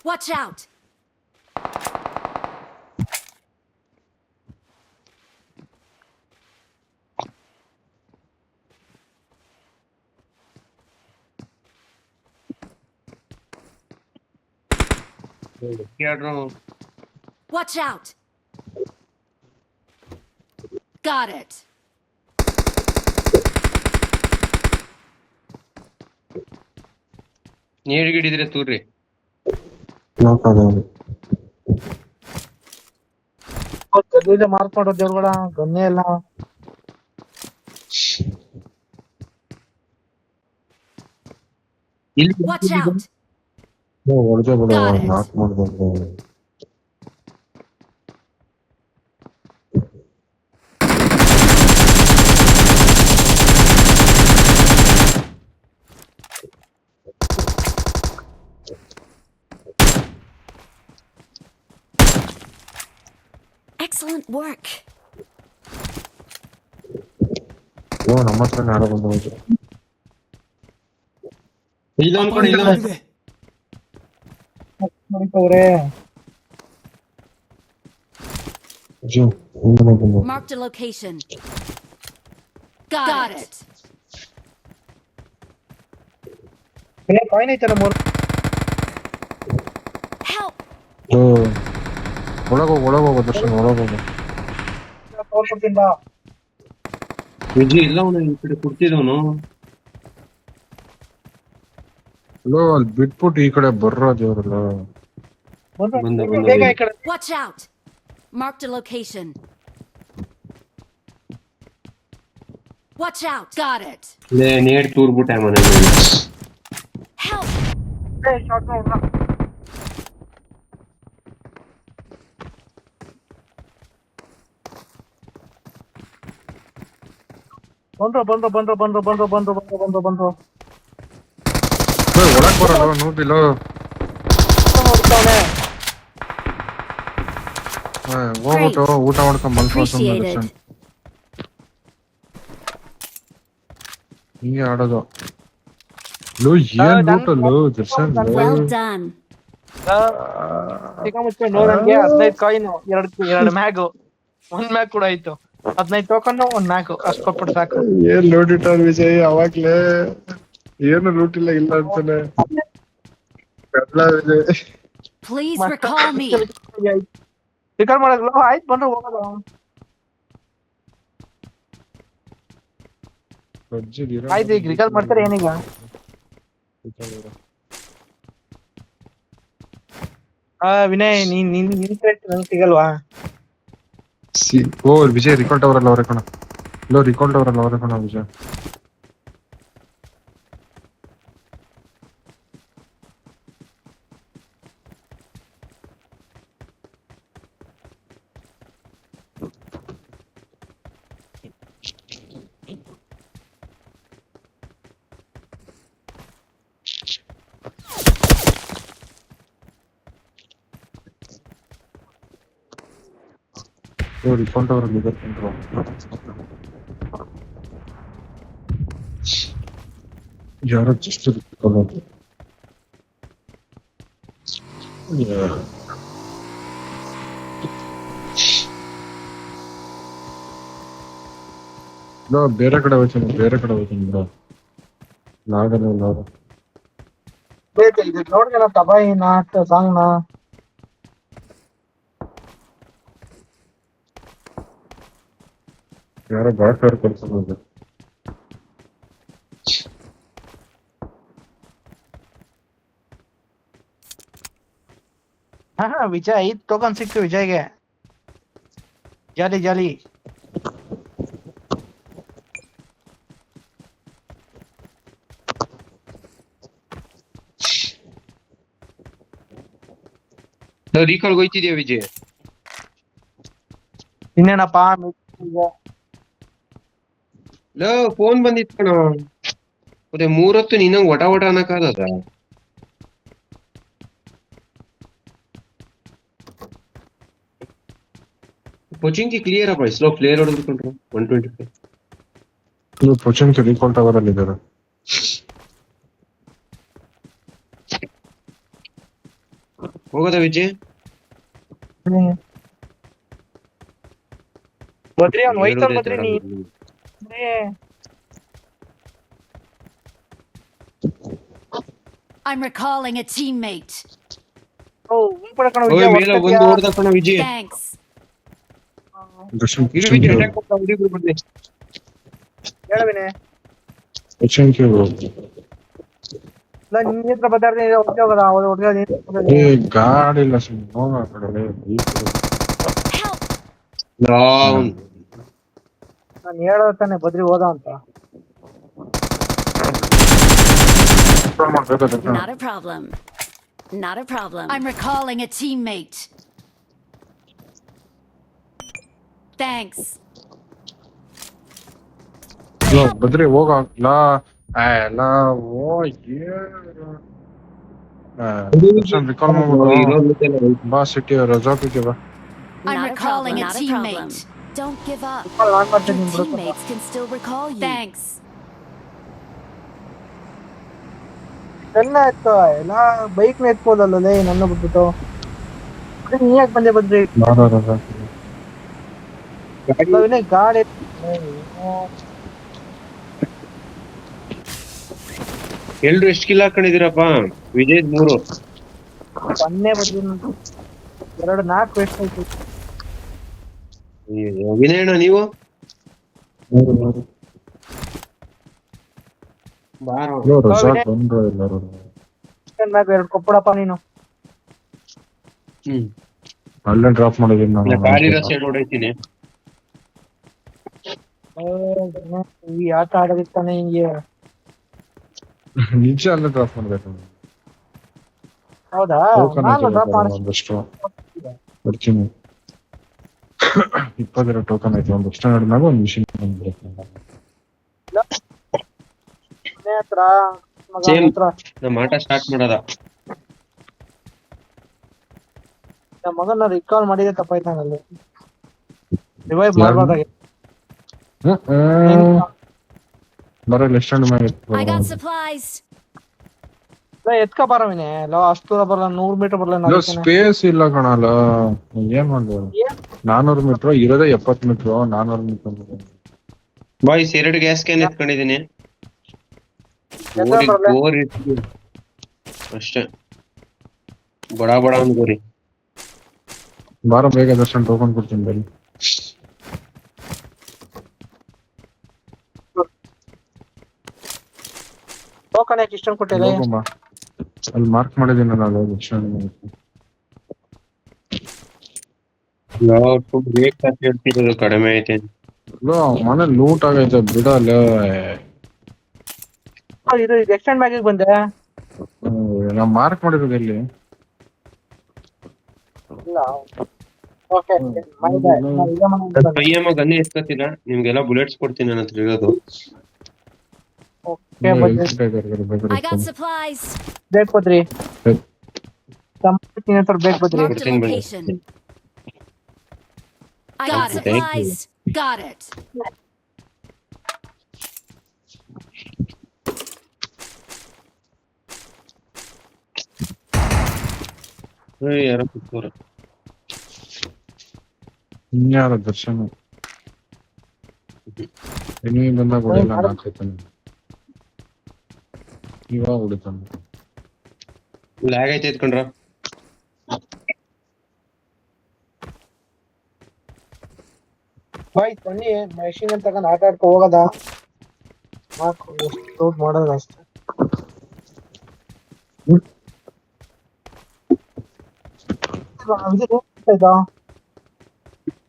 Watch out! Watch out! Got it. ನೀಡಿದ್ರೆ ತೂರ್ರಿ ಗಲ್ಲಿದೆ ಮಾರ್ಕೊಂಡು ದೇವ್ರುಗಳ ಗನ್ನೆ ಎಲ್ಲ Watch out! ಹೊಡೆದೇ ಬಿಡ Got it. ನಾಕ್ ಮಾಡ್ಬೇಕು. Excellent work. ನಮ್ಮ ಹತ್ರನೇ ಆಡೋ ಬಂದು ಹೋಯ್ತು. ಇಲ್ಲ ಅನ್ಕೊಂಡು ಇಲ್ಲ ನೋಡಿತವ್ರೆ ಜೀ, ಹಿಂದೆ ಬಂದು. Marked a location. Got it. Coin ಐತಲ್ಲ ಮೂರು Help! ಓ, ಒಳಗೋಗು ದರ್ಶನ್, ಒಳಗೋಗು. ತೋರ್ಸ್ಬಿಟ್ಟಿಂದ ವಿಜಿ ಇಲ್ಲ ಅವನು ಈ ಕಡೆ ಕೊಡ್ತಿದವನು ಲೋ, ಅಲ್ಲಿ ಬಿಟ್ಬಿಟ್ಟು ಈ ಕಡೆ ಬರ್ರೋ ದೇವ್ರಲ್ಲ. ಬಂದ. ಬೇಗ ಈ ಕಡೆ Watch out! Marked a location. Watch out! Got it. ನೇಡ್ ತೂರ್ಬಿಟ್ಟೆ ಮನೆ Help! ಶಾರ್ಟ್ ನೋಡ್ರ ಬಂದ್ರು ಲೋ, ಒಳಗ್ ಬರಲ್ಲ ನೋಡಿಲ್ಲೋ. ನೋಡ್ತಾವನೆ ಹೋಗ್ಬಿಟ್ಟು ಊಟ ಮಾಡ್ಕೊಂಡ್ ಮಲ್ಕೊಂಡು Appreciated. ದರ್ಶನ್. ಹಿಂಗೆ ಆಡೋದು. ಲೋ, ಏನ್ ಲೂಟ ಲೋ ದರ್ಶನ್ ಲೋ. Well done. ಚಿಕ್ಕ ಮುಚ್ಕೊಂಡು ನೋಡಂಗೆ 15 ಕಾಯಿನ್, ಎರಡು ಮ್ಯಾಗು, ಒಂದ್ ಮ್ಯಾಗ್ ಕೂಡ ಆಯ್ತು. 15 ಟೋಕನ್, ಒಂದ್ ಮ್ಯಾಗು, ಅಷ್ಟು ಕೊಟ್ಬಿಟ್ಟು ಸಾಕು. ಏನ್ ಲೂಟ್ ಇಟ್ಟಾರ ವಿಜಯ್ ಅವಾಗ್ಲೇ. ಏನು ಲೂಟ್ ಇಲ್ಲ ಅಂತಾನೆ. ಕಡ್ಲ Vijay. Please recall me. Recall ಮಾಡಲ್ಲ, ಆಯ್ತು ಬಂದ್ರೆ ಹೋಗೋದು. ಆಯ್ತು, ಈಗ ರಿಕಾಲ್ ಮಾಡ್ತಾರೆ ಏನೀಗ? ವಿನಯ್, ನಿನ್ ನಂಗೆ ಸಿಗಲ್ವಾ? ಓ ವಿಜಯ್, ರಿಕಾಲ್ ಟವರ್ ಅಲ್ಲ ಅವ್ರೆ ಕಣ. ಲೋ, ರಿಕಾಲ್ ಟವರ್ ಅಲ್ಲ ಅವ್ರೆ ಕಣ ವಿಜಯ್. ಓ, ರಿಕಾಲ್ ಟವರ್ ಅಲ್ಲಿ ಇದೆ ಕಣ್ರೋ. ಯಾರೋ ಜಸ್ಟ್ ರಿಕಾಲ್ ಅದು. ಲೋ, ಬೇರೆ ಕಡೆ ಹೋಗ್ತೀನಿ ಬ್ರೋ. ನಾಗಲ್ಲ ಅವ್ರು. ಬೇಕು ಇದು ನೋಡ್ಕಣ, ತಬಾಯಿನ ಸಾಂಗ್ನ. ಯಾರೋ ಬಾಟ್ ಕಳ್ಸೋದು. ವಿಜಯ್ 5 ಟೋಕನ್ ಸಿಕ್ತು ವಿಜಯ್ಗೆ. ಜಾಲಿ ರೀಕಾಲ್ ಹೋಯ್ತಿದ್ಯಾ ವಿಜಯ್? ಇನ್ನೇನಪ್ಪ ಲೋ, ಫೋನ್ ಬಂದಿತ್ತು ಕಣ. ಮತ್ತೆ 3 ಹೊತ್ತು ನಿನ್ನಂಗ್ ಒಟ ಅನ್ನಕ್ಕಾಗದ? ಪೊಚಿಂಕಿ ಕ್ಲಿಯರ್ ಅಪ್ಪ, ಸ್ಲೋ ಪ್ಲೇಯರ್ ಹೊಡೆದುಕೊಂಡ್ರು 125. ಪೊಚನ್ಗೆ ರಿಕಾಲ್ ಟವರ್ ಅಲ್ಲಿ ಇದ್ದಾರೆ. ಹೋಗೋದ ವಿಜಯ್? ಬದ್ರಿ ಅವ್ನು ಹೋಯ್ತಾನ ಹೇಳೋದೇ ಬದ್ರಿ ತಡ ನೀ ಬಿಡು. I'm recalling a teammate. ಕಣ ಓಯ್ ವಿಜಯ ಮೇಲೆ ಒಂದು ಹೊಡೆದ ಕಣ ವಿಜಯ್. Thanks. ದರ್ಶನ್ ಇರು ವಿಜಯ್ ಅಟ್ಯಾಕ್ ಮಾಡ್ತಾ ಹುಡುಗ್ರು ಬಂದೆ. ಹೇಳವಿನೆ ಯಶವಂತ್ ಕೇಳು. ಇಲ್ಲ ನಿನ್ನ ಹತ್ರ ಬದ್ದಾರ್ದೆ ಹೋಗೋದ ಏ ಗಾಡಿ ಇಲ್ಲ ಸುಮ್ಮನೆ ಹೋಗ ಆ ಕಡೆ Help! ಡೌನ್. ನಾನು ಹೇಳೋದು ತಾನೆ ಬದ್ರಿ ಹೋದ ಅಂತ. Not a problem. Not a problem. I'm recalling a teammate. Thanks. Badri ಹೋಗ ದರ್ಶನ್ ರಿಕಾಲ್ ಮಾಡ್ಬಿಡು ಬಾ ಸಿಟಿ ರೆಸಾರ್ಟ್ ಇದೆ ಬಾ. I'm recalling a teammate. Don't give up. ನಾನ್ ಮಾಡ್ತೀನಿ Your ನಿನ್ ಬಿಡು. teammates can still recall you. Thanks. ಎಲ್ಲ ಎತ್ತೋ ಎಲ್ಲ ಬೈಕ್ ನ ಎತ್ಬೋದಲ್ಲ ನನ್ನ ಬಿಟ್ಬಿಟ್ಟು ನೀ ಯಾಕೆ ಬಂದೆ ಬದ್ರಿ ವಿನಯ್ ಗಾಡಿ ಎಲ್ರು ಎಷ್ಟು ಕಿಲ್ ಹಾಕೊಂಡಿದೀರಪ್ಪ? ವಿಜಯ್ 3. ಬನ್ನೇ ಬದ್ರಿ 2-4 ವೇಸ್ಟ್ ಆಯ್ತು. ವಿನಯ್ ಅಣ್ಣ ನೀವು? ಬಾರೋ. ರೆಸಾರ್ಟ್ ಬಂದ್ರು ಎಲ್ಲರೂ. 2 ಕೊಪ್ಪಡಪ್ಪ ನೀನು. ಅಲ್ಲೇ ಡ್ರಾಪ್ ಮಾಡಿದೀನಿ ಇಲ್ಲ, ನಾನು. ಕಾಲಿರೋ ಸೈಡ್ ಹೊಡೈತೀನಿ. ಈ ಆಟ ಆಡೋದಿತ್ತಾನೆ ಹಿಂಗೆ. ನಿಜ ಅಲ್ಲೇ ಡ್ರಾಪ್ ಮಾಡ್ಬೇಕು. ಹೌದಾ ಟೋಕನ್ ನಾನು ಡ್ರಾಪ್ ಐತೆ ಮಾಡಿ ಒಂದಷ್ಟು ಕೊಡ್ತೀನಿ. 20 ಟೋಕನ್ ಐತೆ ಒಂದು ಎಕ್ಸ್ಟ್ರಾ ಮಾಡಿದಾಗ ಒಂದು ಮಿಷಿನ್ ಬಂದ್ಬಿಡುತ್ತೆ. ಹತ್ರ ಮಗ Same. ಹತ್ರ ನಮ್ಮ ಆಟ ಸ್ಟಾರ್ಟ್ ಮಾಡೋದ. ನಮ್ಮ ಮಗನ ರಿಕಾಲ್ ಮಾಡಿದ್ರೆ ತಪ್ಪಾಯ್ತು ನಾನಲ್ಲಿ ರಿವೈವ್ ಯಾರ್ನ? ಮಾಡ್ಬೇಕಾಗಿತ್ತು. ಬರಲ್ಲ ಎಕ್ಸ್ಟೆಂಡ್ ಮಾಡಿ I got supplies. ಎತ್ಕ ಬರವಿನೇ ಲೋ ಅಷ್ಟು ದೂರ ಬರಲ್ಲ 100 ಮೀಟರ್ ಬರಲ್ಲ ಸ್ಪೇಸ್ ಇಲ್ಲ ಕಣಲ್ಲ. ಏನ್ ಮಾಡ್ಬೋದು? 400 ಮೀಟರ್ ಇರೋದೇ 70 metre 400 metre. Boys 2 gas can ಎತ್ಕೊಂಡಿದೀನಿ. ಗೋರಿ ಅಷ್ಟೇ. ಬಡ ಬಡ ಗೋರಿ. ಬಾರ ಬೇಗ ದರ್ಶನ್ ಟೋಕನ್ ಕೊಡ್ತೀನಿ ಬರೀ. ಟೋಕನ್ ಯಾಕೆ ಇಷ್ಟೊಂದು ಕೊಟ್ಟಿಲ್ಲ? ಹೋಗಮ್ಮ. ಅಲ್ಲಿ ಮಾರ್ಕ್ ಮಾಡಿದೀನಿ ನಾನು ರೇಟ್ ಹೇಳ್ತಿರೋದು ಕಡಿಮೆ ಐತೆ. ಮನೆ ಲೂಟ್ ಆಗೈತೆ ಬಿಡಲ್ಲ. ಇದು ಎಕ್ಸ್ಟೆಂಡ್ ಬ್ಯಾಗಿಗೆ ಬಂದೆ. ನಾ ಮಾರ್ಕ್ ಮಾಡಿರೋದು ಎಲ್ಲಿ? ಇಲ್ಲ ಓಕೆ ಕೈಯಮ್ಮ ಗನ್ನಿ ಎತ್ಕೊತಿಲ್ಲ. ನಿಮ್ಗೆಲ್ಲ ಬುಲೆಟ್ಸ್ ಕೊಡ್ತೀನಿ ನನ್ನ ಹತ್ರ ಇರೋದು. Okay I got supplies. ಬೇಕು ಬದ್ರಿ ಸಂಪತ್ತಿನ ಹತ್ರ ಬೇಕು Badri. Marked a location. I got Thank you. supplies. Got it. ಯಾರೋ ಕೂತ್ಕೋರ. ಇನ್ಯಾರ ದರ್ಶನ ಎನಿಮಿ ಬಂದಾಗ ಹೊಡೆಯಲ್ಲ ನಾಕೈತಾನೆ. ಇವಾಗ ಹೊಡಿತಾನೆ. ಲ್ಯಾಗ್ ಐತೆ ಎತ್ಕೊಂಡ್ರ. ಬಾಯ್ ಬನ್ನಿ ಮೆಷಿನ್ ಅಂತ ತಗೊಂಡು ಆಟ ಆಡ್ಕೊ ಹೋಗದ. ಸಾಕು ಎಷ್ಟು ಲೋಡ್ ಮಾಡೋದು ಅಷ್ಟೇ.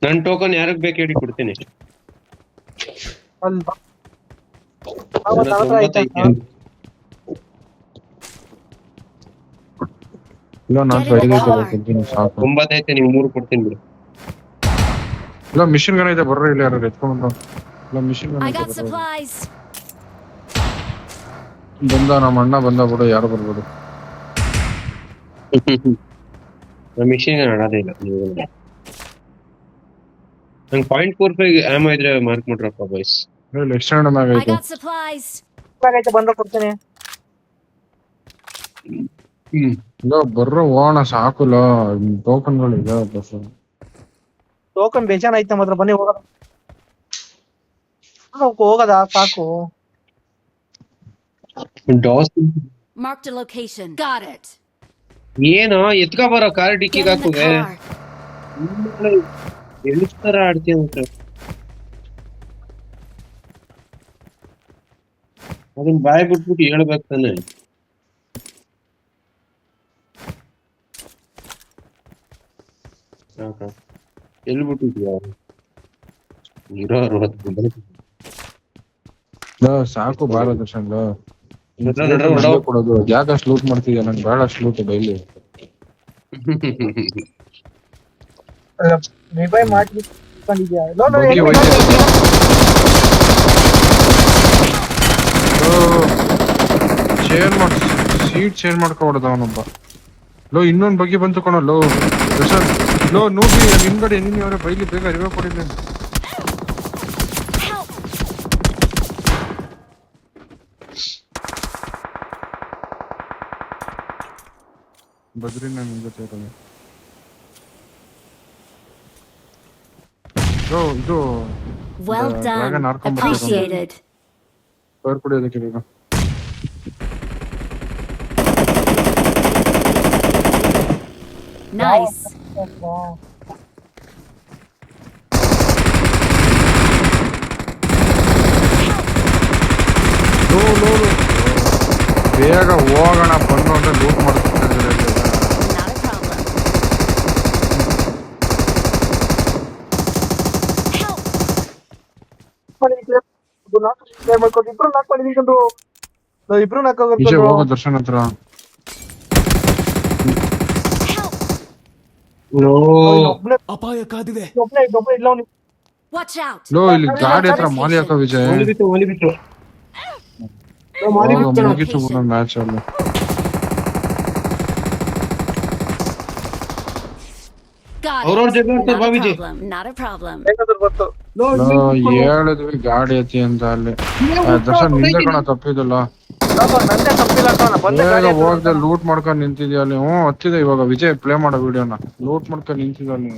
ನನ್ ಟೋಕನ್ ಯಾರಿಗ್ ಬೇಕು ಹೇಳಿ ಕೊಡ್ತೀನಿ. ಅಲ್ಲಿ ನನ್ನ 90 ಐತೆ. ಇಲ್ಲ ನಾನು ಕೊಡ್ತೀನಿ ಸಾಕು. 9 ಐತೆ, ನೀವು 3 ಕೊಡ್ತೀನಿ ಬಿಡು. ಇಲ್ಲ ಮಿಷಿನ್ ಗನ್ ಐತೆ ಬರ್ರಿ ಇಲ್ಲಿ ಯಾರು ಎತ್ಕೊಂಡು. ಇಲ್ಲ ಮಿಷಿನ್ ಗನ್ I ಐತೆ got ಬರ್ರಿ. supplies. ಬಂದ ನಮ್ಮ ಅಣ್ಣ ಬಂದ ಬಿಡು ಯಾರು ಬರ್ಬೋದು. ಮಿಷಿನ್ ಆಡೋದೇ ಇಲ್ಲ ನೀವು. ನಂಗೆ 0.45 ಆಮ್ ಇದ್ರೆ ಮಾರ್ಕ್ ಮಾಡ್ರಪ್ಪ ಬಾಯ್ಸ್. ಇಲ್ಲಿ ಎಕ್ಸ್ಟೆಂಡ್ ಮ್ಯಾಗ್ I ಐತೆ. got supplies. ಐತೆ ಬಂದ್ರೆ ಕೊಡ್ತೀನಿ. ಹ್ಮ್ ಬರ್ರೋ ಹೋಗೋಣ ಸಾಕುಲ ಟೋಕನ್ಗಳು ಇದೆ ಬಸ್. ಟೋಕನ್ ಬೇಜಾನ್ ಐತೆ ಮಾತ್ರ, ಬನ್ನಿ ಹೋಗೋದ. ಹೋಗದ ಸಾಕು. ಡಾಸ್ Marked a location. Got it. ಏನೋ ಎತ್ಕ ಬರೋ ಕಾರ್ ಡಿಕ್ಕಿಗೆ Get in the ಹಾಕುವೆ. car. ಎಳಿಸ್ತಾರ ಆಡ್ತೀಯ ಅಂತ ಅದನ್ನ ಬಾಯ್ ಬಿಟ್ಬಿಟ್ಟು ಹೇಳ್ಬೇಕು ತಾನೆ. ಎಲ್ಬಿಟ್ಟಿದ್ಯಾ ಇರೋ 60 ಸಾಕು ಬಾರ ದರ್ಶನ್ ನಡ್ರ. ಕೊಡೋದು ಯಾಕೆ ಅಷ್ಟು ಲೂಟ್ ಮಾಡ್ತಿದ್ಯಾ? ನಂಗೆ ಬೇಡ ಅಷ್ಟು ಲೂಟ್ ಡೈಲಿ. ರಿವೈ ಮಾಡಿ ಬಂದಿದ್ಯಾ? ಚೇರ್ ಮಾಡಿ ಸೀಟ್ ಚೇಂಜ್ ಮಾಡ್ಕೊಬಾರ್ದು ಅವನೊಬ್ಬ. ಲೋ ಇನ್ನೊಂದ್ ಬಗ್ಗೆ ಬಂತು ಕಣೋ. ಲೋ ದರ್ಶನ್ ಲೋ ನೋಡಿ ಹಿಂದ್ಗಡೆ ನೀನು ಅವರೇ ಬೈಲಿ ಬೇಗ ರಿವೈ ಕೊಡಿಲ್ಲ. ಬದ್ರಿ ನಾನು ಜೊತೆ ಇರೋದು. ಇದು Well dragon done. ಹಾರ್ಕೊಂಡ್ Appreciated. Power ಕುಡಿಯೋದಕ್ಕೆ ಬೇಗ. Nice. ಬೇಗ ಹೋಗೋಣ ಬಂದು ಅಂತ ಲೂಟ್ ಮಾಡ್ತಿದ್ದಾರೆ. Not a problem. Help. ಇಬ್ರು ವಿಜಯ್ ಹೋಗೋ ದರ್ಶನ್ ಹತ್ರ. Help. ಅಪಾಯ ಕಾದಿದೆ. Watch out. ಲೋ ಇಲ್ಲಿ ಗಾಡಿ ಹತ್ರ ಮಾಲಿ ಹಾಕೋ ವಿಜಯ್. ಬಿಟ್ಟು ಮುಗಿತು ಮ್ಯಾಚ್ ಅಲ್ಲಿ. Got ಅವ್ರವ್ರ it. ಜಗಳ ಆಡ್ತಾರೆ, ಬಾ ವಿಜಯ್. Not a problem. ಹೇಳಿದ್ವಿ ಗಾಡಿ ಐತಿ ಅಂತ ಅಲ್ಲಿ. ದರ್ಶನ್ ನಿಂದೆ ಕಣ ತಪ್ಪಿದಲ್ಲ. ನಂದೇ ತಪ್ಪಿಲ್ಲ ಕಣ, ಬಂದೆ ಬೇಗ ಗಾಡಿ ಹತ್ರ. ಹೋಗ್ದೆ ಲೂಟ್ ಮಾಡ್ಕೊಂಡ್ ನಿಂತಿದ್ಯಾ ಅಲ್ಲಿ. ಹತ್ತಿದೆ ಇವಾಗ ವಿಜಯ್ ಪ್ಲೇ ಮಾಡೋ ವಿಡಿಯೋನ. ಲೂಟ್ ಮಾಡ್ಕೊಂಡ್ ನಿಂತಿದ್ಯ ಅಲ್ಲಿ.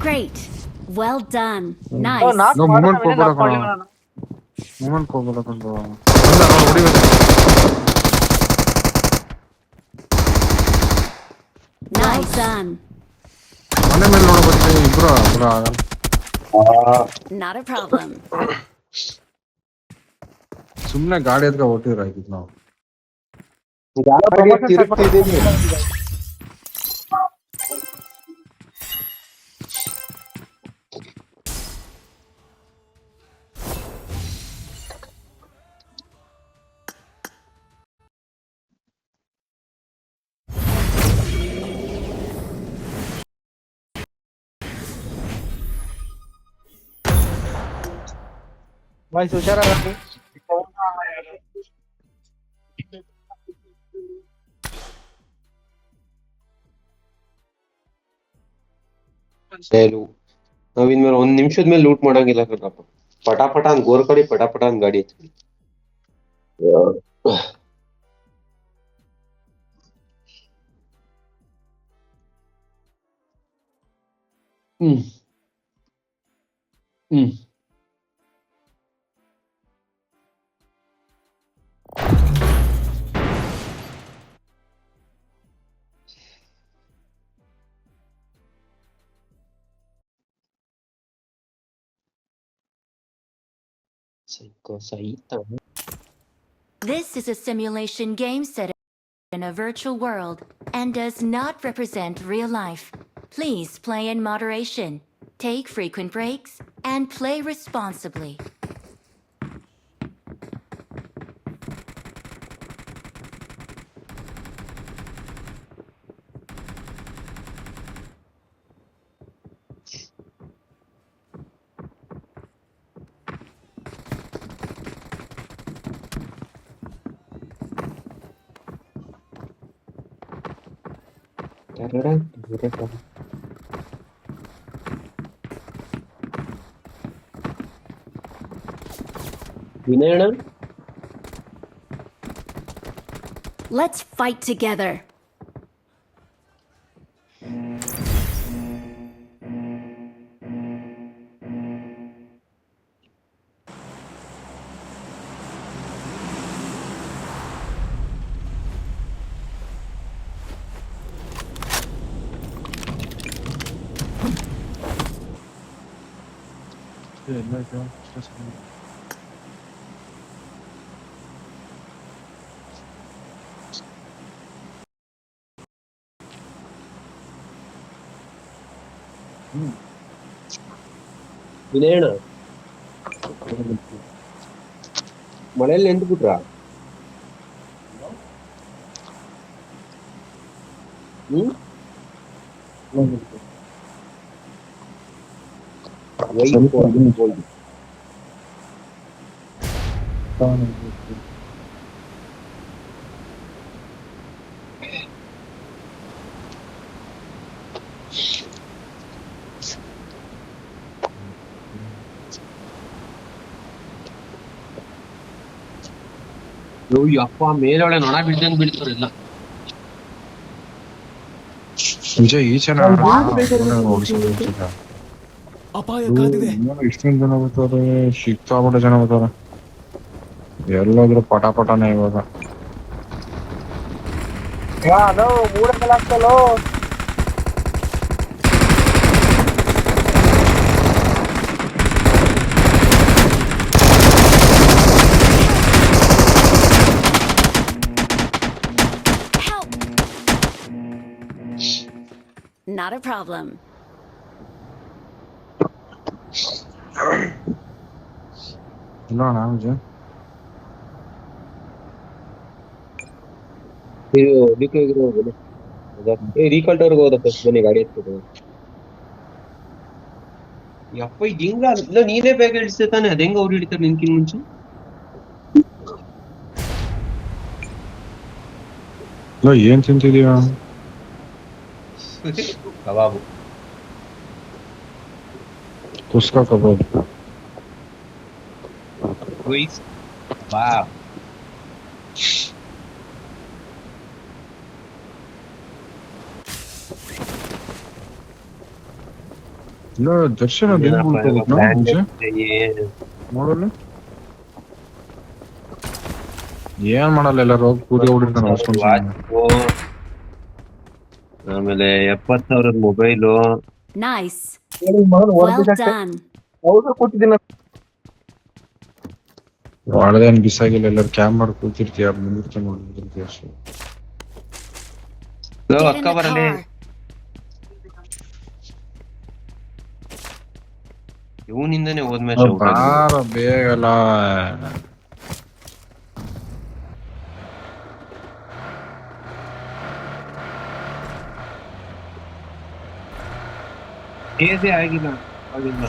Great. Well done. ಓ, Nice. ನಾಕ್ ನೋ, ಮಾಡ್ದ moment ಮೇಲೆ ನಾಕ್ ಹೋಗ್ಬೇಡ ಮಾಡ್ಲಿಲ್ಲ ನಾನು. ಮೂಮೆಂಟ್ ಹೋಗ್ಬೇಡ ಕಂಡು. ಬಂದ ನೋಡಿ ಹೊಡಿಬೇಕು. Nice done. ಮನೆ ಮೇಲೆ ನೋಡೋ ಬರ್ತೀವಿ ಇಬ್ರು ಆಗಲ್ಲ. Not a problem. ಸುಮ್ನೆ ಗಾಡಿ ಹತ್ರ ಹೊಟ್ಟಿದ್ರ ಆಯ್ತಿತ್ತು ನಾವು. ತಿರುಗ್ತಿದೀನಿ. ವಾಯ್ಸ್ ಹುಷಾರಾಗಿ. ನಾವಿನ್ಮೇಲೆ 1 ನಿಮಿಷದ ಮೇಲೆ ಲೂಟ್ ಮಾಡಂಗಿಲ್ಲ ಕಣಪ್ಪ. ಪಟಾಪಟ ಅಂತ ಗೋರ್ ಕಡೆ ಪಟಾಪಟ ಅಂತ ಗಾಡಿ ಐತಿ. ಹ್ಮ್ ಹ್ಮ್ ಸಹಿತ. This is a simulation game set in a virtual world and does not represent real life. Please play in moderation, take frequent breaks, and play responsibly. ವಿನಯಣ್ಣ Let's fight together. ವಿನಯಣ್ಣ ಮಳೆಯಲ್ಲಿ ನಿಂತು ಬಿಟ್ರಾ? ಅಪ್ಪ ಮೇಲೊಳೆ ನೊಣ ಬಿಡ್ದಂಗ್ ಬಿಡ್ತಾರೆಲ್ಲ. ವಿಜಯ್ ಈಚೆ ಅಪಾಯ ಕಾದಿದೆ. ಇಷ್ಟೊಂದು ಜನ ಬರ್ತಾರೆ, ಸಿಕ್ಕಾಪಟ್ಟೆ ಜನ ಬರ್ತಾರೆ. ಎಲ್ಲಾದ್ರೂ ಪಟಾಪಟನೆ ಇವಾಗ. ಹಲೋ ಮೂಡ ಮೇಲೆ ಆಗ್ತಲ್ಲೋ. Not a problem. ಇಲ್ಲ ಅಣ್ಣ ವಿಜಯ್. ರೀಕಾಲ್ ಟವರ್ಗೆ ಹೋದ ಫಸ್ಟ್ ಬನ್ನಿ ಗಾಡಿ ಎತ್ಬಿಟ್ಟು. ಯಪ್ಪ ಇದು ಹಿಂಗ ಇಲ್ಲ, ನೀನೇ ಬೇಗ ಹಿಡಿಸ್ತೆ ತಾನೆ, ಅದ ಹೆಂಗ ಅವ್ರು ಹಿಡಿತಾರೆ ನಿನ್ಕಿನ್ ಮುಂಚೆ? ಇಲ್ಲ ಏನ್ ತಿಂತಿದೀಯ? ಕಬಾಬು, ಕುಸ್ಕಾ ಕಬಾಬ್. ಬಾ ಇಲ್ಲ ದರ್ಶನ ನೋಡಲ್ಲ ಏನ್ ಮಾಡಲ್ಲ, ಎಲ್ಲಾರು ಹೋಗಿ ಕೂದಿ ಹೊಡಿರ್ತಾನ. ಆಮೇಲೆ 70,000 ಮೊಬೈಲು. Nice. ಮಗನ್ Well ಹೊಡೆದ done. ಹೌದು ಕೂತಿದ್ದೀನಿ. ಒಳದೇನ್ ಬಿಸಾಗಿಲ್ಲ, ಎಲ್ಲರೂ ಕ್ಯಾಮ್ ಮಾಡಿ ಕೂತಿರ್ತೀಯ, ಮುಂದಿರ್ತ ನೋಡಿರ್ತೀಯ ಅಷ್ಟೇ. Get in ಅಕ್ಕ the ಬರಲಿ, car. ಇವನಿಂದನೇ ಹೋದ್ಮೇಲೆ ಬಾರ ಬೇಗಲ್ಲ. ಏದೇ ಆಗಿಲ್ಲ ಆಗಿಲ್ಲ.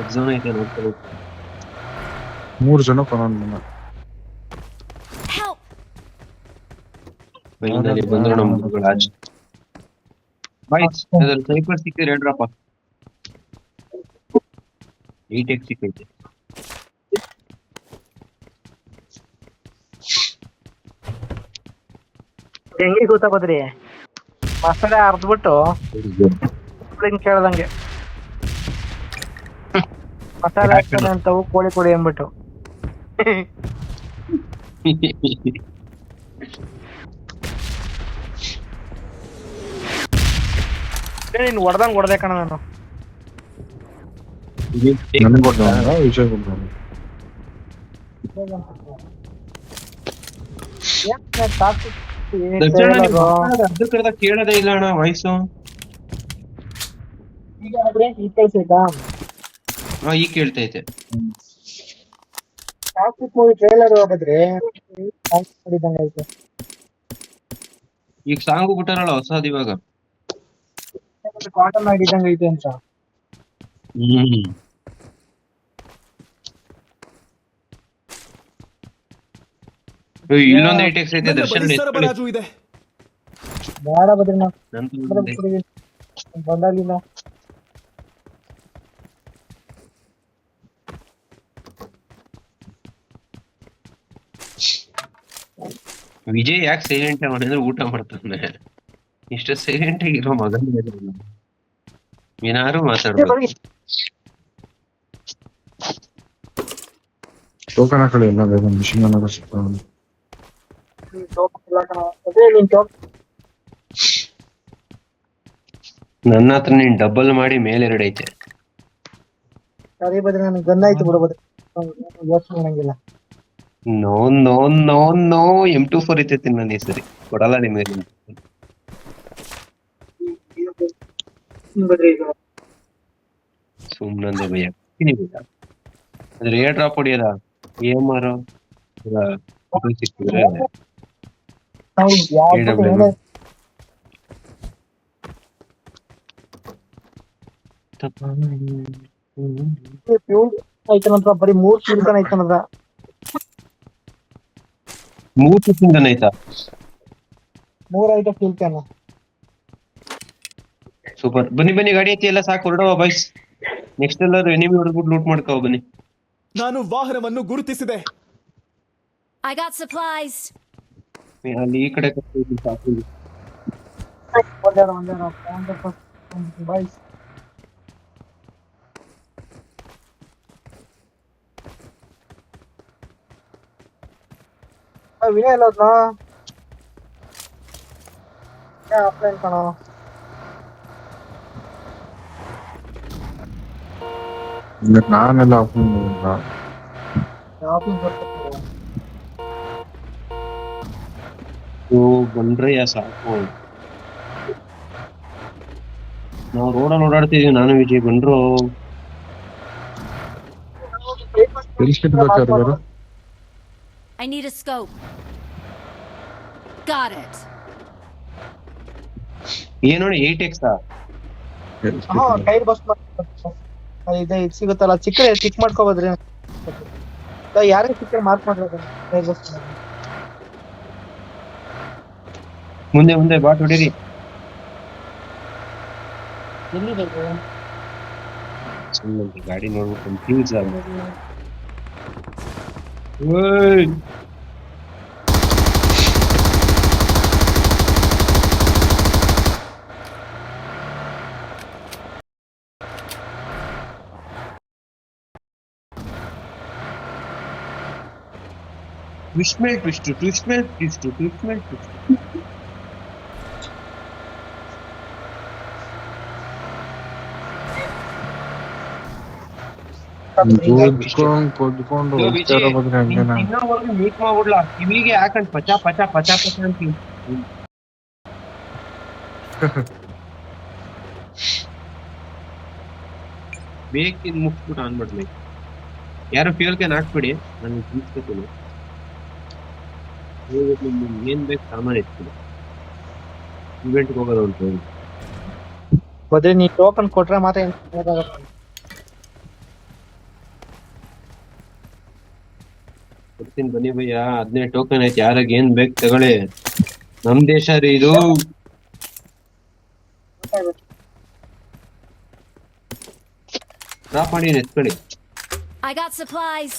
ಎಕ್ಸಾಮ್ ಐತೆ ನೋಡ್ಕೊಳ್ಳಿ. 3 ಜನ ಕೊನೋಣ. Help. ಬೈನಲ್ಲಿ ಬಂದ್ರು ನಮ್ಮ ಹುಡುಗರು ಆಚೆ. ಬಾಯ್ ಅದ್ರಲ್ಲಿ ಸೈಪರ್ ಸಿಕ್ಕಿದ್ರೆ ಹೇಳ್ರಪ್ಪ. 8x ಸಿಕ್ಕೈತೆ. ಹೆಂಗೆ ಗೊತ್ತಾಗೋದ್ರಿ? ಮಸಾಲೆ ಅರ್ದ್ಬಿಟ್ಟು ಹಿಂಗ್ ಕೇಳ್ದಂಗೆ ಮಸಾಲೆ ಹಾಕ್ತಾನೆ ಅಂತವು, ಕೋಳಿ ಕೊಡಿ ಅಂದ್ಬಿಟ್ಟು. ನೀನ್ ಹೊಡ್ದಂಗ್ ಹೊಡ್ದೆ ಕಣ ನಾನು. ನನಗೆ ಕೊಡ್ತಾನ ವಿಜಯ್ ಕೊಡ್ತಾನ. ಅರ್ಧಕ್ಕರ್ಧ ಕೇಳದೇ ಇಲ್ಲ ಅಣ್ಣ ವಾಯ್ಸು. ಈಗ ಈಗ ಕಳ್ಸೈತಾ? ಹಾ ಈಗ ಕೇಳ್ತೈತೆ. ಟಾಕ್ಸಿಕ್ ಮೂವಿ ಟ್ರೈಲರ್ ಹೋಗಿದ್ರೆ ನೋಡಿದಂಗೆ ಐತೆ. ಈಗ ಸಾಂಗು ಬಿಟ್ಟಾರಲ್ಲ ಹೊಸದ್ ಇವಾಗ. ಕಾಟನ್ ಆಗಿದ್ದಂಗೆ ಐತೆ ಅಂತ. ಇಲ್ಲೊಂದು 8x ಐತೆ ದರ್ಶನ್. ಸರಬರಾಜು ಇದೆ. ಬೇಡ ಬದ್ರಿ ನಂದು ಬಂದಾಗಿಲ್ಲ. ವಿಜಯ್ ಯಾಕೆ ಸೈಲೆಂಟ್ ಮಾಡಿದ್ರೆ ಊಟ ಮಾಡ್ತಾನೆ. ಇಷ್ಟ ಸೈಲೆಂಟ್ ಆಗಿರೋ ಮಗನ ಏನಾರು ಮಾತಾಡ್ಬೇಕು. ಟೋಕನ್ ಹಾಕಳಿ ಎಲ್ಲ ಬೇಗ ಮಿಷಿನ್ ಅನ್ನೋದು ಸಿಗ್ತಾವ. ನನ್ನ ಹತ್ರ ನೀನ್ ಡಬಲ್ ಮಾಡಿ ಮೇಲೆ 2 ಐತೆ. ಸರಿ ಬದ್ರಿ ನನಗೆ ಗನ್ ಆಯ್ತು ಬಿಡು ಬದ್ರಿ, ಯೋಚನೆ ಮಾಡಂಗಿಲ್ಲ. No no no no M24 ಐತೈತಿ ನನ್ನ ಹೆಸರಿ ಕೊಡಲ್ಲ ನಿಮಗೆ. ಬದ್ರಿ ಇದು ಸುಮ್ನಂದೆ ಭಯ ಅದ್ರ ಏರ್ ಡ್ರಾಪ್ ಹೊಡಿಯಲ್ಲ AMR ಸಿಕ್ಕಿದ್ರೆ ನಾವು ಯಾವ AWM. ಫ್ಯೂಲ್ ಐತನಂತ್ರ ಬರೀ 3 ಸಿಲ್ಕನ್ ಐತನಂದ್ರ 3 ಸಿಕ್ಕಿಂದನ ಆಯ್ತಾ. 3 ಐಟಮ್ ಫ್ಯೂಲ್ ಕ್ಯಾನ್. ಸೂಪರ್. ಬನ್ನಿ ಬನ್ನಿ ಗಾಡಿ ಐತಿ ಎಲ್ಲ ಸಾಕು ಹೊರಡವ ಬಾಯ್ಸ್. ನೆಕ್ಸ್ಟ್ ಎಲ್ಲರೂ ಎನಿಮಿ ಹೊಡೆದ್ಬಿಟ್ಟು ಲೂಟ್ ಮಾಡ್ಕೋ ಬನ್ನಿ. ನಾನು ವಾಹನವನ್ನು ಗುರುತಿಸಿದೆ. I got supplies. ಅಲ್ಲಿ ಈ ಕಡೆ ಕರ್ಕೊಂಡು ಸಾಕು. ಒಂದೇ ಬಾಯ್ಸ್. ವಿನಯ್ ಎಲ್ಲ ಹೋದ್ನಾ? ಆಫ್ಲೈನ್ ಕಣೋ. ನಾನೆಲ್ಲ ಆಫೀಸ್ ಬಂದ್ರೆ ಸಾಕು. ನಾವು ರೋಡಲ್ಲಿ ಓಡಾಡ್ತಿದೀವಿ ನಾನು ವಿಜಯ್ ಬಂದ್ರು. ತಿಳಿಸ್ತಿರ್ಬೇಕಾದ್ರು I need a scope. Got it. ಏನೋಡಿ 8x tyre bus ಇದೆ ಇದು ಸಿಗುತ್ತಲ್ಲ, ಚಿಕ್ಕ ಮಾಡ್ಕೋಬೋದ್ರಿ. ಯಾರೇ ಸಿಕ್ಕರೆ ಮಾರ್ಕ್ ಮಾಡ್ಬೇಕು ಟೈರ್ ಬಸ್. ಮುಂದೆ ಮುಂದೆ ಬಾಟ್ ಹೊಡೀರಿ. ಸುಮ್ಮನೆ ಗಾಡಿ ನೋಡ್ಬಿಟ್ಟು ಕನ್ಫ್ಯೂಸ್ ಆಗ. ಟ್ವಿಸ್ಟ್ ಮೇಲೆ ಟ್ವಿಸ್ಟ್, ಟ್ವಿಸ್ಟ್ ಮೇಲೆ ಟ್ವಿಸ್ಟ್, ಟ್ವಿಸ್ಟ್ ಮೇಲೆ ಟ್ವಿಸ್ಟ್. ಕೊದ್ಕೊಂಡು ಹೋಗ್ತಾ ಇರೋ ಬದ್ರೆ ಹಂಗೇನ. ಇನ್ನೊವರೆಗೂ ಮೀಟ್ ಮಾಡ್ಬಿಡ್ಲ ಕಿವಿಗೆ ಹಾಕೊಂಡ್ ಪಚ ಪಚ ಪಚ ಪಚ ಅಂತೀವಿ. ಬೇಕಿದ್ ಮುಗಿಸ್ಬಿಟ್ಟು ಅನ್ಬಿಡ್ಲಿ. ಯಾರು ಫ್ಯೂಲ್ ಕ್ಯಾನ್ ಹಾಕ್ಬಿಡಿ, ನಾನು ತಿಳಿಸ್ಕೊತೀನಿ. ಏನ್ ಬೇಕು ಸಾಮಾನು ಎತ್ಬಿಡಿ. ಇವೆಂಟ್ಗೆ ಹೋಗೋದು ಅಂತ ಹೇಳಿ ಬದ್ರಿ ನೀ ಟೋಕನ್ ಕೊಟ್ರೆ ಮಾತ್ರ ಕೊಡ್ತೀನಿ ಬನ್ನಿ ಭಯ್ಯ. 15 ಟೋಕನ್ ಐತಿ, ಯಾರಾಗ ಏನ್ ಬೇಕು ತಗೊಳ್ಳಿ. ನಮ್ ದೇಶ ರೀ ಇದು. ಡ್ರಾಪ್ ಮಾಡಿ ಎತ್ಕೊಳ್ಳಿ. I got supplies.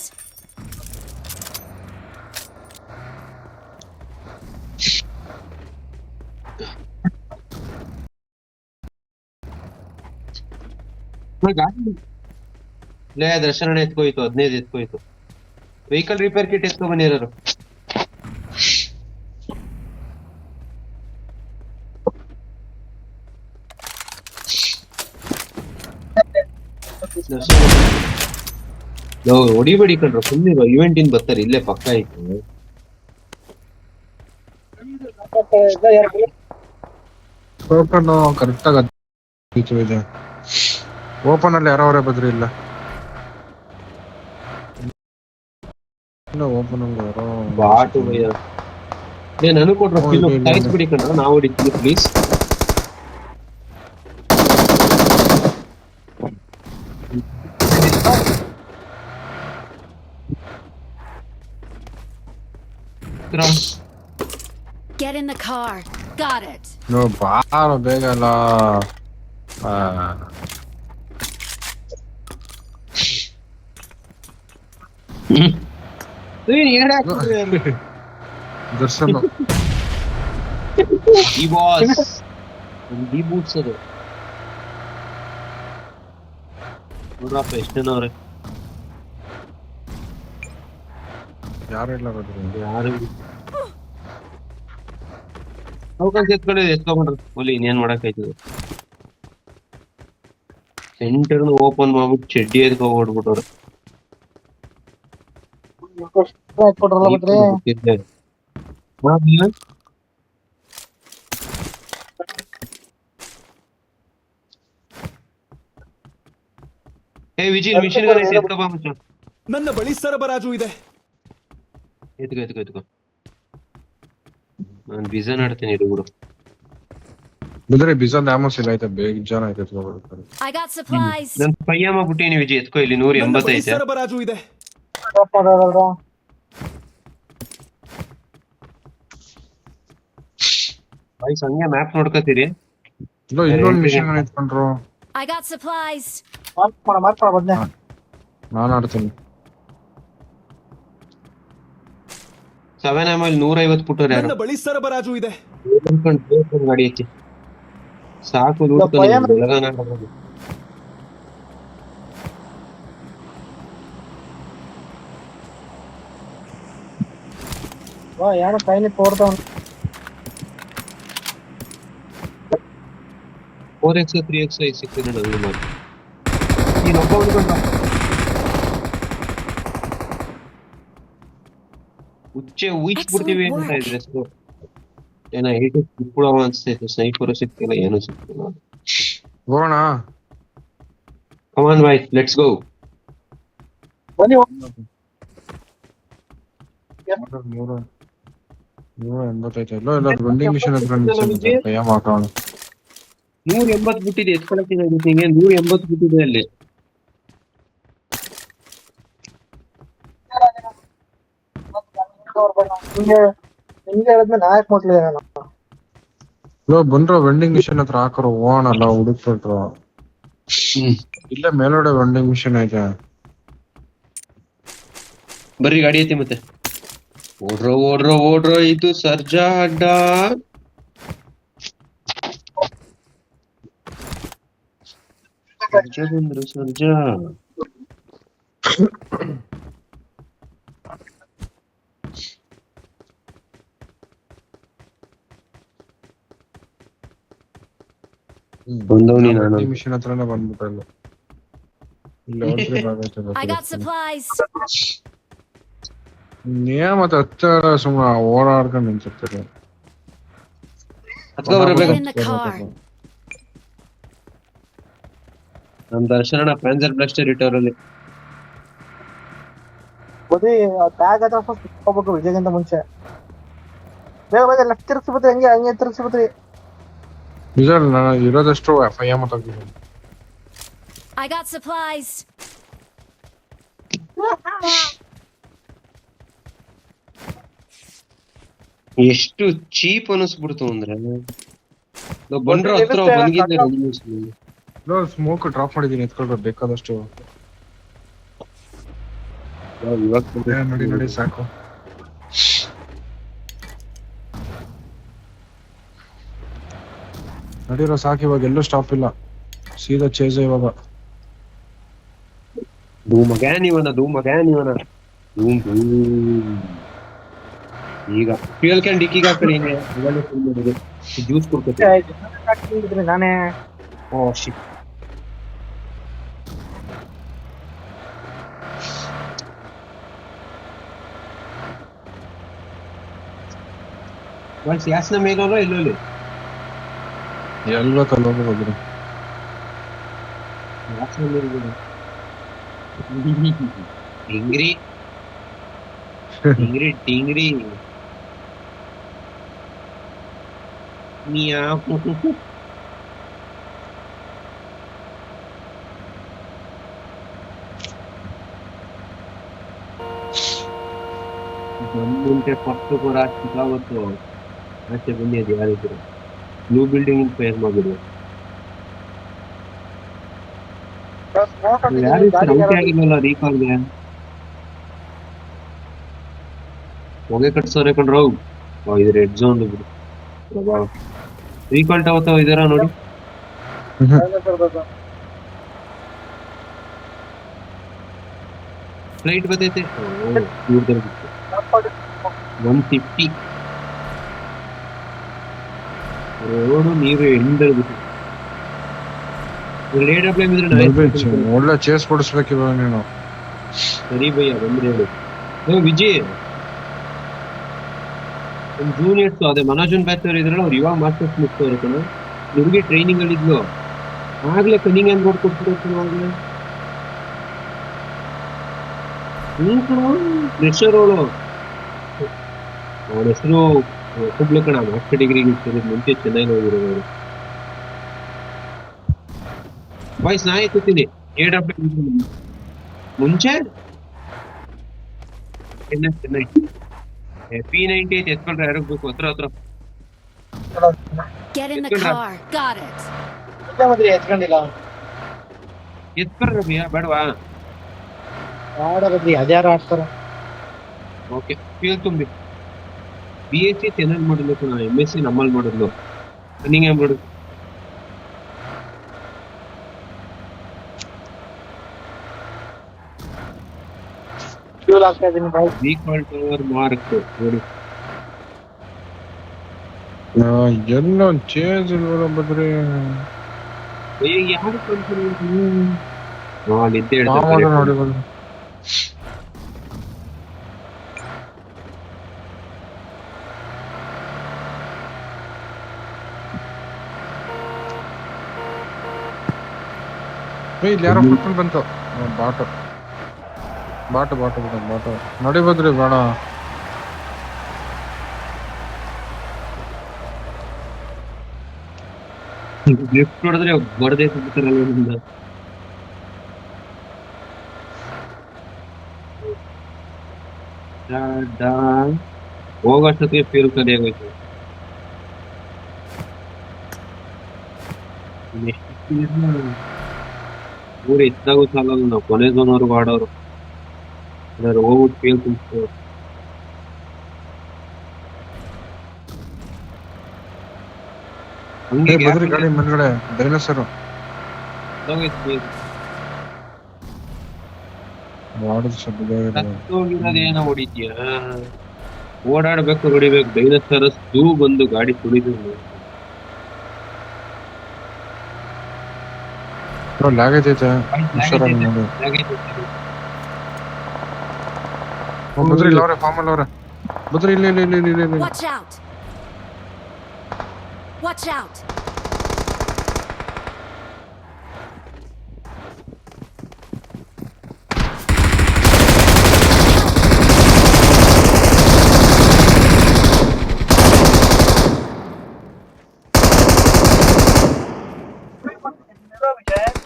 ಲೇ ದರ್ಶನ ಎತ್ಕೋಯ್ತು, 15 ಎತ್ಕೋಯ್ತು. ವೆಹಿಕಲ್ ರಿಪೇರ್ ಕಿಟ್ ಎತ್ಕೊ ಬನ್ನಿರೋರು. ಹೊಡಿಬೇಡಿ ಕಣ್ರು, ಫುಲ್ ಇವೆಂಟ್ ಇನ್ ಬರ್ತಾರೆ. ಇಲ್ಲೇ ಪಕ್ಕ ಐತೆ. ಟೋಕನ್ ಕರೆಕ್ಟ್ ಆಗ ಇದೆ. ಓಪನ್ ಅಲ್ಲಿ ಯಾರವರೇ ಬದ್ರಿ ಇಲ್ಲ. ಓಪನ್ ಅಲ್ಲಿ ಯಾರೋ ಬಾಟು ಭಯ್ಯ. ನನಗೆ ಕೊಟ್ರು ಸಾಯಿಸ್ಬಿಡಿ ಕಣ್ರು, ನಾವು ಹೊಡಿತೀವಿ please. Get in the car. Got it. No ಬಾರೋ ಬೇಗ ಅಲ್ಲ. ದರ್ಶನ್ ಈ ಬಾಸ್ ಡಿ ಬೂಟ್ಸ್ ಅದು ನೋಡ್ರಪ್ಪ ಎಷ್ಟು ಜನ ಅವ್ರೆ. ಯಾರೆಲ್ಲ ಬಂದ್ರು ಯಾರು ಅವಕಾಶ ಎತ್ಕೊಂಡ್ರಿ ಒಲಿ ಇನ್ನೇನ್ ಮಾಡಕ್ ಆಯ್ತದೆ. ಸೆಂಟರ್ ಓಪನ್ ಮಾಡ್ಬಿಟ್ಟು ಚಡ್ಡಿ ಎದ್ಕೊ ಹೊಡ್ಬಿಟ್ಟವ್ರೆ. ಕೊಟ್ರಲ್ಲ ಬದ್ರಿ ವಿಜಿಲ್ ಮಿಷಿನ್ ಗನ್ ಐತೆ ಎತ್ಕೊ ಬಾ ಮಚ್ಚ. ನನ್ನ ಬಳಿ ಸರಬರಾಜು ಇದೆ. ಎತ್ಕೊ ನಾನು ಬಿಸನ್ ಆಡ್ತೇನೆ ಇರು ಬಿಡು. ಬಿದ್ರೆ ಬಿಸನ್ ಆಮೋಸ್ ಇಲ್ಲ ಐತೆ ಬೇಗ ಜನ ಐತೆ ಎತ್ಕೊಬರ್ತಾರೆ. I got supplies. ನನ್ ಪಯ್ಯ ಮಾಡ್ಬಿಟ್ಟಿನಿ ವಿಜಿ ಎತ್ಕೊ ಇಲ್ಲಿ 180 ಐತೆ. ಸರಬರಾಜು ಇದೆ. ಬಾಯ್ಸ್ ಹಂಗೆ ಮ್ಯಾಪ್ ನೋಡ್ಕೋತೀರಿ. ಇನ್ನೊಂದು ಮಿಷನ್ ಗನ್ ಎತ್ಕೊಂಡ್ರು. I got supplies. ಮಾರ್ಕ್ ಬದ್ನೆ ನಾನು ಆಡ್ತೀನಿ. 7 150 ಪುಟ್ಟವ್ರು ಯಾರು ನನ್ನ ಬಳಿ ಸರಬರಾಜು ಇದೆ. ಗಾಡಿ ಹಚ್ಚಿ ಸಾಕು ಲಗಾನ ಯಾರೋ ಕೈಲಿ ತೋರ್ತಾವ 4x 3x 600 ಅದು ಮಾಡಿ ನೀನೊಬ್ಬ ಉಳ್ಕೊಂಡ ಉಚ್ಚೆ ಉಯಿಸ್ಬಿಡ್ತೀವಿ ಅಂತ ಇದ್ರೆ ಏನ ಹೇಟ್ ಇಟ್ಬಿಡವ ಅನ್ಸ್ತೈತೆ. ಸ್ನೈಪರು ಸಿಕ್ತಿಲ್ಲ ಏನು ಸಿಕ್ತಿಲ್ಲ. ಹೋಗೋಣ ಕಮಾನ್ ಬಾಯ್ ಲೆಟ್ಸ್ ಗೋ. ಬನ್ನಿ 185 ಎಲ್ಲ ವೆಂಡಿಂಗ್ ಮಿಷನ್ ಹತ್ರ ನಿಲ್ಸಿದ್ದೆ ಕೈಯ ಮಾತಾಡೋಣ. 180 ಬಿಟ್ಟಿದೆ ಎತ್ಕೊಳಕ್ಕೆ ನಿಂಗೆ 180 ಬಿಟ್ಟಿದೆ ಅಲ್ಲಿ. ನಿಮ್ಗೆ ಹೇಳಿದ್ಮೇಲೆ ನಾಯಕ್ ಮುಟ್ಲಿದೆ ನಾನು. ಬಂದ್ರು ವೆಂಡಿಂಗ್ ಮಿಷನ್ ಹತ್ರ ಹಾಕರು ಹೋಗೋಣಲ್ಲ ಹುಡುಕ್ಬಿಟ್ರು. ಇಲ್ಲೇ ಮೇಲ್ಗಡೆ ವೆಂಡಿಂಗ್ ಮಿಷನ್ ಐತೆ. ಬರ್ರಿ ಗಾಡಿ ಐತಿ ಮತ್ತೆ ಓಡ್ರೋ ಇದು ಸರ್ಜಾ ಅಡ್ಡ. ಸರ್ಜಾ ಬಂದ್ರು ಸರ್ಜಾ. ಬಂದವನಿ ನಾನು ಮಿಷನ್ ಹತ್ರನೇ ಬಂದ್ಬಿಟ್ಟಲ್ಲ. I got supplies. ಮತ್ತೆ ಹತ್ತಾರ ಸುಮ್ಮನೆ ಓಡಾಡ್ಕೊಂಡು ನಿಂತಿರ್ತಾರೆ. In the car. ನಮ್ ದರ್ಶನ ಪ್ಯಾನ್ಸರ್ ಬ್ಲಾಸ್ಟರ್ ಇಟ್ಟವ್ರಲ್ಲಿ. ಬರೀ ಟ್ಯಾಗ್ ಹತ್ರ ಫಸ್ಟ್ ಹೋಗ್ಬೇಕು ವಿಜಯಗಿಂತ ಮುಂಚೆ. ಬೇಗ ಲೆಫ್ಟ್ ತಿರ್ಗಿಸ್ಬಿಟ್ರಿ ಹಂಗೆ ತಿರ್ಗಿಸ್ಬಿಟ್ರಿ. ನಾನು ಇರೋದಷ್ಟು FIM ಮಾತಾಡ್ತಿದ್ದೀನಿ. I got supplies. ಎಷ್ಟು ಚೀಪ್ ಅನಿಸ್ಬಿಡ್ತು ಅಂದ್ರೆ ಬಂಡ್ರ ಹತ್ರ ಬಂದಿದ್ದೆ. ಸ್ಮೋಕ್ ಡ್ರಾಪ್ ಮಾಡಿದೀನಿ ಎತ್ಕೊಳ್ರ ಬೇಕಾದಷ್ಟು. ನೋಡಿ ಸಾಕು. ನಡೀರೋ ಸಾಕು, ಇವಾಗ ಎಲ್ಲೂ ಸ್ಟಾಪ್ ಇಲ್ಲ, ಸೀದಾ ಚೇಜ ಇವಾಗ. ಧೂಮಗ್ಯಾನ್ ಈಗ ಫ್ಯೂಯಲ್ ಕ್ಯಾನ್ ಡಿಕ್ಕಿಗೆ ಹಾಕ್ತಾರೆ ಹಿಂಗೆ ಜ್ಯೂಸ್ ಕೊಡ್ತೀನಿ ನಾನೇ. ಓ ಶಿಟ್. ಯಾಸ್ನ ಮೇಲೋ ಎಲ್ಲೋ ಎಲ್ಲ ತಲೋಗ್ರಿ ಟಿಂಗ್ರಿ ಮಿಯಾವ್. ಬಂದುಂಟೆ ಪಟ್ಟು ಕೂಡ ಸಿಕ್ಕಾವತ್ತು ಆಚೆ ಬನ್ನಿ. ಅದು ಯಾರಿದ್ರು ನ್ಯೂ ಬಿಲ್ಡಿಂಗ್ ಫೇರ್ ಮಾಡಿದ್ರು ಆಗಿಲ್ವಲ್ಲ ರೀಕಾಲ್ಗೆ ಹೊಗೆ ಕಟ್ಸೋರೆ ಕಂಡ್ರು. ಇದು ರೆಡ್ ಝೋನ್ ಬಿಡು ಪ್ರಭಾವ ರೀಕಾಲ್ ತಗೋತಾವ ಇದಾರ ನೋಡಿ ಫ್ಲೈಟ್ ಬರ್ತೈತೆ 150 ರೋಡು ನೀರು ಎಂಡರ್ ಬಿಟ್ಟು ಒಳ್ಳೆ ಚೇಸ್ ಕೊಡಿಸ್ಬೇಕು ಇವಾಗ ನೀನು. ಸರಿ ಭಯ್ಯ ಬಂದ್ರೆ ಹೇಳು. ವಿಜಯ್ ಒಂದು ಜೂನಿಯರ್ಸ್ ಅದೇ ಮನೋಜನ್ ಬ್ಯಾಚ್ ಅವ್ರು ಇದ್ರಲ್ಲ ಅವ್ರು ಇವಾಗ ಮಾಸ್ಟರ್ಸ್ ಮುಗಿಸ್ತವ್ರೆ ಕಣ. ನಿಮಗೆ ಟ್ರೈನಿಂಗ್ ಅಲ್ಲಿ ಇದ್ಲು ಆಗ್ಲೇ ಕನಿಂಗ್ ಹ್ಯಾಂಡ್ ರೋಡ್ ಕೊಟ್ಬಿಟ್ಟು ಆಗ್ಲೇ ಫ್ರೆಶರ್ ಅವಳು ಅವಳ ಹೆಸರು ಹುಬ್ಳಿ ಕಣ ಮಾಸ್ಟರ್ ಡಿಗ್ರಿಗೆ ಮುಂಚೆ ಚೆನ್ನೈಲಿ ಹೋಗಿರೋದು. ವಾಯ್ಸ್ ನಾ ಎತ್ತೀನಿ ಮುಂಚೆ ಚೆನ್ನೈ P90 ಎತ್ಕೊಂಡ್ರೆ ಯಾರಿಗೆ ಬೇಕು ಹತ್ರ Get in the car. Got it. ಎತ್ಕೊಂಡಿಲ್ಲ ಎತ್ಕೊಂಡ್ರೆ bhaiya ಬೇಡವಾ? ಆಡೋದ್ರಿ ಅದ್ಯಾರು ಆಡ್ತಾರ. ಓಕೆ ಫ್ಯೂಲ್ ತುಂಬಿ BSc ಚೆನ್ನೈಲಿ ಮಾಡಿದ್ಲು ಕಣ, MSc ನಮ್ಮಲ್ಲಿ ಮಾಡಿದ್ಲು. ರನ್ನಿಂಗ್ ಏನ್ ಮಾಡುದು ಫ್ಯೂಲ್ ಆಗ್ತಾ ಇದೀನಿ ಬಾಯ್. ರೀಕಾಲ್ ಟವರ್ ಮಾರ್ಕ್ ನೋಡಿ ಎಲ್ಲ ಚೇಂಜ್ ಇಲ್ವಲ್ಲ ಬದ್ರಿ. ಯಾರು ನಿದ್ದೆ ನೋಡಿ ಇಲ್ಲಿ ಯಾರೋ ಫುಟ್ಬಾಲ್ ಬಂತು. ಬಾಟು ನಡಿ ಬದ್ರಿ ಬೇಡ. ಲಿಫ್ಟ್ ನೋಡಿದ್ರೆ ಬಡದೇ ಕೂತಾರಲ್ಲ ನಿಮ್ದು. ಹೋಗೋಷ್ಟೊತ್ತಿಗೆ ಫ್ಯೂಲ್ ಖಾಲಿ ಆಗೋಯ್ತು. ಊರು ಎತ್ತಾಗೂ ಸಾಲಲ್ಲ, ನಾವು ಕೊನೆ ಝೋನ್ವರೆಗೂ ಆಡೋರು ಹೋಗ್ಬಿಟ್ಟು ಫ್ಯೂಲ್ ತುಂಬಿಸ್ತೇವೆ. ಹಂಗೆ ಬದ್ರಿ ಗಾಡಿ ಮುಂದ್ಗಡೆ ಡೈನೋಸರ್ ಹೋಗಿರೋದೇನೋ ಹೊಡಿತೀಯ, ಓಡಾಡ್ಬೇಕು ಹೊಡಿಬೇಕು. ಡೈನೋಸರಸ್ ಝೂ ಬಂದು ಗಾಡಿ ತುಳಿದು ಲ್ಯಾಗೇಜ್ ಐತೆ. ಬದ್ರಿ ಇಲ್ಲ ಅವ್ರೆ ಫಾರ್ಮಲ್ ಅವ್ರೆ. ಬದ್ರಿ ಇಲ್ಲ. Watch out. Watch out.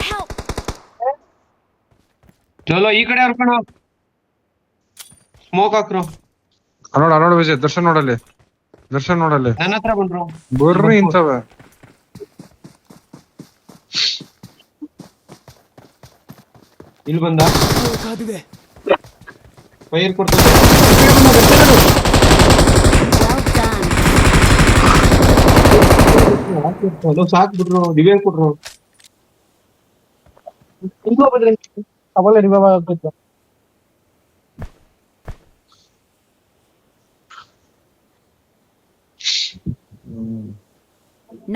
Help. ಚಲೋ ಈ ಕಡೆ ಅವ್ರ ಕಣ ಸ್ಮೋಕ್ ಹಾಕ್ರು. ನೋಡ ವಿಜಯ್ ದರ್ಶನ್ ನೋಡಲ್ಲಿ ನನ್ನ ಹತ್ರ ಬಂದ್ರು ಬರ್ರಿ ಇಂತವ. ಇಲ್ಲಿ ಬಂದ ಕಾದಿದೆ. ಫೈರ್ ಕೊಡ್ತಾರೆ. Well done. ಸಾಕ್ಬಿಟ್ರು ಡಿವೈನ್ ಕೊಟ್ರು. ಅವಲ್ಲ ರಿವೈವ್ ಆಗ್ತಿತ್ತು.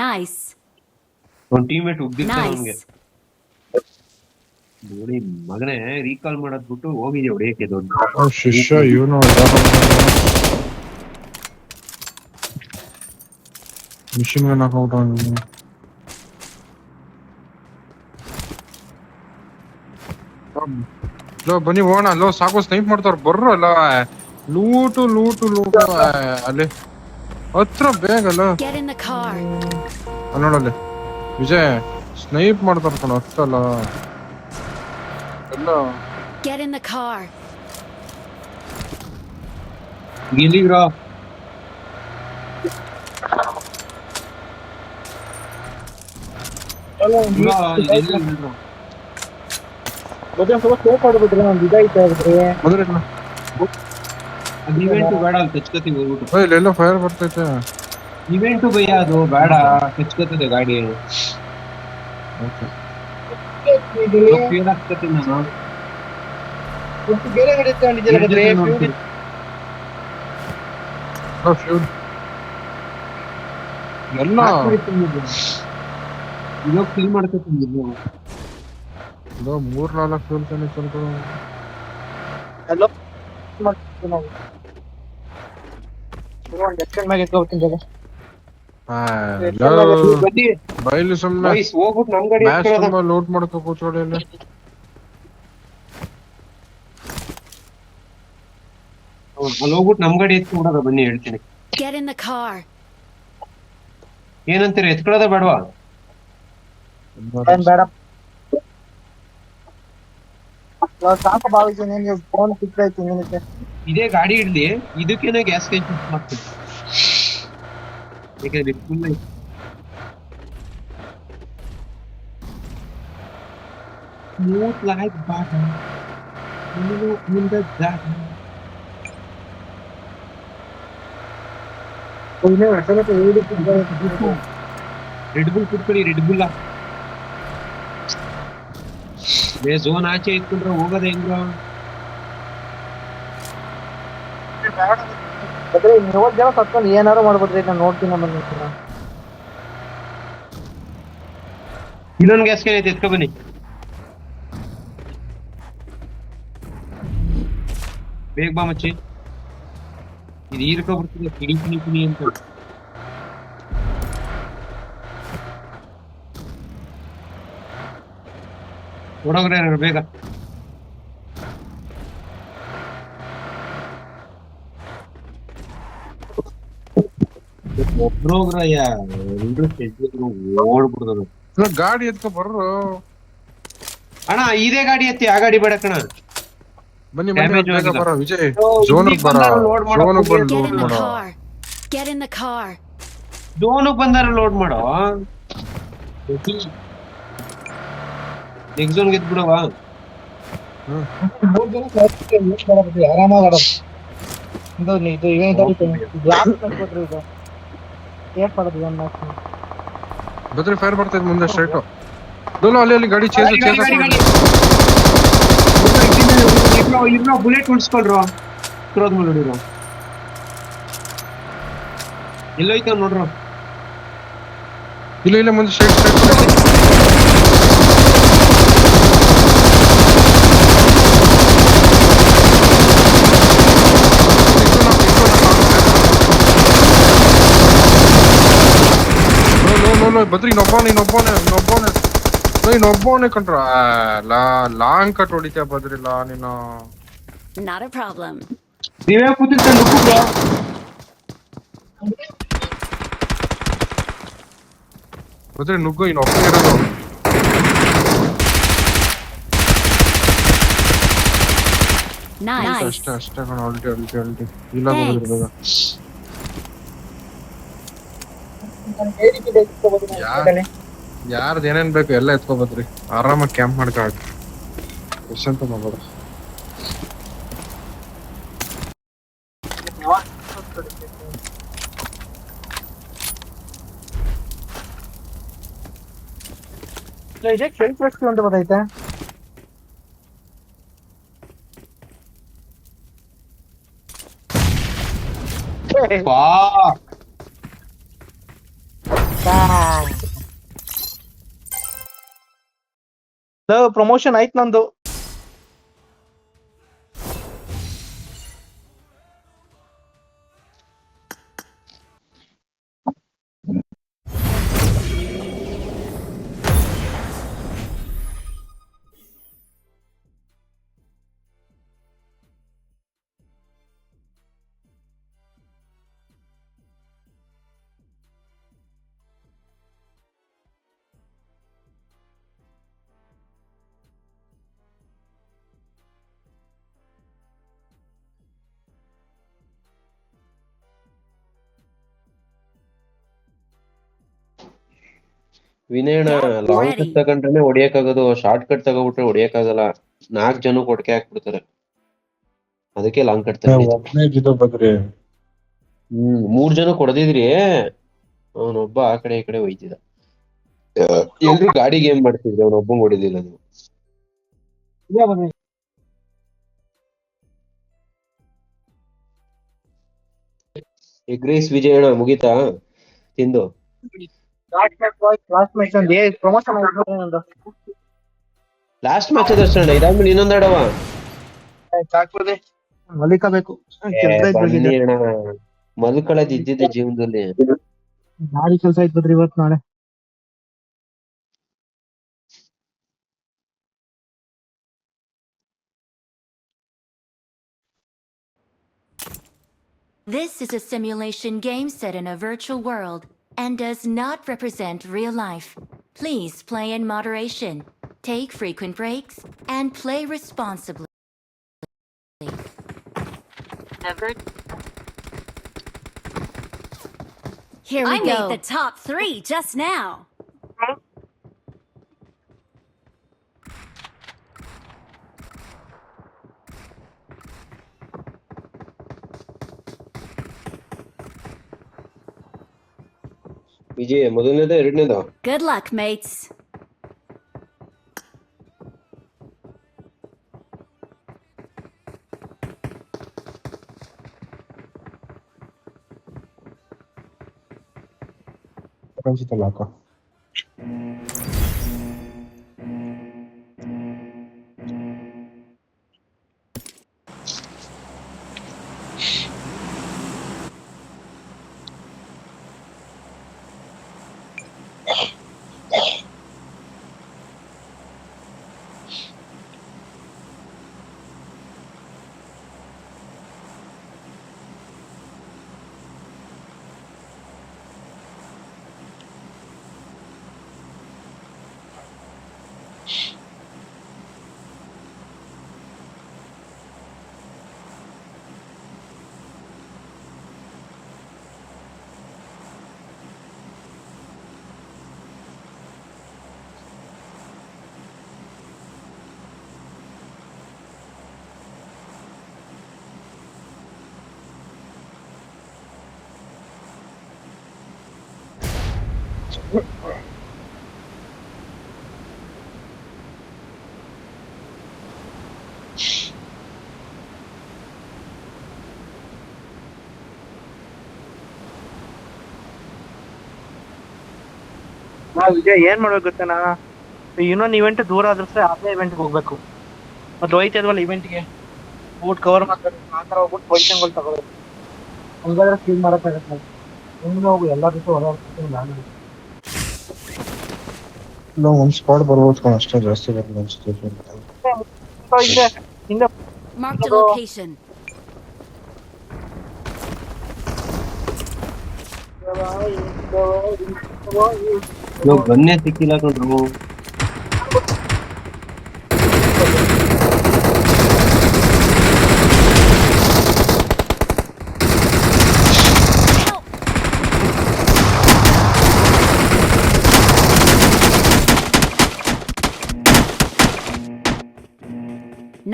Nice. ಅವ್ನ ಟೀಮೇಟ್ ಉಗ್ದಿರ್ತಾನೆ ಅವ್ನಿಗೆ. Nice. ನೋಡಿ ಮಗನೇ ರೀಕಾಲ್ ಮಾಡೋದ್ ಬಿಟ್ಟು ಹೋಗಿದ್ದೆ ಹೊಡೆಯಕ್ಕೆ ದೊಡ್ಡ ಶಿಷ್ಯ ಇವನು ಮಿಷಿನ್ ಗನ್ ಹಾಕೋಟ. ಬನ್ನಿ ಹೋಗೋಣ. ಸಾಕು ಸ್ನೈಪ್ ಮಾಡ್ತಾರ ಬರ್ರು ಅಲ್ಲ. ಲೂಟು ಅಲ್ಲಿ ಹತ್ರ ಬೇಗಲ್ಲ. Get in the car. ನೋಡಲ್ಲಿ ವಿಜಯ್ ಸ್ನೈಪ್ ಮಾಡ್ತಾರ ಕಣ ಹತ್ತಲ್ಲ ಎಲ್ಲ. Get in the car. ಗಿಲಿಗ್ರಾ ಸ್ವಲ್ಪ ಸೇಫ್ ಆಗ್ಬಿಟ್ರೆ ಒಂದು ಇದಾಯ್ತಾ ಇದ್ರಿ. ಅದು ಇವೆಂಟ್ ಬೇಡ ಅಲ್ಲಿ ಕಚ್ಕತಿ ಹೋಗ್ಬಿಟ್ಟು ಇಲ್ಲೆಲ್ಲೋ ಫೈರ್ ಬರ್ತೈತೆ. ಇವೆಂಟ್ ಭಯ ಅದು ಬೇಡ ಕಚ್ಕತ್ತದೆ ಗಾಡಿ ಓಕೆ ಫೇಲ್ ಆಗ್ತತಿ ನಾನು ಬೇರೆ ಗಾಡಿ ತಗೊಂಡಿದ್ಯಲ್ಲ ಬದ್ರೆ ನೋಡ್ತೀನಿ. ಫ್ಯೂಲ್ ಎಲ್ಲ ಇವಾಗ ಫಿಲ್ ಮಾಡ್ಕೊತೀನಿ ಇದು 3-4 ಫ್ಯೂಲ್ ತಾನೆ ಸ್ವಲ್ಪ. ಎಲ್ಲೋ ಮಾಡ್ತೀವಿ ನಾವು ಒಂದು ಎಕ್ಸ್ಟೆಂಡ್ ಮ್ಯಾಗ್ ಎತ್ಕೊಳ್ತೀನಿ ಜಗ ಬನ್ನಿ ಬೈಲಿ ಸುಮ್ಮನೆ ಬಾಯ್ಸ್ ಹೋಗ್ಬಿಟ್ಟು ನಮ್ ಗಾಡಿ ಮ್ಯಾಚ್ ಎತ್ಕೊಳ್ಳೋದ. ತುಂಬಾ ಲೂಟ್ ಮಾಡ್ಕೋ ಕೂತ್ಕೊಳ್ಳಿ ಅಲ್ಲಿ. ಅಲ್ಲಿ ಹೋಗ್ಬಿಟ್ಟು ನಮ್ ಗಾಡಿ ಎತ್ಕೊಂಡೋದ ಬನ್ನಿ ಹೇಳ್ತೀನಿ. Get in the car. ಏನಂತೀರಿ ಎತ್ಕೊಳ್ಳೋದ ಬೇಡವಾ? ಏನ್ ಬೇಡ ಸಾಕು ಭಾವಿದ್ದೀನಿ ನೀವು ಫೋನ್ ಸಿಕ್ಕೈತಿ ನಿನಗೆ ಇದೇ ಗಾಡಿ ಇಡ್ಲಿ ಇದಕ್ಕೇನೆ ಗ್ಯಾಸ್ ಕ್ಯಾನ್ ಶಿಫ್ಟ್ ಮಾಡ್ತೀನಿ ಯಾಕಂದ್ರೆ ಫುಲ್ ಸ್ಮೂತ್ ಲೈಕ್ ಬಟನ್ ಮುಂದ ಜಾಗ ರೆಡ್ ಬುಲ್ ಕುಟ್ಕೊಳ್ಳಿ ರೆಡ್ ಬುಲ್ಲ ಝೋನ್ ಆಚೆ ಇಟ್ಕೊಂಡ್ರೆ ಹೋಗೋದ ಹೆಂಗ ಅದ್ರೆ 30 ಜನ ಕತ್ಕೊಂಡು ಏನಾರು ಮಾಡ್ಬೋದ್ರಿ ನಾನು ನೋಡ್ತೀನಿ ನಮ್ಮನ್ನ ಇನ್ನೊಂದು ಗ್ಯಾಸ್ ಕ್ಯಾನ್ ಐತೆ ಎತ್ಕೊ ಬನ್ನಿ ಬೇಗ ಬಾ ಮಚ್ಚಿ ಇದು ಹೀರ್ಕೊಬಿಡ್ತದೆ ಕಿಣಿ ಕಿಣಿ ಕಿಣಿ ಅಂತ ಹೊಡೋಗ್ರೆ ಬೇಗ ಒಬ್ರೋಗ್ರಯ್ಯ ಎಲ್ರು ಓಡ್ಬಿಡ್ದದು ಗಾಡಿ ಎತ್ಕೊ ಬರ್ರು. ಅಣ್ಣ ಇದೇ ಗಾಡಿ ಎತ್ತಿ ಆ ಗಾಡಿ ಬೇಡ ಕಣ ಬನ್ನಿ Damage ಬೇಗ ಆಗಿಲ್ಲ. ಬರೋ ವಿಜಯ್. ಓ, ಝೋನ್ ಇಲ್ಲಿ ಬರ ಬಂದಾರು load ಮಾಡೋ ಝೋನ್ ಬಂದು Get ಲೂಟ್ in the ಮಾಡೋ. car. Get in the car. ಝೋನಿಗೆ ಬಂದಾರ ಲೋಡ್ ಮಾಡೋ ನೆಕ್ಸ್ಟ್ ಝೋನ್ ಗೆದ್ದು ಬಿಡವಾ ಆರಾಮಾಗಿ ಆಡೋದು ಇದು ಇವೆಂಟ್ ಗ್ಲಾಸ್ ಕಟ್ಬಿಟ್ರಿ ಇದು ಏಟ್ ಮಾಡೋದು ಏನ್ ಮಾಡ್ತೀನಿ ಬದ್ರಿ ಫೈರ್ ಬರ್ತೈತೆ ಮುಂದೆ ಸ್ಟ್ರೈಟ್. ಅಲ್ಲಿ ಗಾಡಿ ಚೇಸ್ ಇರ್ನೋ ಬುಲೆಟ್ ಉಳಿಸ್ಕೊಳ್ರು ಕ್ರೋದ್ ಮೇಲೆ ಹೊಡಿರೋ ಎಲ್ಲೋಯ್ತಾವ ನೋಡ್ರು ಇಲ್ಲ ಮುಂದೆ ಸ್ಟ್ರೈಟ್ ಬದ್ರಿ ಇನ್ನೊಬ್ಬನೇ ಕಂಡ್ರ ಲಾಂಗ್ ಕಟ್ ಹೊಡಿತೀಯ ಬದ್ರಿಲ್ಲ ನೀನು. Not a problem. ನೀವೇ ಕೂತಿರ್ತಾರೆ ನುಗ್ಗು ಬದ್ರಿ ನುಗ್ಗು ಇನ್ನೊಬ್ಬನೇ ಇರೋದು. Nice. ಅಷ್ಟೇ ಕಣ ಅಲ್ಟಿ ಇಲ್ಲ ಬದ್ರಿ ಬೇಗ. ಯಾರ್ದು ಏನೇನ್ ಬೇಕು ಎಲ್ಲ ಎತ್ಕೊಬದ್ರಿ ಆರಾಮಾಗಿ ಕ್ಯಾಂಪ್ ಮಾಡ್ಕ ಎಷ್ಟಂತ ಮಾಡ್ಬೋದ. ಅಂತ ಗೊತ್ತೈತೆ ಪ್ರಮೋಷನ್ ಆಯ್ತು ನಂದು. ವಿನಯಣ್ಣ ಲಾಂಗ್ ಕಟ್ ತಗೊಂಡ್ರೆ ಹೊಡಿಯಕ್ಕಾಗೋದು ಶಾರ್ಟ್ ಕಟ್ ತಗೋಬಿಟ್ರೆ ಹೊಡಿಯಕ್ಕಾಗಲ್ಲ 4 ಜನ ಕೊಡ್ಕೆ ಹಾಕ್ಬಿಡ್ತಾರೆ ಅದಕ್ಕೆ ಲಾಂಗ್ ಕಟ್ ತಗೊಂಡಿದ್ದು. ಒಬ್ನೇ ಇದ್ದಿದ್ದು ಬಗ್ರಿ. 3 ಜನ ಕೊಡದಿದ್ರಿ, ಅವನೊಬ್ಬ ಆ ಕಡೆ ಈ ಕಡೆ ಹೋಯ್ತಿದ್ದ. ಎಲ್ರು ಗಾಡಿ ಗೇಮ್ ಮಾಡ್ತಿದ್ರು, ಅವನೊಬ್ಬಂಗ್ ಹೊಡಿದಿಲ್ಲ ನೀವು. ಎಗ್ ರೈಸ್ ವಿಜಯ್ ಅಣ್ಣ ಮುಗೀತಾ ತಿಂದು? ಲಾಸ್ಟ್ ಮ್ಯಾಚ್ ಒಂದು ಪ್ರಮೋಷನ್ ನಂದು. ಲಾಸ್ಟ್ ಮ್ಯಾಚ್ ಅದಷ್ಟಣ್ಣ, ಇದಾದ್ಮೇಲೆ ಇನ್ನೊಂದಾಡವ. ಹಾಕ್ಬೋದೆ ಮಲಿಕಬೇಕು. ಬನ್ನಿ ಅಣ್ಣ, ಮಲ್ಕೊಳ್ಳೋದು ಇದ್ದಿದ್ದೆ ಜೀವನದಲ್ಲಿ. ಭಾರಿ ಕೆಲಸ ಆಯ್ತು ಬಿಡ್ರಿ ಇವತ್ತು ನಾಳೆ. This is a simulation game set in a virtual world and does not represent real life. Please play in moderation, take frequent breaks, and play responsibly. Here we I go. made the top 3 just now. Vijay ಮೊದಲನೇದ ಎರಡನೇದ? Good luck, mates. ಅನ್ಸುತ್ತಲ್ಲ ಅಕ್ಕ. ವಿಜಯ್ ಏನ್ ಮಾಡ್ಬೇಕು ಗೊತ್ತೇನಾ, ಇನ್ನೊಂದು event ದೂರ ಆದ್ರೆ ಅದೇ ಇವೆಂಟ್ಗೆ ಹೋಗ್ಬೇಕು. ಮತ್ತೆ ಹೋಯ್ತಿದ್ವಲ್ಲ ಇವೆಂಟ್ಗೆ boot cover ಮಾಡ್ಬೇಕು, ಆ ಥರ ಹೋಗ್ಬಿಟ್ಟು ಪೊಸಿಷನ್ಗಳು ತಗೋಬೇಕು. ಹಂಗಾದ್ರೆ ಫೀಲ್ ಮಾಡಕ್ಕಾಗತ್ತೆ. ಮುಂದೆ ಹೋಗು ಎಲ್ಲ ಜೊತೆ ಓಡಾಡ್ತೀನಿ ನಾನು. ಇಲ್ಲ ಒಂದ್ ಸ್ಪಾಟ್ ಬರ್ಬೋದು ಕಣ, ಅಷ್ಟೇ ಜಾಸ್ತಿ ಬರಲ್ಲ ಅನ್ಸುತ್ತೆ. ಹಿಂದೆ ಹಿಂದೆ Marked a location. ಗನ್ನೇ ಸಿಕ್ಕಿಲ್ಲ ಕಣ್ರು.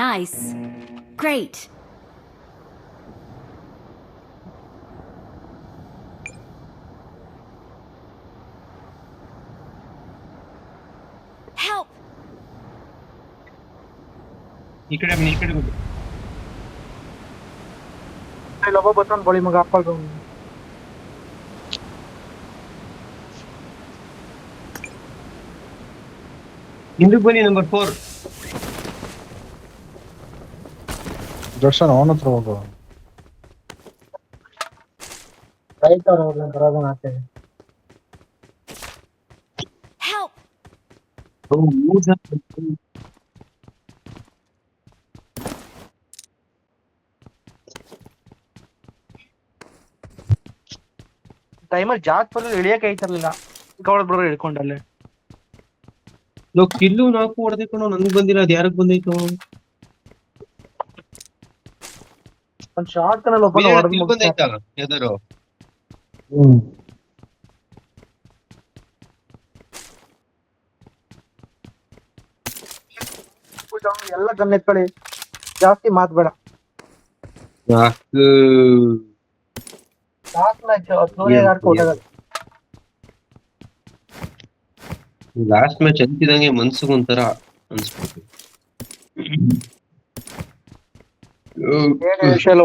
Nice. Great. Help. ಈ ಕಡೆ ಬನ್ನಿ, ಈ ಕಡೆ ಬನ್ನಿ. ಲೊಬ್ಬ ಬರ್ತಾನೆ ಬಳಿ ಮಗ ಅಪ್ಪಲ್ ಹಿಂದಕ್ಕೆ ಬನ್ನಿ, ನಂಬರ್ 4. ದರ್ಶನ್ ಅವನ ಹತ್ರ ಹೋಗು. ರೈಟ್ ಅವ್ರ ಬರೋದನ್ನ ಆಗ್ತದೆ. Help. ಟೈಮಲ್ಲಿ ಜಾಸ್ತಿ ಇಳಿಯಕ್ಕೆ ಐತಿರ್ಲಿಲ್ಲ, ಬ್ರೋ ಹಿಡ್ಕೊಂಡಲ್ಲೇ. ಕಿಲ್ಲು 4 ಹೊಡೆದಿಕೊಂಡು ನನ್ಗೆ ಬಂದಿಲ್ಲ, ಅದು ಯಾರಿಗೆ ಬಂದೈತು? ಒಂದ್ ಶಾರ್ಟ್ ಕನಲ್ಲಿ ಒಬ್ಬ ಹೊಡೆದು ಬಂದೈತಾ ಯಾವ್ದಾರು? ಎಲ್ಲ ಗನ್ ಎತ್ಕೊಳ್ಳಿ, ಜಾಸ್ತಿ ಮಾತ್ ಬೇಡ. ಸಾಕು. ಲಾಸ್ಟ್ ಮ್ಯಾಚ್ ಸೂರ್ಯ ಆಡ್ಕೊ ಲಾಸ್ಟ್ ಮ್ಯಾಚ್ ಅಂತಿದಂಗೆ ಮನ್ಸಿಗೊಂಥರ ಅನ್ಸ್ಬಿಟ್ಟು ವಿಷಯ ಎಲ್ಲ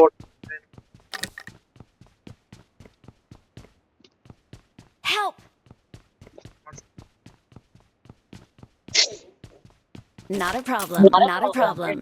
Help! Not a problem. Not a problem.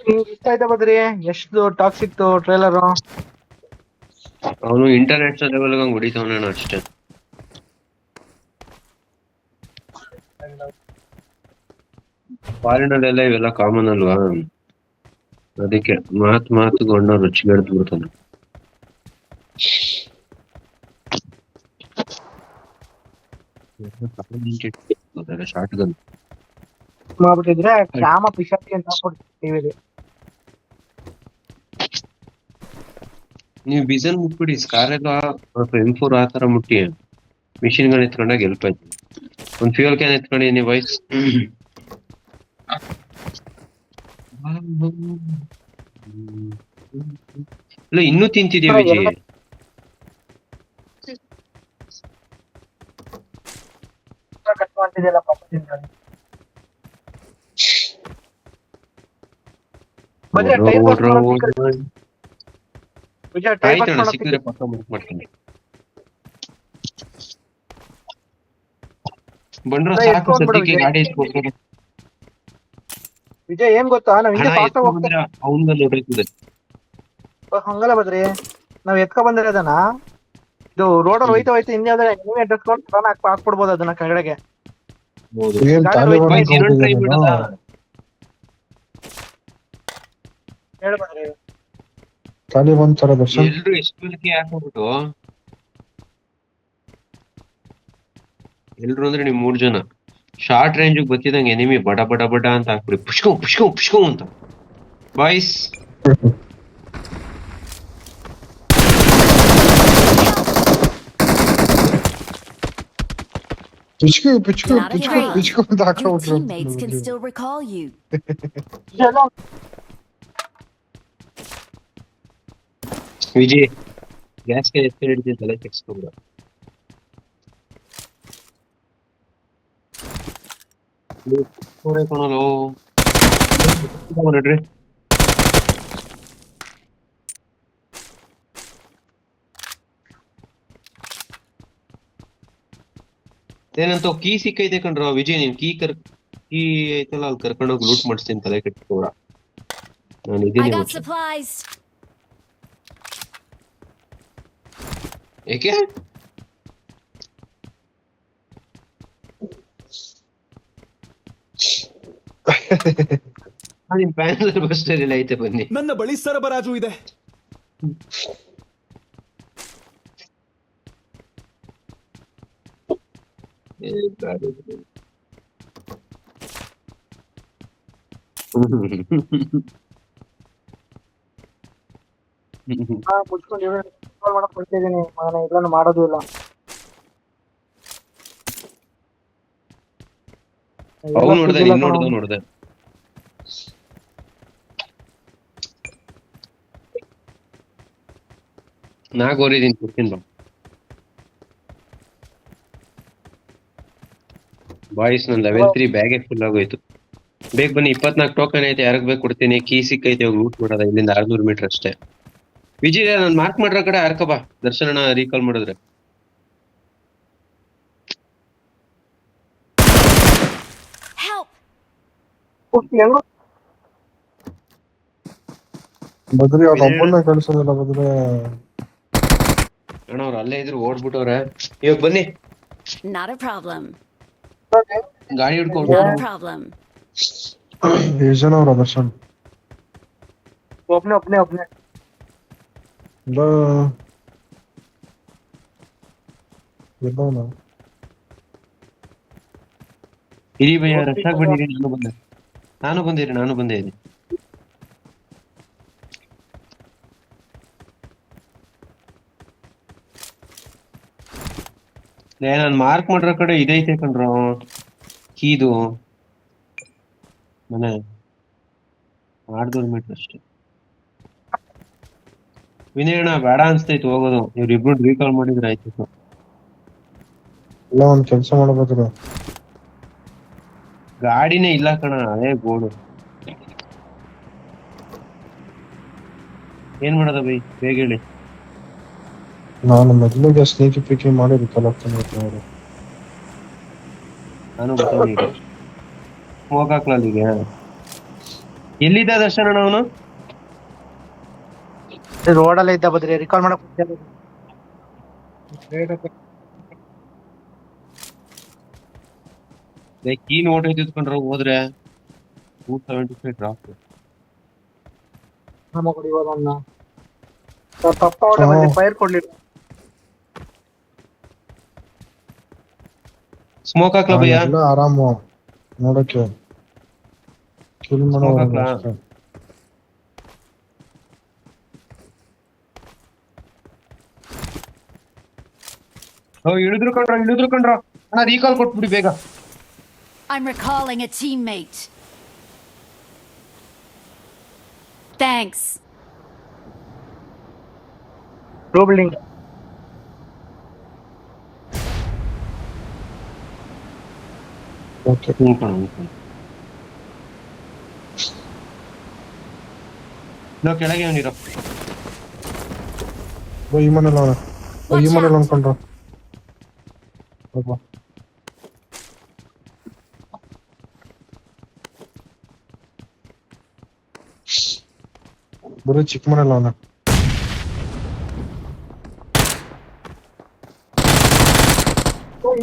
ನಿಮ್ಗೆ ಇಷ್ಟ ಆಯ್ತಾ ಬದ್ರಿ? ಎಷ್ಟು ಟಾಕ್ಸಿಕ್ ಟ್ರೇಲರ್? ಅವನು ಇಂಟರ್ನ್ಯಾಷನಲ್ ಲೆವೆಲ್ ಹಂಗ್ ಹೊಡಿತಾವನ ಅಷ್ಟೇ. ಫಾರಿನಲ್ಲೆಲ್ಲ ಇವೆಲ್ಲ ಕಾಮನ್ ಅಲ್ವಾ, ಅದಕ್ಕೆ ಮಾತು ರುಚಿಗೆಡ್ದು ಬಿಡ್ತಾನೆ. ಶಾರ್ಟ್ ಗನ್ ಮಾಡ್ಬಿಟ್ಟಿದ್ರೆ ರಾಮ ಪಿಶಾಚಿ ಅಂತ ಹಾಕ್ಬಿಡ್ತೀವಿ ಟಿವಿಲಿ. ನೀವು ಬಿಸನ್ ಮುಟ್ಬಿಡಿ, ಸ್ಕಾರ್ ಎಲ್ಲ M4 ಆ ತರ ಮುಟ್ಟಿ ಮಿಷಿನ್ ಗನ್ ಎತ್ಕೊಂಡಾಗ ಹೆಲ್ಪ್ ಆಯ್ತು. ಒಂದ್ ಫ್ಯೂಯಲ್ ಕ್ಯಾನ್ ಎತ್ಕೊಂಡಿ ನೀವು ವೈಸ್. ಇಲ್ಲ ಇನ್ನೂ ತಿಂತಿದ್ಯಾ ವಿಜಯ್? ಕಟ್ ಮಾಡ್ತಿದ್ಯಲ್ಲ ಪಾಪದಿಂದ. ಬದ್ರಿ ಟೈರ್ ವಿಜಯ್ ಟೈರ್ ಆಯ್ತಣ್ಣ, ಸಿಕ್ಕಿದ್ರೆ ಪಕ್ಕ ಮಾಡ್ತೀನಿ. ಬಂದ್ರ ಸಾಕು ಸದ್ಯಕ್ಕೆ ಗಾಡಿ ಎತ್ಕೊಡ್ತಾರೆ. ವಿಜಯ್ ಏನ್ ಗೊತ್ತಾ, ನಾವ್ ಹಿಂಗೆ ಫಾಸ್ಟ್ ಆಗಿ ಹೋಗ್ತಾ ಅವನ್ಗಲ್ಲಿ ಹೊಡೆಯುತ್ತದೆ. ಹಂಗಲ್ಲ ಬದ್ರಿ, ನಾವ್ ಎತ್ಕೊ ಬಂದ್ರೆ ಅದನ್ನ ಇದು ರೋಡಲ್ಲಿ ಹೋಯ್ತಾ ಹಿಂದೆ ಆದ್ರೆ ನೀವೇ ಎಡ್ಸ್ಕೊಂಡು ರನ್ ಹಾಕ್ಬಿಡ್ಬೋದು ಅದನ್ನ ಕೆಳಗಡೆ. ಏನ್ ತಾಲಿಬಾನ್ Guys, ಇನ್ನೊಂದ್ try ಬಿಡೋದಾ? ಹೇಳ ಬದ್ರಿ. ತಾಲಿಬಾನ್ ತರ ದರ್ಶನ್. ಎಲ್ರು ಎಸ್ಪಿಲ್ಗೆ ಹಾಕ್ಬಿಟ್ಟು ಎಲ್ರು ಅಂದ್ರೆ ನಿಮ್ 3 ಜನ ಶಾರ್ಟ್ ರೇಂಜ್ ಬತ್ತಿದಂಗೆ ಎನಿಮಿ ಬಡ ಬಡ ಬಡ ಅಂತ ಹಾಕ್ಬಿಡಿ, ಪುಷ್ಕೋ ಪುಷ್ಕೋ ಪುಷ್ಕೋ ಅಂತ. ಬಾಯ್ಸ್ ಪಿಚ್ಕು ಪಿಚ್ಕು Not ಪಿಚ್ಕು afraid. ಪಿಚ್ಕು ಅಂತ Your ಹಾಕ್ಬಿಟ್ರು. teammates can still recall you. Vijay ಗ್ಯಾಸ್ಗೆ ಎತ್ತಿ ಹಿಡಿದು ತಲೆ ಕೆಡ್ಸ್ಕೊಬಿಡ. ಕೊಣಲು ನೋಡ್ರಿ, ಏನಂತ ಕೀ ಸಿಕ್ಕೈತೆ ಕಣ್ರ ವಿಜಯ್. ನೀನ್ ಕೀ ಐತಲ್ಲ ಅಲ್ಲಿ ಕರ್ಕೊಂಡೋಗಿ ಲೂಟ್ ಮಾಡಿಸ್ತೀನಿ, ತಲೆ ಕೆಟ್ಕೋಡ. ನಾನು I ಇದ್ದೀನಿ got ಮತ್ತೆ. supplies. ಏಕೆ ನಿಮ್ ಪ್ಯಾನ್ ಬಸ್ ಸ್ಟೈಲ್ ಐತೆ, ಬನ್ನಿ. ನನ್ನ ಬಳಿ ಸರಬರಾಜು ಇದೆ. ಮುಚ್ಕೊಂಡು ಮಾಡಕ್ ಕೊಡ್ತಿದ್ದೀನಿ ಮಗನ, ಇಲ್ಲನ್ನು ಮಾಡೋದು ಇಲ್ಲ. ಅವ್ನು ನೋಡ್ದೆ, ನೀನ್ ನೋಡ್ದೆ. ನಾ ಗೋರಿದೀನಿ, ಕೊಡ್ತೀನಿ ಬಾ. ಬಾಯ್ಸ್ ನನ್ ಲೆವೆಲ್ 3 ಬ್ಯಾಗೆ ಫುಲ್ ಆಗೋಯ್ತು. ಬೇಗ ಬನ್ನಿ, 24 ಟೋಕನ್ ಐತೆ, ಯಾರಿಗ್ ಬೇಕು ಕೊಡ್ತೀನಿ. ಕೀ ಸಿಕ್ಕೈತೆ, ಹೋಗಿ ಲೂಟ್ ಮಾಡೋದ. ಇಲ್ಲಿಂದ 600 ಮೀಟರ್ ಅಷ್ಟೇ. ವಿಜಯ್ ನಾನ್ ಮಾರ್ಕ್ ಮಾಡಿರೋ ಕಡೆ ಹರ್ಕ ಬಾ, ದರ್ಶನ ರೀಕಾಲ್ ಮಾಡಿದ್ರೆ. Help! ಬದ್ರಿ ಅವ್ರ ಒಬ್ಬನ್ನ ಕಳ್ಸೋದಿಲ್ಲ ಬದ್ರೆ. ಅಣ್ಣ ಅವ್ರು ಅಲ್ಲೇ ಇದ್ರು, ಓಡ್ಬಿಟ್ಟವ್ರೆ. ಇವಾಗ ಬನ್ನಿ, Not a problem. ಗಾಡಿ ಹಿಡ್ಕೊಂಡು. Not a problem. ಎಷ್ಟು ಜನ ಅವ್ರ ದರ್ಶನ್? ಒಬ್ನೇ ಎಲ್ಲವನ ಇರಿ ಭಯ್ಯ ರಸ್ತಾಗ್ ಬಂದಿರಿ, ನಾನು ಬಂದೇ ಇದೀನಿ. ನಾನ್ ಮಾರ್ಕ್ ಮಾಡಿರೋ ಕಡೆ ಇದೈತೆ ಕಣ್ರೋ ಕೀದು ಮನೆ 600 ಮೀಟರ್ ಅಷ್ಟೇ. ವಿನಯಣ್ಣ ಬೇಡ ಅನ್ಸ್ತೈತು ಹೋಗೋದು, ಇವ್ರಿಬ್ರು ರೀಕಾಲ್ ಮಾಡಿದ್ರೆ ಆಯ್ತು. ಎಲ್ಲ ಒಂದ್ ಕೆಲ್ಸ ಮಾಡಬಹುದು. ಗಾಡಿನೇ ಇಲ್ಲ ಕಣ, ಅದೇ ಗೋಡು. ಏನ್ ಮಾಡೋದ ಬೈ, ಬೇಗ ಹೇಳಿ. ನಾನು ಮೊದಲಿಗೆ ಸ್ನೇಕಿ ಪಿಕಿ ಮಾಡಿ ರಿಕಾಲ್ ಆಗ್ತಾನೆ ನೋಡಿ. ನಾನು ಬರ್ತೀನಿ. ಸ್ಮೋಕ್ ಹಾಕ್ಲ ಅಲ್ಲಿಗೆ. ಎಲ್ಲಿದ್ದ ದರ್ಶನ ಅವನು? ರೋಡಲ್ಲೇ ಇದ್ದ ಬದ್ರಿ ರಿಕಾಲ್ ಮಾಡಕ್ ಕೀ ನೋಟ್ ಐತಿದ್ಕೊಂಡ್ರ ಹೋದ್ರೆ 275 ಡ್ರಾಪ್. ನಮ್ಮ ಕುಡಿಯೋದನ್ನ ತಪ್ಪ ಹೊಡೆ ಬಂದು ಫೈರ್ ಕೊಡ್ಲಿಲ್ಲ. ಸ್ಮೋಕ್ ಹಾಕ್ಲ ಭಯ್ಯ? ಎಲ್ಲ ಆರಾಮು ನೋಡಕ್ಕೆ ಕಿಲ್ Smoke ಹಾಕ್ಲಾ? ಇಳಿದ್ರು ಕಣ್ರ ಅಣ್ಣ, ರೀಕಾಲ್ ಕೊಟ್ಬಿಡಿ ಬೇಗ. I'm recalling a teammate. Thanks. Blue building okay. ಕೆಳಗೆ ಅವನಿರೋ. ಈ ಮನೇಲಿ ಅವನ, ಈ ಮನೇಲಿ ಅನ್ಕೊಂಡ್ರ ಬರೀ ಚಿಕ್ಕ ಮನೇಲಿ ಅವನ.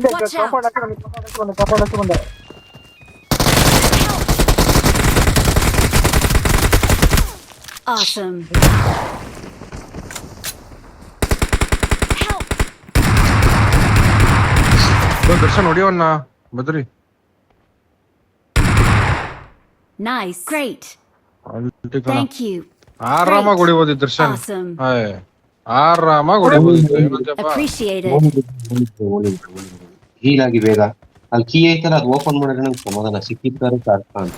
Watch out. ಕಾಪಾಡಕ್ಕೆ ಬಂದ. Awesome. Help. Darshan ಹೊಡಿಯವನ್ನ Badri. Nice. Great. ಅಲ್ಟಿ ಕಣ. Thank you. ಆರಾಮಾಗಿ ಹೊಡಿಬೋದು ದರ್ಶನ್. Awesome. ಆರಾಮಾಗಿ ಹೊಡಿಬೋದು. ಏನಂತಪ್ಪ Appreciate it. ಹೀಲ್ ಆಗಿ ಬೇಗ. ಅಲ್ಲಿ ಕೀ ಐತಲ್ಲ, ಅದು ಓಪನ್ ಮಾಡಿದ್ರೆ ನಂಗೆ ಸಮಾಧಾನ. ಸಿಕ್ಕಿದ್ದಾರೆ ಸಾಕ ಅಂತ.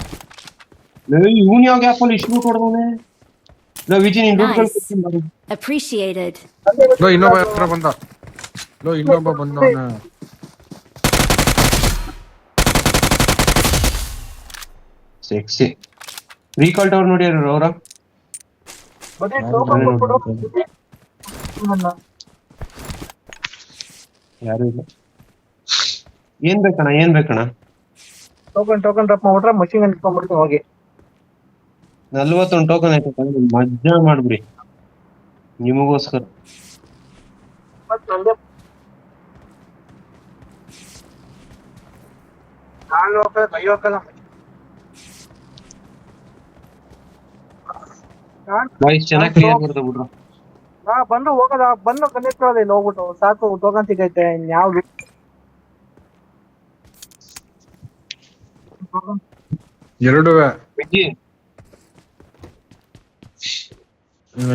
ಇವನ್ ಯಾವ ಗ್ಯಾಪಲ್ಲಿ ಇಷ್ಟು ಹೊಡೆದವನೆ? ವಿಜಿ ನೀನ್ Nice. Appreciated. ಇನ್ನೊಬ್ಬ ಹತ್ರ ಬಂದ. ಇನ್ನೊಬ್ಬ ಬಂದವನ. ಸೆಕ್ಸಿ. ರೀಕಾಲ್ ಟವರ್ ನೋಡಿ ಅವರ. ಯಾರು ಇಲ್ಲ. ಏನ್ ಬೇಕಣ್ಣ? ಟೋಕನ್ ಡ್ರಾಪ್ ಮಾಡ್ಬಿಟ್ರೆ ಮಷಿನ್ ಗನ್ ಇಟ್ಕೊಂಡ್ಬಿಡ್ತೀನಿ ಹೋಗಿ. 41 ಟೋಕನ್ ಆಯ್ತು, ಮಜಾ ಮಾಡ್ಬಿಡಿ ನಿಮಗೋಸ್ಕರ. ವಾಯ್ಸ್ ಚೆನ್ನಾಗಿ ಕ್ಲಿಯರ್ ಮಾಡ್ತಾ ಬಿಡ್ರು. ಬಂದು ಹೋಗೋದ, ಬಂದು ಕನೆಕ್ಟ್ ಇಲ್ಲ ಹೋಗ್ಬಿಟ್ಟು ಸಾಕು. ಟೋಕನ್ ಸಿಗೈತೆ, ಇನ್ಯಾವ್ ಎರಡುವೆ ವಿಜಿ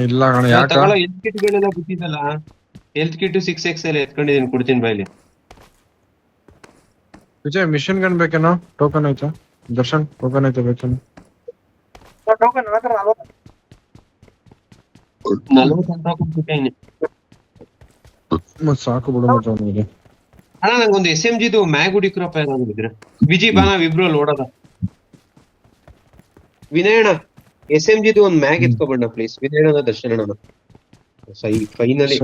ಇಲ್ಲ ಕಣ. ಯಾಕ ತಗೊಳ್ಳೋ ಹೆಲ್ತ್ ಕಿಟ್ಗಳೆಲ್ಲ ಬಿಟ್ಟಿದ್ದಲ್ಲ, ಹೆಲ್ತ್ ಕಿಟ್ 6XL ಎತ್ಕೊಂಡಿದ್ದೀನಿ, ಕೊಡ್ತೀನಿ ಬೈಲಿ. ವಿಜಯ್ ಮಿಷನ್ ಗನ್ ಬೇಕೇನೋ? ಟೋಕನ್ ಐತಾ ದರ್ಶನ್? ಟೋಕನ್ ಐತೆ ಬೇಕೇನೋ? ಟೋಕನ್ ನನ್ನ ಹತ್ರ 40 ಟೋಕನ್ ಬಿಟ್ಟಿದ್ದೀನಿ. ಮತ್ ಸಾಕು ಬಿಡು ಮತ್ತೆ ಅವನಿಗೆ. ಅಣ್ಣ ನಂಗೊಂದು SMGದು ಮ್ಯಾಗ್ ಹುಡಿಕ್ರಪ್ಪ ಏನಾದ್ರು ಇದ್ರೆ. ವಿಜಿ ಬಾ, ನಾವಿಬ್ರು ಲೋಡದ. ವಿನಯಣ್ಣ SMGದು ಒಂದು ಮ್ಯಾಗ್ ಎತ್ಕೊಬಣ್ಣ ಪ್ಲೀಸ್. ವಿನಯಣ್ಣ ದರ್ಶನ ಅಣ್ಣ ಫೈನಲಿ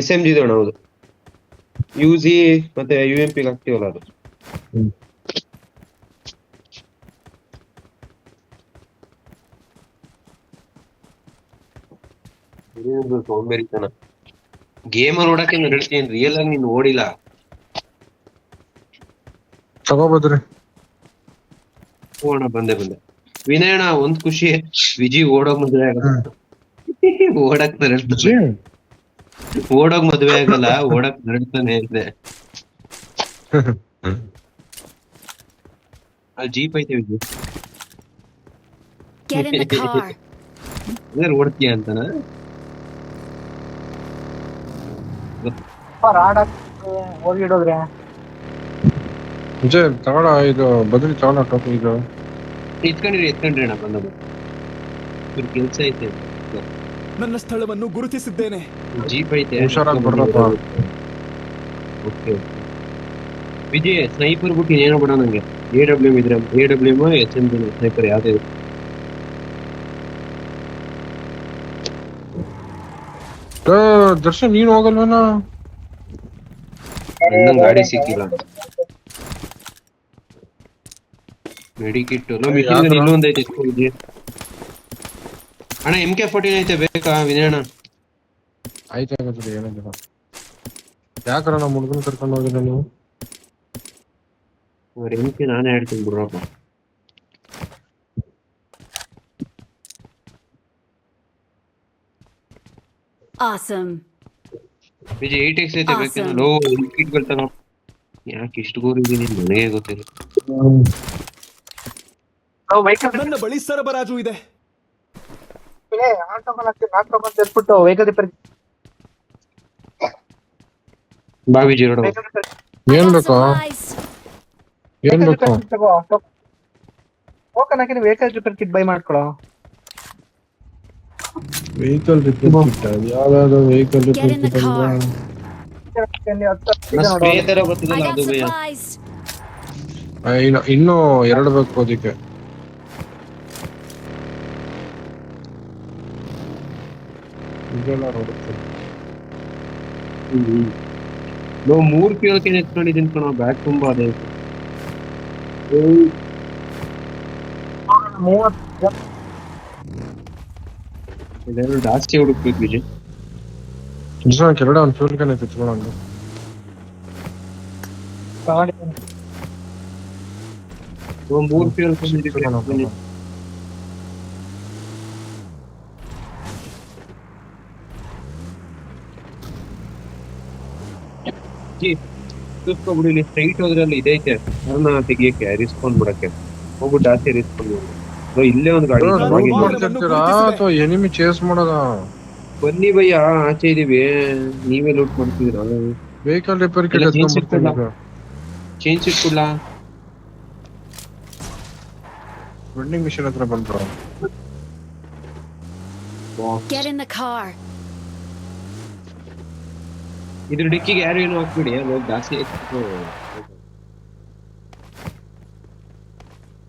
SMGದು ಅಣ್ಣ. ಹೌದು, UZ ಮತ್ತೆ UMP ಹಾಕ್ತೀವಲ್ಲ ಅದು. ಸೋಂಬೇರಿತನ. ಗೇಮಲ್ಲಿ ನೋಡಕ್ಕೆ ಹೇಳ್ತೀನಿ, ರಿಯಲ್ ಆಗಿ ನೀನ್ ನೋಡಿಲ್ಲ. ತಗೋಬೋದ್ರಿ. ಓಣ ಬಂದೆ. ವಿನಯಣ್ಣ ಒಂದ್ ಖುಷಿ, ವಿಜಿ ಓಡೋ ಮದುವೆ ಓಡಕ್ ಓಡೋಗ್ ಮದ್ವೆ ಆಗಲ್ಲ, ಓಡಕ್ ನಡ್ತಾನೆ ಇದೆ. ಅಲ್ಲಿ ಜೀಪ್ ಐತೆ Vijay. Get in the car. ಅಂದ್ರೆ ಓಡ್ತೀಯ ಅಂತನಾ? ರಾಡ್ ಹೋಗಿಡೋದ್ರೆ ವಿಜಯ್ ತಗೊಳ, ಇದು ಬದಲಿ ತಗೊಳ ಟೋಪಿ ಇದು. ಎತ್ಕೊಂಡ್ರಿ ಅಣ್ಣ ಬಂದ ಕೆಲ್ಸ ಐತೆ. ನನ್ನ ಸ್ಥಳವನ್ನು ಗುರುತಿಸಿದ್ದೇನೆ. ಜೀಪ್ ಐತೆ. ಹುಷಾರಾಗಿ ಬರ್ರಪ್ಪ. ಓಕೆ ವಿಜಯ್, ಸ್ನೈಪರ್ ಬಿಟ್ಟು ಇನ್ನೇನೋ ಬೇಡ ನಂಗೆ. AWM ಇದ್ರೆ AWM SMG ಸ್ನೈಪರ್ ಯಾವ್ದೇ ಇರುತ್ತೆ. ದರ್ಶನ್ ನೀನ್ ಹೋಗಲ್ವೇನ? ಅಣ್ಣಂಗ್ ಗಾಡಿ ಸಿಕ್ಕಿಲ್ಲ. ಮೆಡಿಕಿಟ್ ಇನ್ನೊಂದ್ ಐತೆ ವಿಜಯ್. ಅಣ್ಣ MK14 ಐತೆ, ಬೇಕಾ ವಿನಯ್ ಅಣ್ಣ? ಆಯ್ತಾಗತ್ರಿ, ಏನಿಲ್ಲ. ಯಾಕರ ನಮ್ಮ ಹುಡುಗನ್ ಕರ್ಕೊಂಡು ಹೋಗಿಲ್ಲ ನೀವು? MK ನಾನೇ ಹೇಳ್ತೀನಿ ಬಿಡ್ರಪ್ಪ. Awesome. ವಿಜಯ್ 8x ಐತೆ, ಬೇಕೇನೋ? Awesome. ಲೋ ಕಿಟ್ಗಳು ತಗೋ. ಯಾಕೆ ಇಷ್ಟು ಗೋರಿದ್ದೀನಿ ನನಗೆ ಗೊತ್ತಿಲ್ಲ. ವೆಹಿಕಲ್ ನನ್ನ ಬಳಿ ಸರಬರಾಜು ಇದೆ. ಹಾಕೊಂಡ್ ಸೇರ್ಬಿಟ್ಟು ವೆಹಿಕಲ್ ರಿಪೇರ್ ಬಾ ವಿಜಯ್ ನೋಡು. I ಏನ್ got ಬೇಕು? supplies. ಏನ್ ಬೇಕು? ಹೋಗೋಣ ವೆಹಿಕಲ್ ರಿಪೇರ್ ಕಿಟ್ ಬೈ ಮಾಡ್ಕೊಳ್ಳೋ. ವೆಹಿಕಲ್ ರಿಪೇರ್ ಕಿಟ್ ಯಾವ್ದಾದ್ರು vehicle Get repair in the kit car. Spray ತರ I ಬರ್ತದಲ್ಲ got ಅದು ಭಯ. supplies. ಇನ್ನೂ 2 ಬೇಕು ಅದಕ್ಕೆ. ಇದೆಲ್ಲ ನೋಡುತ್ತೆ. ಲೋ 3 ಕೇಳಕ್ಕೆ ಎತ್ಕೊಂಡಿದ್ದೀನಿ ಕಣ, ಬ್ಯಾಗ್ ತುಂಬಾ ಅದೇ. ಇದೆಲ್ಲ ಜಾಸ್ತಿ ಹುಡುಕ್ಬೇಕು ವಿಜಯ್. ಕೆರಡ ಒಂದು ಫ್ಯೂಲ್ ಕ್ಯಾನ್ ಐತೆ ತಗೊಳಂಗ. ಲೋ 3 ಕೇಳ್ಕೊಂಡಿದ್ದೀನಿ. ಬಿಡಿ, ಇಲ್ಲಿ ಸ್ಟ್ರೈಟ್ ಹೋದ್ರೆ ಅಲ್ಲಿ ಇದೈತೆ ತೆಗಿಯಕ್ಕೆ, ರಿಸ್ಪಾಂಡ್ ಬಿಡಕ್ಕೆ ಹೋಗ್ಬಿಟ್ಟು ಜಾಸ್ತಿ ರಿಸ್ಪಾಂಡ್. ಇಲ್ಲೇ ಒಂದು ಗಾಡಿ ಲೂಟ್ ಮಾಡ್ತಿರ್ತೀರಾ ಅಥವಾ ಎನಿಮಿ ಚೇಸ್ ಮಾಡೋದ? ಬನ್ನಿ ಭಯ್ಯ, ಆಚೆ ಇದೀವಿ, ನೀವೇ ಲೂಟ್ ಮಾಡ್ತಿದ್ದೀರಾ? ವೆಹಿಕಲ್ ರಿಪೇರ್ ಕಿಟ್ ಇಲ್ಲ, ಎತ್ಕೊಂಡ್ಬಿಡ್ತೀನಿ. ಚೇಂಜ್ ಇಟ್ಕೊಡ್ಲಾ? ವೆಂಡಿಂಗ್ ಮಿಷನ್ ಹತ್ರ ಬಂದ್ರು. Get in the car. ಇದ್ರ ಡಿಕ್ಕಿಗೆ ಯಾರು ಏನು ಹಾಕ್ಬಿಡಿ, ಹೋಗಿ ಜಾಸ್ತಿ ಆಯ್ತು.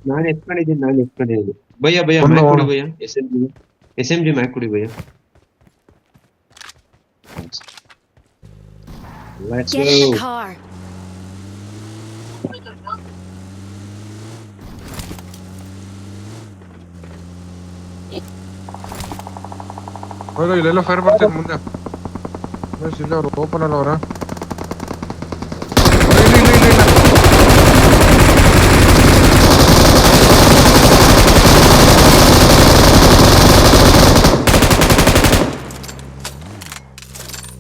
ನಾನು ಎತ್ಕೊಂಡಿದ್ದೀನಿ. ಭಯ್ಯ ಮ್ಯಾಕ್ ಕೊಡಿ ಭಯ್ಯ, SMG ಮ್ಯಾಕ್ ಕೊಡಿ bhaiya. Let's Get in the go. car. ಇಲ್ಲೆಲ್ಲ ಫೈರ್ ಬರ್ತಿದೆ ಮುಂದೆ. ಇಲ್ಲ ಅವ್ರು ಓಪನ್ ಅಲ್ಲ ಅವ್ರ.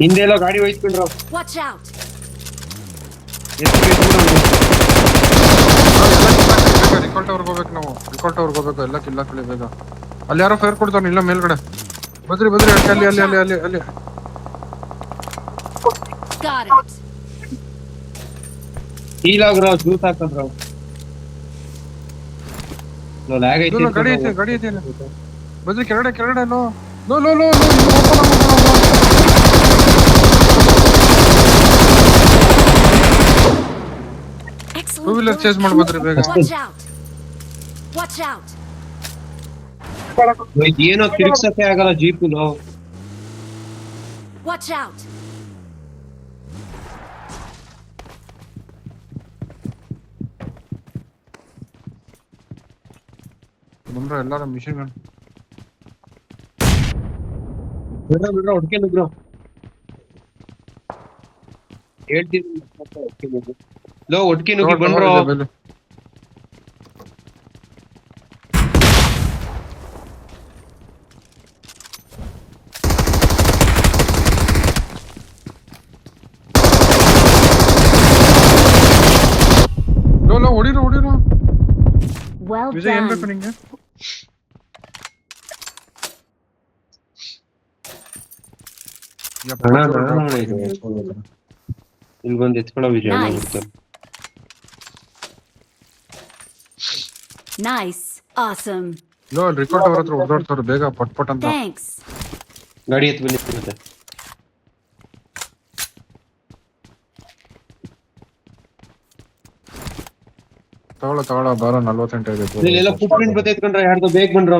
ಹಿಂದೆ ಎಲ್ಲ ಗಾಡಿ ಹೋಯ್ತ್ಕೊಂಡ್ರು. Watch out. ರಿಕಾಲ್ ಟವರ್ಗೆ ಹೋಗ್ಬೇಕು ನಾವು. ರಿಕಾಲ್ ಟವರ್ಗೆ ಹೋಗ್ಬೇಕು, ಎಲ್ಲ ಕಿಲ್ಲ ಕಳಿ ಬೇಗ. ಅಲ್ಲಿ ಯಾರೋ ಫೈರ್ ಕೊಡ್ತಾನೆ, ಇಲ್ಲ ಮೇಲ್ಗಡೆ. ಬದ್ರಿ ಅಲ್ಲಿ. Got it. ಹೀಲಾಗ್ರಾವ್ ಜ್ಯೂಸ್ ಹಾಕಂದ್ರಾವ್. ಲ್ಯಾಗ್ ಐತಿ. ಗಾಡಿ ಐತಿ ಬದ್ರಿ ಕೆಳಗಡೆ. Low Excellent. 2-wheeler chase ಮಾಡ್ಬೋದ್ರಿ ಬೇಗ. Watch out. ಏನೋ ತಿರ್ಗ್ಸಕ್ಕೆ ಆಗಲ್ಲ ಜೀಪು. Watch out. ಬಂದ್ರ ಎಲ್ಲಾರ ಮಿಷನ್ ಗನ್ ಬಿಡ್ರ ಹುಡ್ಕೊಂಡು ಹೇಳ್ತೀನಿ. ಲೋ ಒಟ್ಕಿ ನುಗ್ಗಿ ಬಂದ್ರು. ಹೊಡಿರೋ Well ವಿಜಯ್ ಏನ್ ಬೇಕು done. ನಿಂಗೆ? ಹಣ ಇಲ್ಲಿ ಬಂದು ಎತ್ಕೊಳ್ಳೋ ವಿಜಯ ಅಣ್ಣ Nice. ಬಿಡ್ತಾರೆ. Nice. Awesome. ಲೋ ರಿಕಾರ್ಡ್ ಅವ್ರ ಹತ್ರ ಹೊಡೆದಾಡ್ತಾರೆ ಬೇಗ ಪಟ್ ಪಟ್ ಅಂತ. Thanks. ಗಾಡಿ ಎತ್ತು ಬನ್ನಿ ಮತ್ತೆ. ತಗೊಳ ಬಾರ 48 ಇದೆ. ಇಲ್ಲೆಲ್ಲ ಫುಟ್ ಪ್ರಿಂಟ್ ಬತ್ತೈತ್ಕೊಂಡ್ರ ಯಾರ್ದೋ ಬೇಗ ಬಂದ್ರು.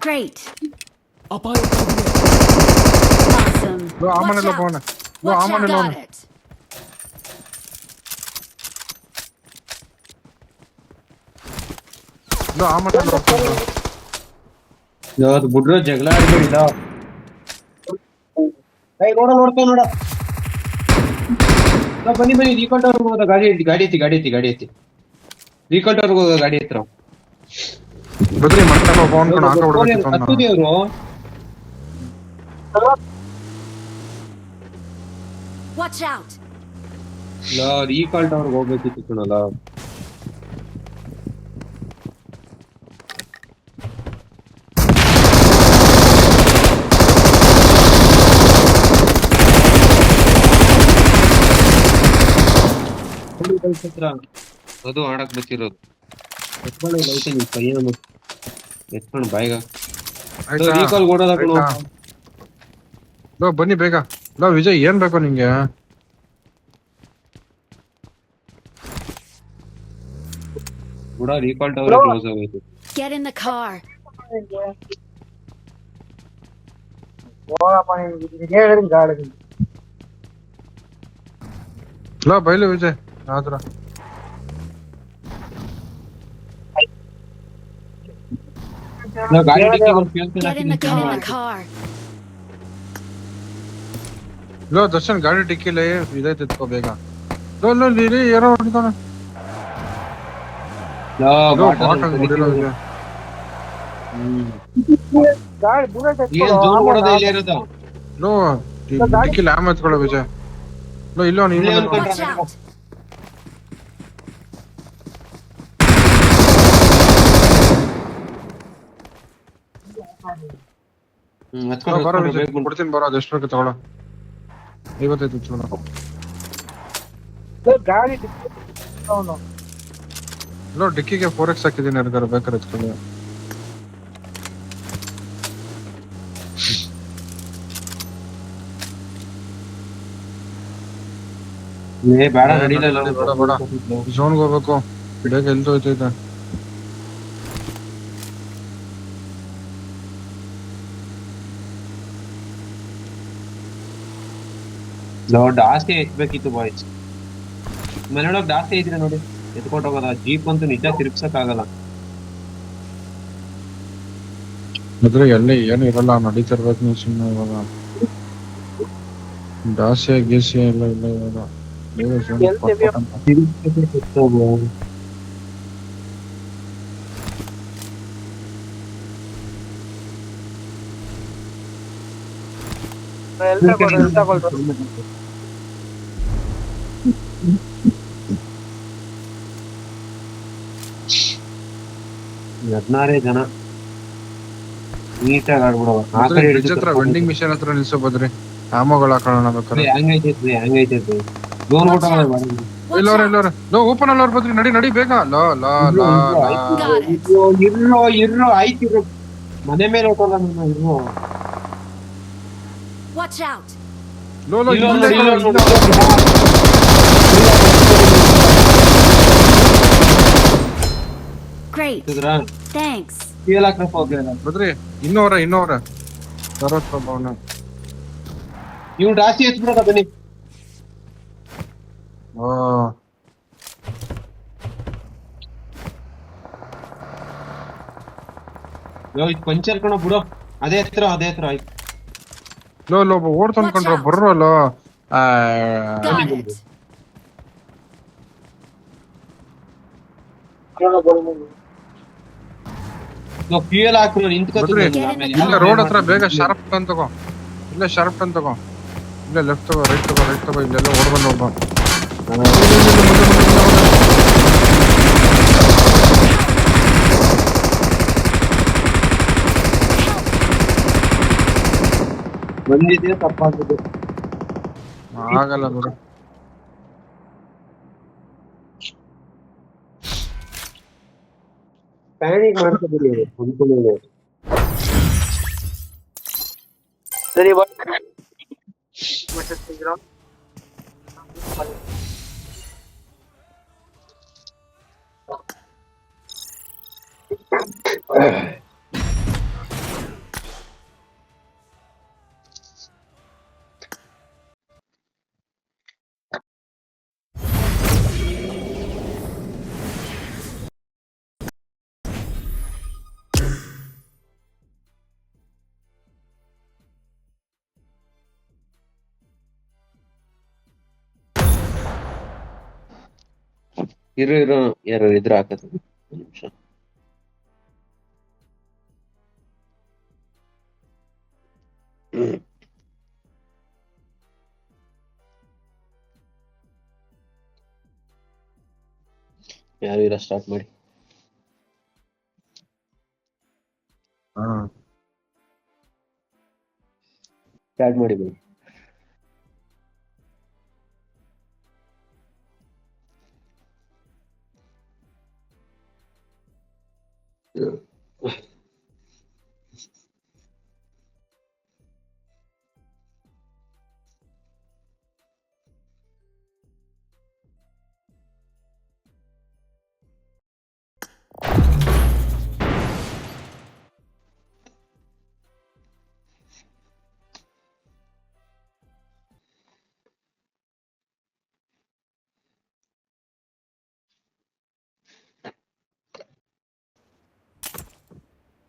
Great. ಅಪಾಯಕ್ಕಾಗಿದೆ. Awesome. ಲೋ ಆ Watch ಮನೆಲ್ಲ out. ಹೋಗೋಣ. ಲೋ ಆ Watch out. ಮನೆಲ್ಲ Got ಹೋಗೋಣ. it. ಲೋ ಆ ಮನೆಲ್ಲ ಹೋಗ್ತೀನಿ. ಯಾವ್ದು ಬುಡ್ರೋ ಜಗಳ ಆಡ್ಬೇಡ. ನೋಡ್ಕೊ ನೋಡ. ಬನ್ನಿ ರೀಕಾಲ್ಟ್ ಅವ್ರಿಗೆ ಹೋದ ಗಾಡಿ ಎತ್ತಿ. ರೀಕಾಲ್ಟ್ ಅವ್ರಿಗೆ ಹೋದ ಗಾಡಿ ಹತ್ರ. ಬದ್ರಿ ಮಟ್ಟಲ್ಲ ಒಬ್ಬ ಅನ್ಕೊಂಡು ಹಾಕ ಬಿಡ್ಬೇಕಿತ್ತು ಹತ್ತು ದೇವ್ರು. Watch out. ರೀಕಾಲ್ಟ್ ಅವ್ರಿಗೆ ಹೋಗ್ಬೇಕಿತ್ತು ಕಣಲ್ಲ. ಅದು ಆಡಕ್ ಬರ್ತಿರೋದು. ಎತ್ಕೊಂಡು ಬಾಯಿಗ ಆಯ್ತಾ? ರೀಕಾಲ್ ಕೊಡೋದ ಕಣೋ. ಆಯ್ತಾ? ಲೋ ಬನ್ನಿ ಬೇಗ. ಲೋ ವಿಜಯ್ ಏನ್ ಬೇಕು ನಿಂಗೆ? ಕೂಡ ರೀಕಾಲ್ ಟವರ್ ಕ್ಲೋಸ್ ಆಗೋಯ್ತು. Get in the car. ಹೋಗಪ್ಪ ನಿನ್ಗೆ ಹೇಳಿದ್ರೆ ಗಾಡಿ. ಲೋ ಬೈಲು ವಿಜಯ್ ಆದ್ರ ಗಾಡಿ Get in the car. Low Darshan ಗಾಡಿ ಡಿಕ್ಕಿಲ್ಲ ಇದೈತೆ ಎತ್ಕೋ ಬೇಗ. ಲೋ ಲೋ ಇಲ್ಲಿ ಯಾರೋ ಹೊಡಿತಾನೆ. ಲೋ ಬಾಟ್ ಹಂಗ್ ಹೊಡಿರೋ ವಿಜಯ್. ಗಾಡಿ ಬುಲೆಟ್ ಏನ್ ಜೋರ್ ಮಾಡೋದೇ ಇಲ್ಲ ಇರೋದು. ಲೋ ಡಿಕ್ಕಿಲ್ಲ ಆಮ್ ಎತ್ಕೊಳ್ಳೋ ವಿಜಯ್. ಲೋ ಇಲ್ಲೋ ನೀನು ಇಲ್ಲೇ ಒಂದ್ Watch out. ಬರೋ ವಿಜಯ್ ಕೊಡ್ತೀನಿ ಬರೋ ಅದೆಷ್ಟು ಬೇಕು ತಗೊಳ್ಳೋ. 55 ಚೂಡ. ಗಾಡಿ ಲೋ ಡಿಕ್ಕಿಗೆ 4x ಹಾಕಿದ್ದೀನಿ ಯಾರಿಗಾರ ಬೇಕಾದ್ರೆ ಎತ್ಕೊಳ್ಳಿ. ಬೇಡ ನಡೀಲ ಬೇಡ. ಝೋನ್ಗೆ ಹೋಗ್ಬೇಕು ಬೇಗ ಎಲ್ದು ಹೋಯ್ತೈತೆ. ಜಾಸ್ತಿ ಎತ್ಬೇಕಿತ್ತು ಬಾಯ್ಸ್. ಮನೆಯೊಳಗ್ ಜಾಸ್ತಿ ಇದ್ರೆ ನೋಡಿ ಎತ್ಕೊಂಡು ಹೋಗೋದ. ಜೀಪ್ ಅಂತೂ ನಿಜ ತಿರ್ಗ್ಸಕ್ ಆಗಲ್ಲ. ಆದ್ರೆ ಎಲ್ಲಿ ಏನು ಇರಲ್ಲ ನಡೀತಿರ್ಬೇಕು ನೀವು ಸುಮ್ಮನೆ ಇವಾಗ. ದಾಸ್ಯ ಗೀಸ್ಯ ಎಲ್ಲ ಇಲ್ಲ ಇವಾಗ. ಬೇಗ zone ಗೆ ಪಟ್ ಪಟ್ ಅಂತ. ಹದಿನಾರೇ ಜನ ನೀಟಾಗಿ ಆಡ್ಬಿಡವ. ಆ ಕಡೆ ಬ್ರಿಡ್ಜ್ ಹತ್ರ ವೆಂಡಿಂಗ್ ಮಿಷನ್ ಹತ್ರ ನಿಲ್ಸೋ ಬದ್ರಿ ಆಮೋಗಳು ಹಾಕೋಣ ಬೇಕಾದ್ರೆ. ಹಂಗೈತೈತಿ ಜೋನ್ ಊಟ ಎಲ್ಲೋರ ಲೋ ಓಪನ್ ಅಲ್ಲವ್ರ ಬದ್ರಿ ನಡಿ ಬೇಗ. Low low low Got it. ಇರ್ರೋ ಆಯ್ತಿರು. ಮನೆ ಮೇಲೆ ಹೋಗಲ್ಲ ನೀನು ಇರ್ರೋ. Watch out. ಲೋ ಲೋ ಇಲ್ಲೋ ಇಲ್ಲೇ ನೋಡಿ, ಕಣೋ, ಇಲ್ಲೋ ಇಲ್ಲೇ. ನೋಡಿ. Great. ಇದ್ರಾ? Thanks. ಕೇಳಾಕ್ರಪ್ಪ ಹೋಗ್ಲಿಲ್ಲ. ಬದ್ರಿ ಇನ್ನೋರ ಬರೋದ್ ಭವನ. ಇವ್ನು ಜಾಸ್ತಿ ಎತ್ಬಿಡೋದ ಬನ್ನಿ. ಓ ಇದು ಪಂಚರ್ ಕಣ ಬಿಡೋ. ಅದೇ ಹತ್ರ ಆಯ್ತು. ಲೋ ಲೋ ಓಡ್ ತಂದ್ಕೊಂಡ್ರ ಬರ್ರೋ ಲೋ. Got it. ಫ್ಯೂಯಲ್ ಹಾಕು ನಿಂತ್ಕೋತೀನಿ ಬದ್ರಿ ನಾನು ಆಮೇಲೆ. ಇಲ್ಲ ರೋಡ್ ಹತ್ರ ಬೇಗ ಶಾರ್ಪ್ ಟರ್ನ್ ತಗೋ. ಇಲ್ಲ ಶಾರ್ಪ್ ಟರ್ನ್ ತಗೋ. ಇಲ್ಲ ಲೆಫ್ಟ್ ತಗೋ, ರೈಟ್ ತಗೋ. ಇಲ್ಲೆಲ್ಲ ಓಡ್ ಬಂದು ಒಬ್ಬ. ಬಂದಿದ್ದೆ ತಪ್ಪಾಗಿದೆ. ಆಗಲ್ಲ ಬಿಡು. ಪ್ಯಾನಿಕ್ ಮಾಡ್ತಿದ್ದೀರಿ ಅನ್ಕೊಂಡಿಲ್ಲ. ಸರಿ ಮತ್ತೆ ಸಿಗ್ರಾ? ಇರು ಯಾರು ಇದ್ರ ಹಾಕತ್ ನಿಮಿಷ. ಯಾರು ಇರ ಸ್ಟಾರ್ಟ್ ಮಾಡಿ. ಸ್ಟಾರ್ಟ್ ಮಾಡಿ ಬನ್ನಿ.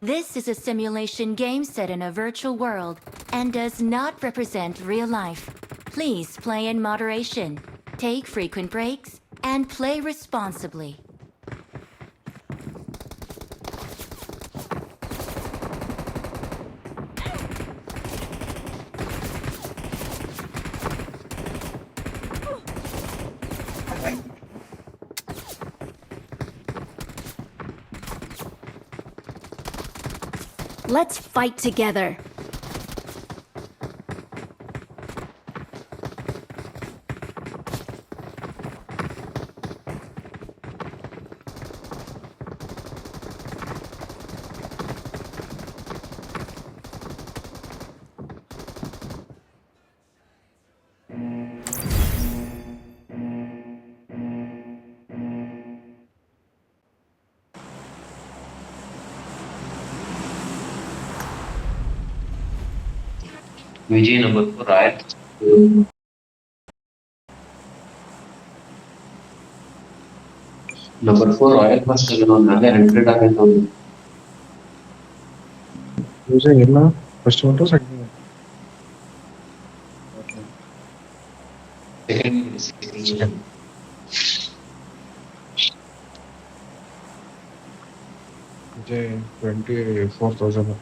This is a simulation game set in a virtual world and does not represent real life. Please play in moderation, take frequent breaks, and play responsibly. Let's fight together. Vijay number 4 royal number 4 royal first ನಾಳೆ 100 ಆಗೈತೆ ಒಂದು. ವಿಜಯ್ ಇಲ್ಲ first ಉಂಟು second Vijay 24,000.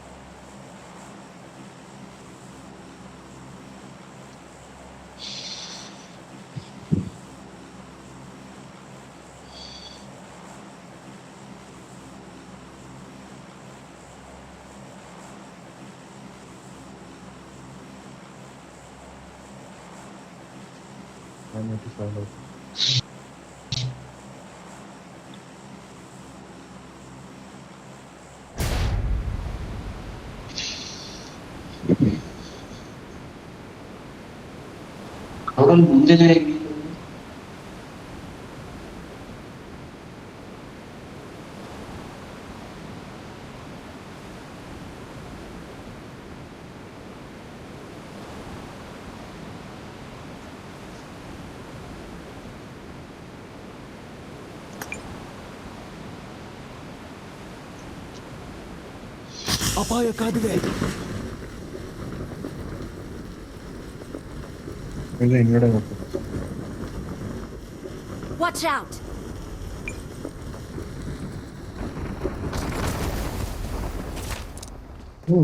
ಅವರಲ್ಲಿ ಮುಂದೆನೇ ಅಪಾಯ ಕಾದಿದೆ. ವಿಜಯ್ ಹಿಂಗಡೆ ಹೋಗ್ತದೆ. Watch out! Help!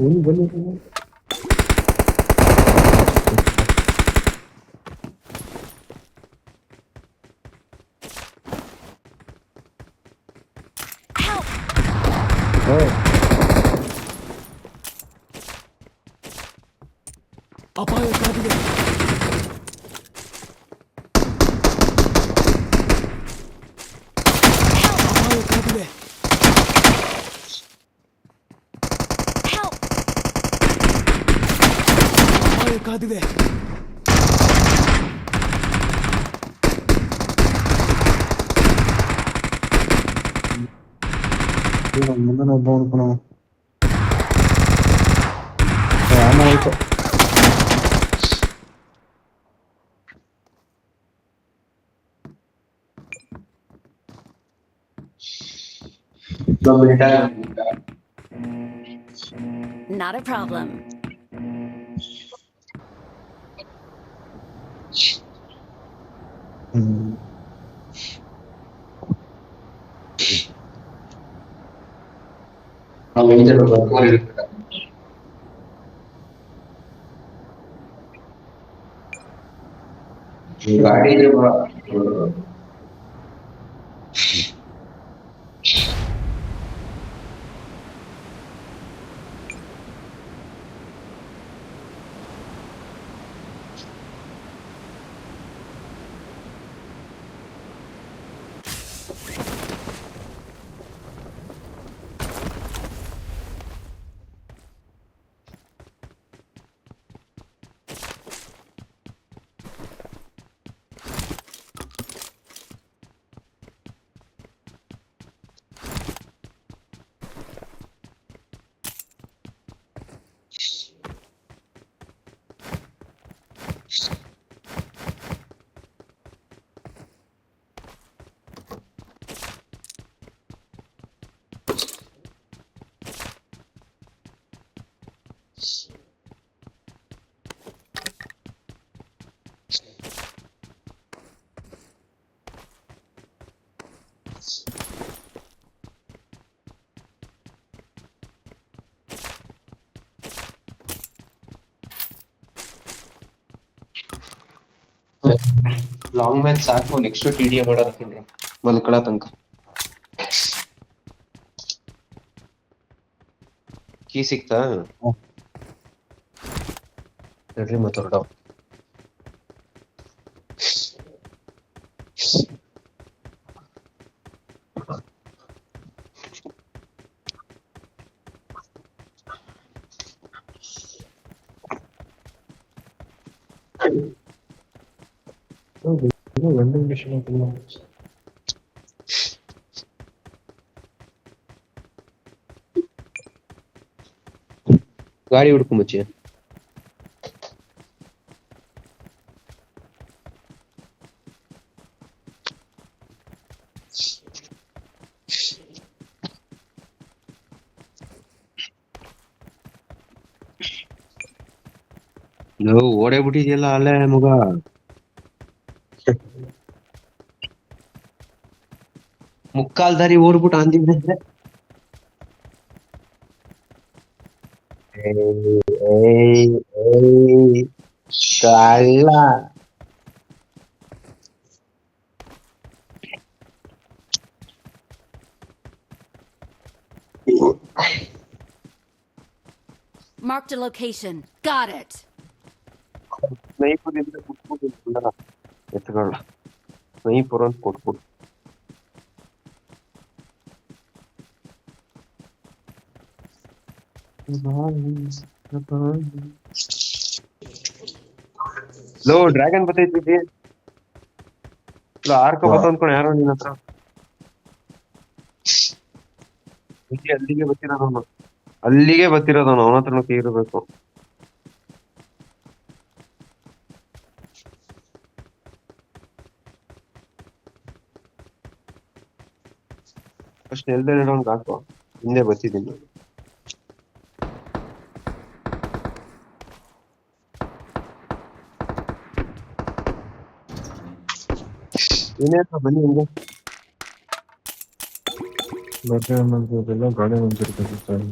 ಅಪಾಯ ಕಾದಿದೆ. ಅಪಾಯ ಕಾದಿದೆ. Help! ಅಪಾಯ ಕಾದಿದೆ. ಮುಂದೆ ಒಬ್ಬ ಹುಡ್ಕಣ ಆಮ ಹೋಯ್ತು. Not a problem. Long match ಸಾಕು, ನೆಕ್ಸ್ಟ್ ಟಿಡಿಎ ಮಾಡೋದ ಮಲ್ಕೊಳ ತನಕ. ಕೀ ಸಿಕ್ತಾ ಹೇಳ್ರಿ ಮತ್ತೆ ಹೊರಡವ್. Vending mission ಐತಿಲ್ಲ. ಗಾಡಿ ಹುಡ್ಕೊಂಬಚ್ಚಿ. ಓಡೇ ಬಿಟ್ಟಿದ್ಯಲ್ಲ ಅಲ್ಲೇ ಮಗ. ಮುಕ್ಕಾಲ್ ದಾರಿ ಓಡ್ಬಿಟ್ಟು ಅಂದಿದ್ದೆ. ಕಳ್ಳ. Marked a location. Got it. Sniper ಇದ್ರೆ ಕೊಟ್ಬಿಟ್ಟು ಎತ್ಕೊಳ್ಳ. ಸ್ನೈಪರ್ ಅಂತ ಕೊಟ್ಬಿಟ್ಟು ಲೋ ಡ್ರ್ಯಾಗನ್ ಬತ್ತೈತಿ. ಆರ್ಕ ಬತ್ತ ಅನ್ಕೊಂಡು ಯಾರೋ ನಿನ್ನ ಹತ್ರ ಅಲ್ಲಿಗೆ ಬರ್ತಿರೋದವನು. ಅಲ್ಲಿಗೆ ಬರ್ತಿರೋದವನು, ಅವನ ಹತ್ರನೂ ಕೈ ಇರಬೇಕು. ಫಸ್ಟ್ ಎಲ್ದೇ ಇಡೋನ್ಗೆ ಹಾಕು, ಹಿಂದೆ ಬರ್ತಿದ್ದೀನಿ. ಏನೇ ಬನ್ನಿ ಹಿಂಗೆ. ಬಟ್ಟೆ ಅನ್ನೋದಿಲ್ಲ, ಗಾಡಿ ನಿಂತಿರ್ತದೆ ಸರ್.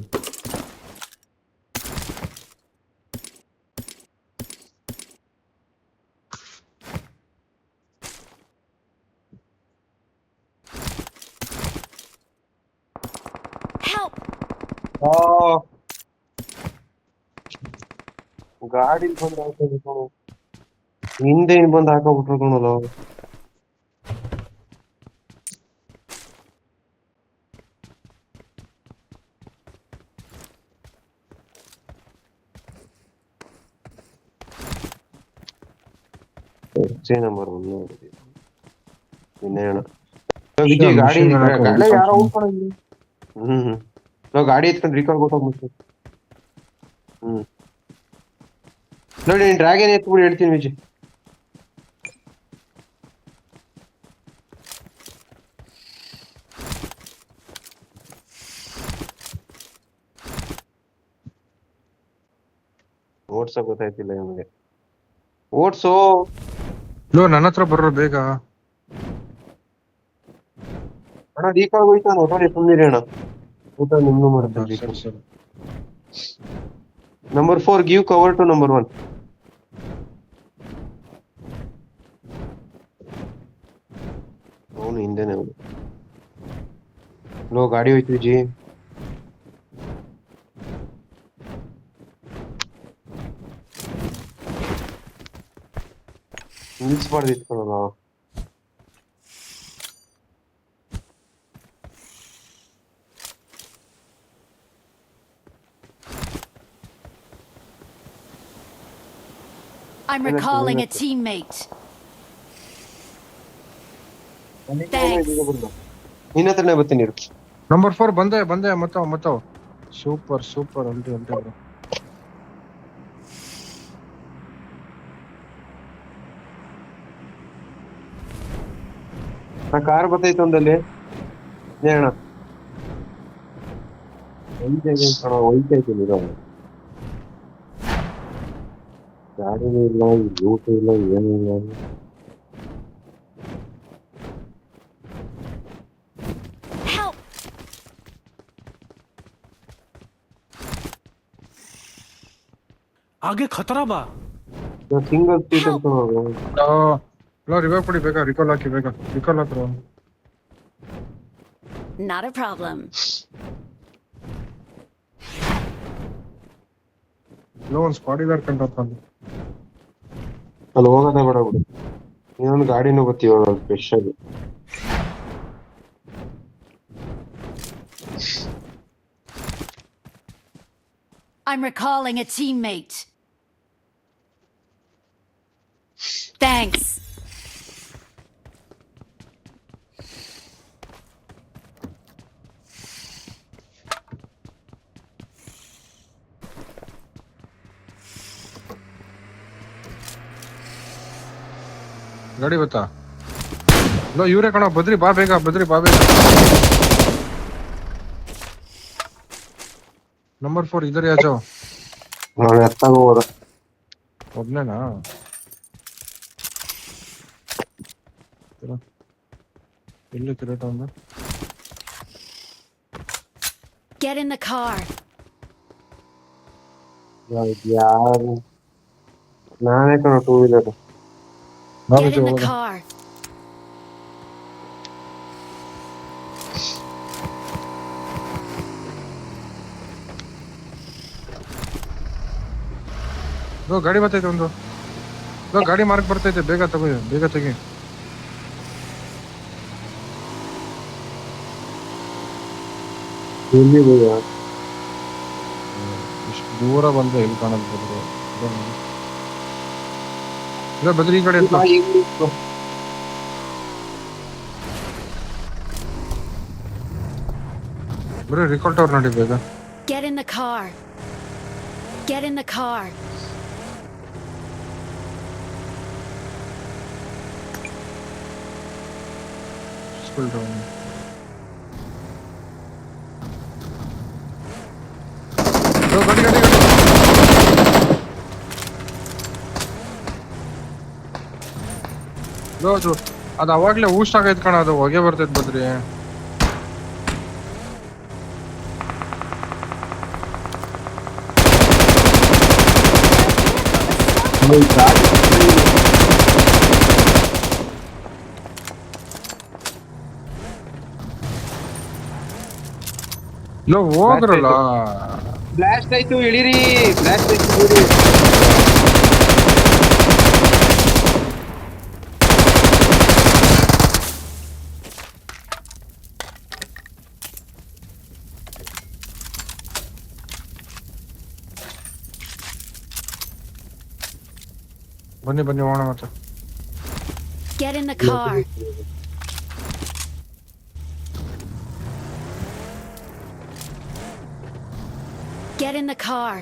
ಆ, ಗಾಡಿ ಬಂದು ಹಾಕೋಬಿಟ್ಟು ಹಿಂದೆ ಬಂದು ಹಾಕೋಬಿಟ್ರು ಕಣಲ್ಲ. ನಂಬರ್ 1 ಇನ್ನೇನ ವಿಜಯ್ ಗಾಡಿ machine gun ಹಾಕೋ, ಗಾಡಿ ಯಾರೋ recall ಹೋಗ್ಕೊಂಡು ನಾವು ಗಾಡಿ ಎತ್ಕೊಂಡು ರಿಕಾಲ್ ಕೊಟ್ಟೋಗ್ಬಿಟ್ಟು ನೋಡಿ ನೀನ್ ಡ್ರ್ಯಾಗನ್ ಎತ್ಬಿಟ್ಟು ಹೇಳ್ತೀನಿ ವಿಜಯ್. ಓಡ್ಸಕ್ ಗೊತ್ತಾಯ್ತಿಲ್ಲ ನಮಗೆ. ಓಡ್ಸೋ ಲೋ ನನ್ನ ಹತ್ರ ಬರ್ರೋ ಬೇಗ. ಅಣ್ಣ ರಿಕಾಲ್ ಹೋಯ್ತಾನ ಹೊಟ್ಟೆ ಸುಮ್ಮನಿರಿ ಅಣ್ಣ. ಊಟ ನಿಮ್ನು ಮಾಡ್ತೀನಿ. ಸರಿ ಸರಿ. Number 4 give cover to number 1. ಅವನು ಹಿಂದೆನೆ ಅವನು. ಲೋ ಗಾಡಿ ಹೋಯ್ತು ಜಿ. ನಿಲ್ಸ್ಬಾರ್ದಿತ್ತು ಕಣೋ. I'm recalling a teammate. Thanks. ನಿನ್ನ ಹತ್ರನೇ ಬರ್ತೀನಿ ಇರು. ನಂಬರ್ 4 ಬಂದೆ ಮತ್ತವ್ ಸೂಪರ್ ಅಲ್ರಿ ಬ್ರೋ. ಆ ಕಾರ್ ಬರ್ತೈತೆ ಒಂದಲ್ಲಿ ಅಣ್ಣ. ಹೋಯ್ತೈತೆ ನೀರು. ಗಾಡಿನೂ ಇಲ್ಲ, ಊಟ ಇಲ್ಲ, ಏನೂ ಇಲ್ಲ. Help! आगे खतरा बा. ಸಿಂಗಲ್ ಸೀಟ್ ಅಂತ ಲೋ ರಿವೈವ್ ಕೊಡಿ ಬೇಗ, ರಿಕಾಲ್ ಹಾಕಿ ಬೇಗ, ರಿಕಾಲ್ ಹಾಕ್ರು. Not a problem. ಲೋ ಒಂದು ಸ್ಪಾಟ್ ಇದೆ ಕಂಡು ಅಲ್ಲಿ ಹೋಗೋದೇ ಬೇಡ ಬಿಡು. ಇನ್ನೊಂದು ಗಾಡಿನೂ ಬರ್ತೀವ special. I'm recalling a teammate. Thanks. ಗಾಡಿ ಗೊತ್ತಾ? ಲೋ ಇವ್ರೆ ಕಣ, ಬದ್ರಿ ಬಾ ಬೇಗ. ನಂಬರ್ 4 ಇಧರ್ ಆ ಜಾओ. ನಾನು ಎತ್ತಾಗ ಹೋದ ಒಬ್ನೇನಾ? ಎಲ್ಲಿ ಕಿರೀಟ ಒಂದು? Get in the car. ಯಾರು ನಾನೇ ಕಣ 2 wheeler. Get in the car. Low ಗಾಡಿ ಬರ್ತೈತೆ ಒಂದು. ಲೋ ಗಾಡಿ ಮಾರ್ಕ್ ಬರ್ತೈತೆ, ಬೇಗ ತೆಗಿ. ಎಲ್ಲಿ ಹೋದ? ಇಷ್ಟು ದೂರ ಬಂದ್ರೆ ಎಲ್ಲಿ ಕಾಣೋದು ಬದ್ರು? ಇಲ್ಲ ಬದ್ರಿ ಈ ಕಡೆ ಎತ್ತ. ಬರೀ ರಿಕಾಲ್ ಟವರ್ ನೋಡಿ ಬೇಗ. Get in the car. Get in the car. School tower. ಗಾಡಿ ಅದು ಅವಾಗ್ಲೇ ಊಷ್ಟ ಆಗೈತ್ ಕಣ, ಅದು ಹೊಗೆ ಬರ್ತೈತ್ ಬದ್ರಿ. ಲೋ ಹೋಗ್ರಲ್ಲ. ಬ್ಲಾಸ್ಟ್ ಆಯ್ತು ಇಳಿರಿ, ಬ್ಲಾಸ್ಟ್ ಆಯ್ತು ಇಳಿರಿ. ಬನ್ನಿ ಬನ್ನಿ ಹೋಗೋಣ ಮತ್ತೆ. Get in the car. Get in the car.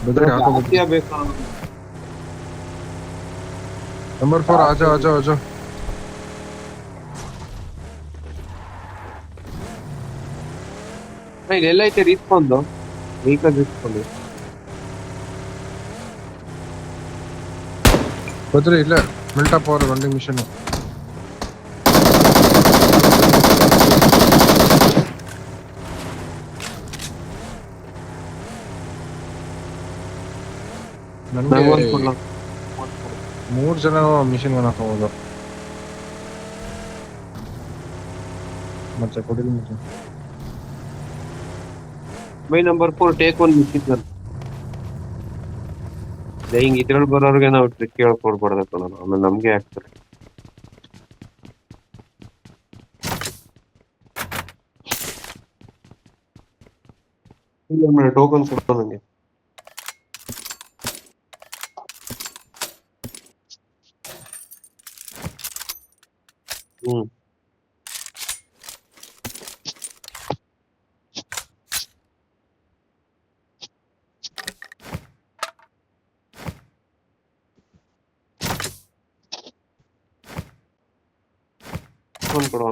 Badri ಹಾಕೋ ಬದ್ರಿ. ಜಾಸ್ತಿ ಬೇಕಾ? ನಂಬರ್ 4 ಆಜಾ ಆಜಾ ಆಜಾ. ಎಲ್ಲ ಐತೆ ರೀಸ್ಕೊಂಡು ವೆಹಿಕಲ್ ರೀಸ್ಕೊಂಡು. ಬದ್ರಿ ಇಲ್ಲ ಮಿಲ್ಟಪ್ ಅವರ್ ವೆಂಡಿಂಗ್ ಮಿಷನ್. ನನಗೆ 3 ಜನ ಮಿಷನ್ ಗನ್ ಹಾಕೋಬೋದು. ಮತ್ತೆ ಕೊಡಿಲಿ ಮತ್ತೆ. By number 4 take 1 mission. ಹಿಂಗ್ ಇದ್ರಲ್ಲಿ ಬರೋರ್ಗೆ ನಾವು ಟ್ರಿಕ್ ಹೇಳ್ಕೊಡ್ಬಾರ್ದು ಕಣ, ಆಮೇಲೆ ನಮ್ಗೆ ಆಗ್ತಾರೆ. ಟೋಕನ್ ಕೊಡ್ತಾ ನಂಗೆ. ಹ್ಮ್ ಟೋಕನ್ ಕೊಡುವ.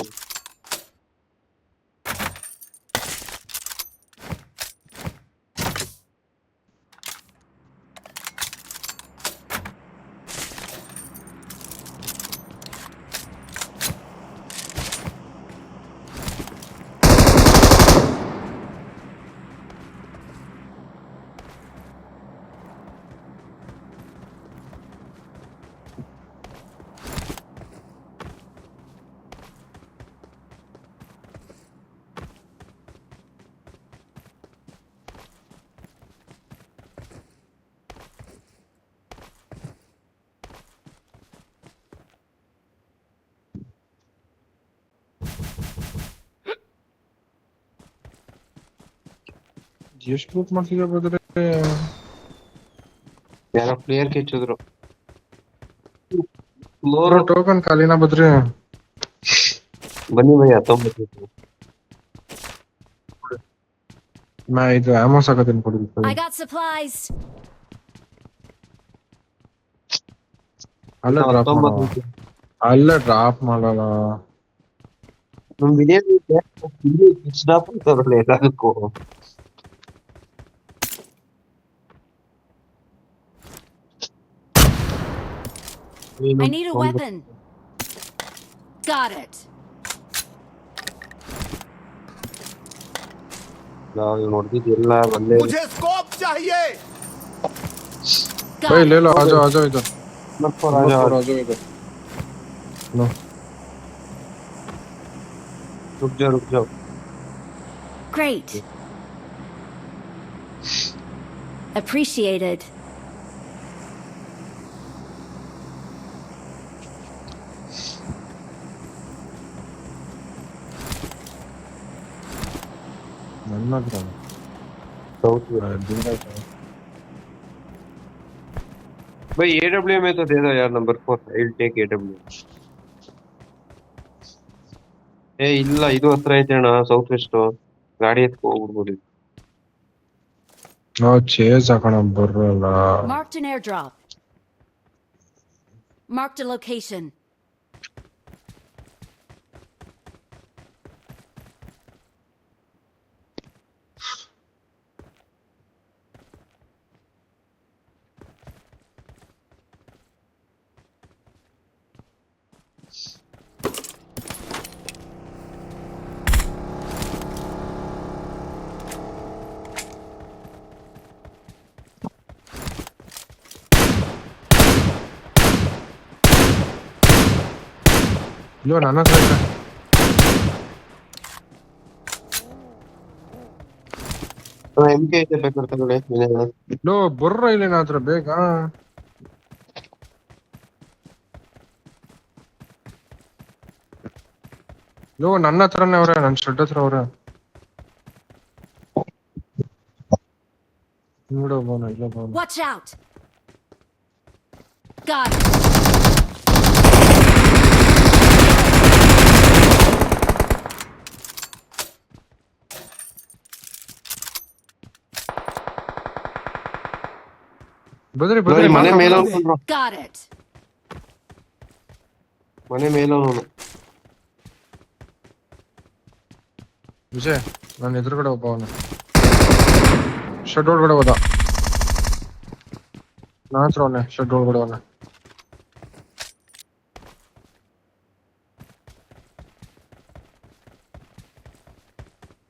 ಎಷ್ಟು ಬುಕ್ ಮಾಡ್ತಿದ್ಯಾ ಬದ್ರೆ? ಯಾರೋ ಪ್ಲೇಯರ್ ಕೆಚ್ಚಿದ್ರು. ಟೋಕನ್ ಖಾಲಿನಾ ಬದ್ರಿ? ಬನ್ನಿ ಬೈ 19. ನಾ ಇದು ಆಮೋಸ್ ಆಗತ್ತೇನೆ ಕೊಡಿ. I got supplies. ಅಲ್ಲೇ ಡ್ರಾಪ್ ಮಾಡೋ. ಅಲ್ಲೇ ಡ್ರಾಪ್ ಮಾಡಲ್ಲ. ನಮ್ ವಿಡಿಯೋ ಸ್ಟಾಪ್ ಅಂತಾರಲ್ಲ ಎಲ್ಲದಕ್ಕೂ. I need a weapon. Got it. ನಾವು ನೋಡ್ತಿದ್ದೆಲ್ಲ ಒಳ್ಳೆ. मुझे स्कोप चाहिए. भाई Got ले it. लो, आ जाओ आ जाओ इधर। आ जाओ आ जाओ इधर। लो रुक जाओ। Great. Appreciated. ನನ್ನ ಗ್ರಾಮ साउथ भाई AW में तो दे दो यार number 4. I will take AW. ಏ ಇಲ್ಲ ಇದು ಹತ್ರ ಐತೆ ಅಣ್ಣ ಸೌತ್ ವೆಸ್ಟ್ ಗಾಡಿ ಎತ್ಕೊ ಹೋಗ್ಬಿಡ್ಬೋದು. ನಾವು ಚೇಸ್ ಹಾಕೋಣ ಬರಲ್ಲ. Marked an airdrop. Marked a location. ಇಲ್ಲೋ ನನ್ನ ಹತ್ರ ಇದೆ. MK ಐತೆ ಬೇಕಾದ್ರೆ ತಗೊಳ್ಳಿ. ಲೋ ಬರ್ರ ಇಲ್ಲಿ ನನ್ನ ಹತ್ರ ಬೇಗ. ಲೋ ನನ್ನ ಹತ್ರನೇ ಅವ್ರೆ, ನನ್ನ ಶೆಡ್ ಹತ್ರ ಅವ್ರೆ. ನೋಡು ಬೋನ ಇಲ್ಲ ಬೋನ. Watch out! Got it. Badri ನೋಡಿ, ಮನೆ ಬದ್ರಿ ಮೇಲೆ ಅನ್ಕೊಂಡ್ರು. Got it. ಮನೆ ಮೇಲೆ ಅವನು. ವಿಜಯ್ ನನ್ನ ಎದುರುಗಡೆ ಒಬ್ಬ ಅವನು ಶೆಡ್ ಒಳಗಡೆ ಹೋದ. ನನ್ನ ಹತ್ರ ಅವನೇ ಶೆಡ್ ಒಳಗಡೆ ಅವನೇ.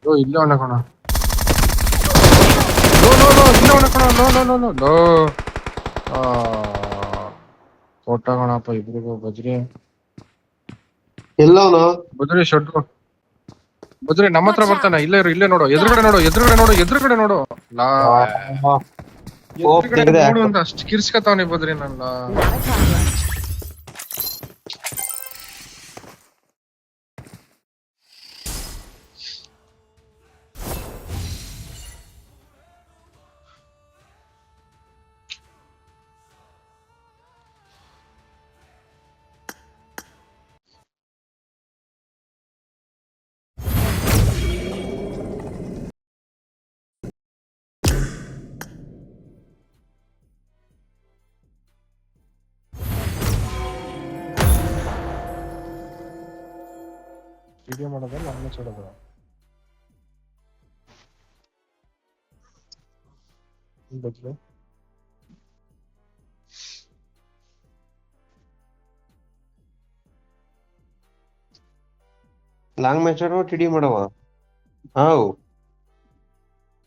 ಓ ಇಲ್ಲ ಅವನ ಕಣ. ಇಲ್ಲ ಅವನ ಕಣ. ಲೋ ಕೊಟ್ಟ ಕಣಪ್ಪ ಇಬ್ರಿಗೂ. ಎಲ್ಲವನು ಬದ್ರಿ ಶೆಡ್ ಬದ್ರಿ ನಮ್ಮ ಹತ್ರ ಬರ್ತಾನೆ. ಇಲ್ಲೇ ಇರು, ಇಲ್ಲೇ ನೋಡು, ಎದುರುಗಡೆ ನೋಡು. ನೋಡು ಅಂತ ಅಷ್ಟು ಕಿರ್ಸ್ಕತಾವನಿ ಬದ್ರಿ ನನ್ನ. Not a problem. ವಿಡಿಯೋ ಮಾಡೋದಲ್ಲ ಅನ್ನ ಚಡೋದು. ಬದ್ಲು ಲಾಂಗ್ ಮ್ಯಾಚ್ ಆಡೋ ಟಿಡಿ ಮಾಡವ. ಹಾವು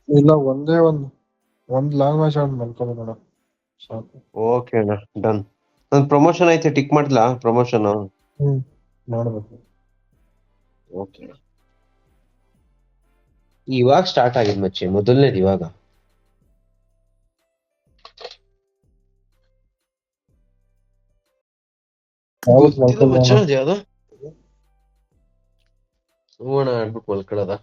ಇಲ್ಲ ಒಂದ್ ಲಾಂಗ್ ಮ್ಯಾಚ್ ಆಡ್ ಮಲ್ಕೋದು ನೋಡ ಸಾಕು. ಓಕೆ ಅಣ್ಣ, ಡನ್. ನನ್ ಪ್ರಮೋಷನ್ ಐತೆ, ಟಿಕ್ ಮಾಡ್ಲಾ ಪ್ರಮೋಷನ್? ಮಾಡ್ಬೇಕು. ಓಕೆ, ಇವಾಗ ಸ್ಟಾರ್ಟ್ ಆಗಿದ್ ಮಚ್ಚಿ, ಮೊದಲನೇದು ಇವಾಗ. ಗೊತ್ತಿದೆ ಮಚ್ಚ, ಅದ್ ಯಾವ್ದು ಹೂವಣ ಆಡ್ಬಿಟ್ಟು ಮಲ್ಕೊಳದ.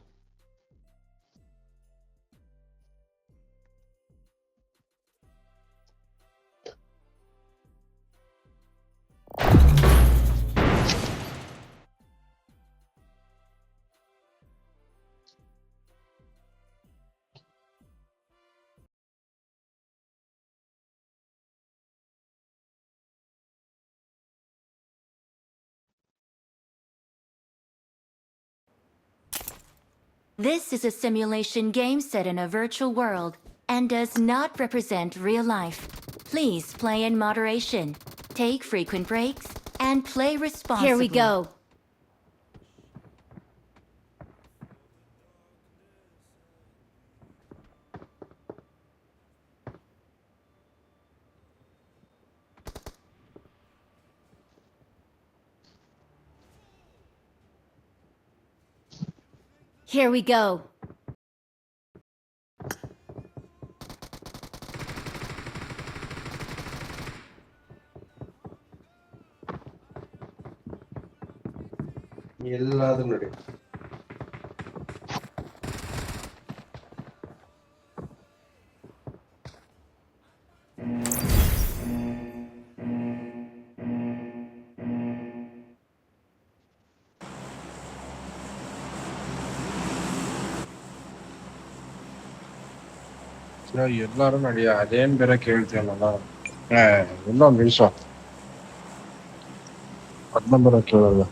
This is a simulation game set in a virtual world and does not represent real life. Please play in moderation, take frequent breaks, and play responsibly. Here we go. Here we go. ಎಲ್ಲಾದ್ರೂ ನೋಡಿ. ಎಲ್ಲಾರು ನಡಿಯ ಅದೇನ್ ಬೇರೆ ಕೇಳ್ತೀಯಲ್ಲ. ಎಲ್ಲೊಂದು ನಿಮಿಷ ಅದನ್ನ ಬೇರೆ ಕೇಳಲ್ಲ.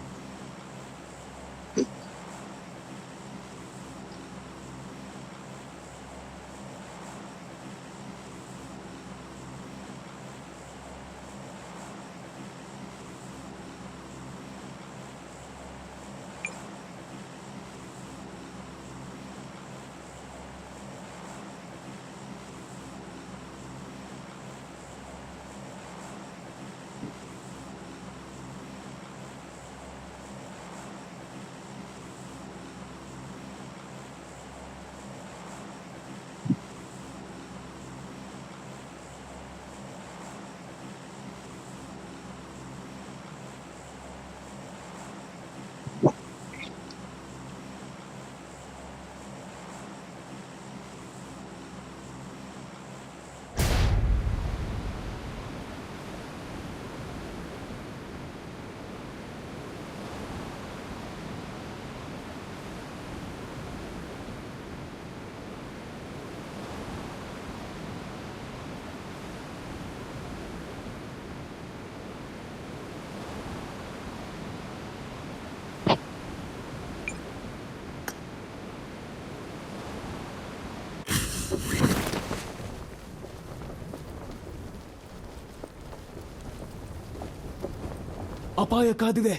ಅಪಾಯ ಕಾದಿದೆ.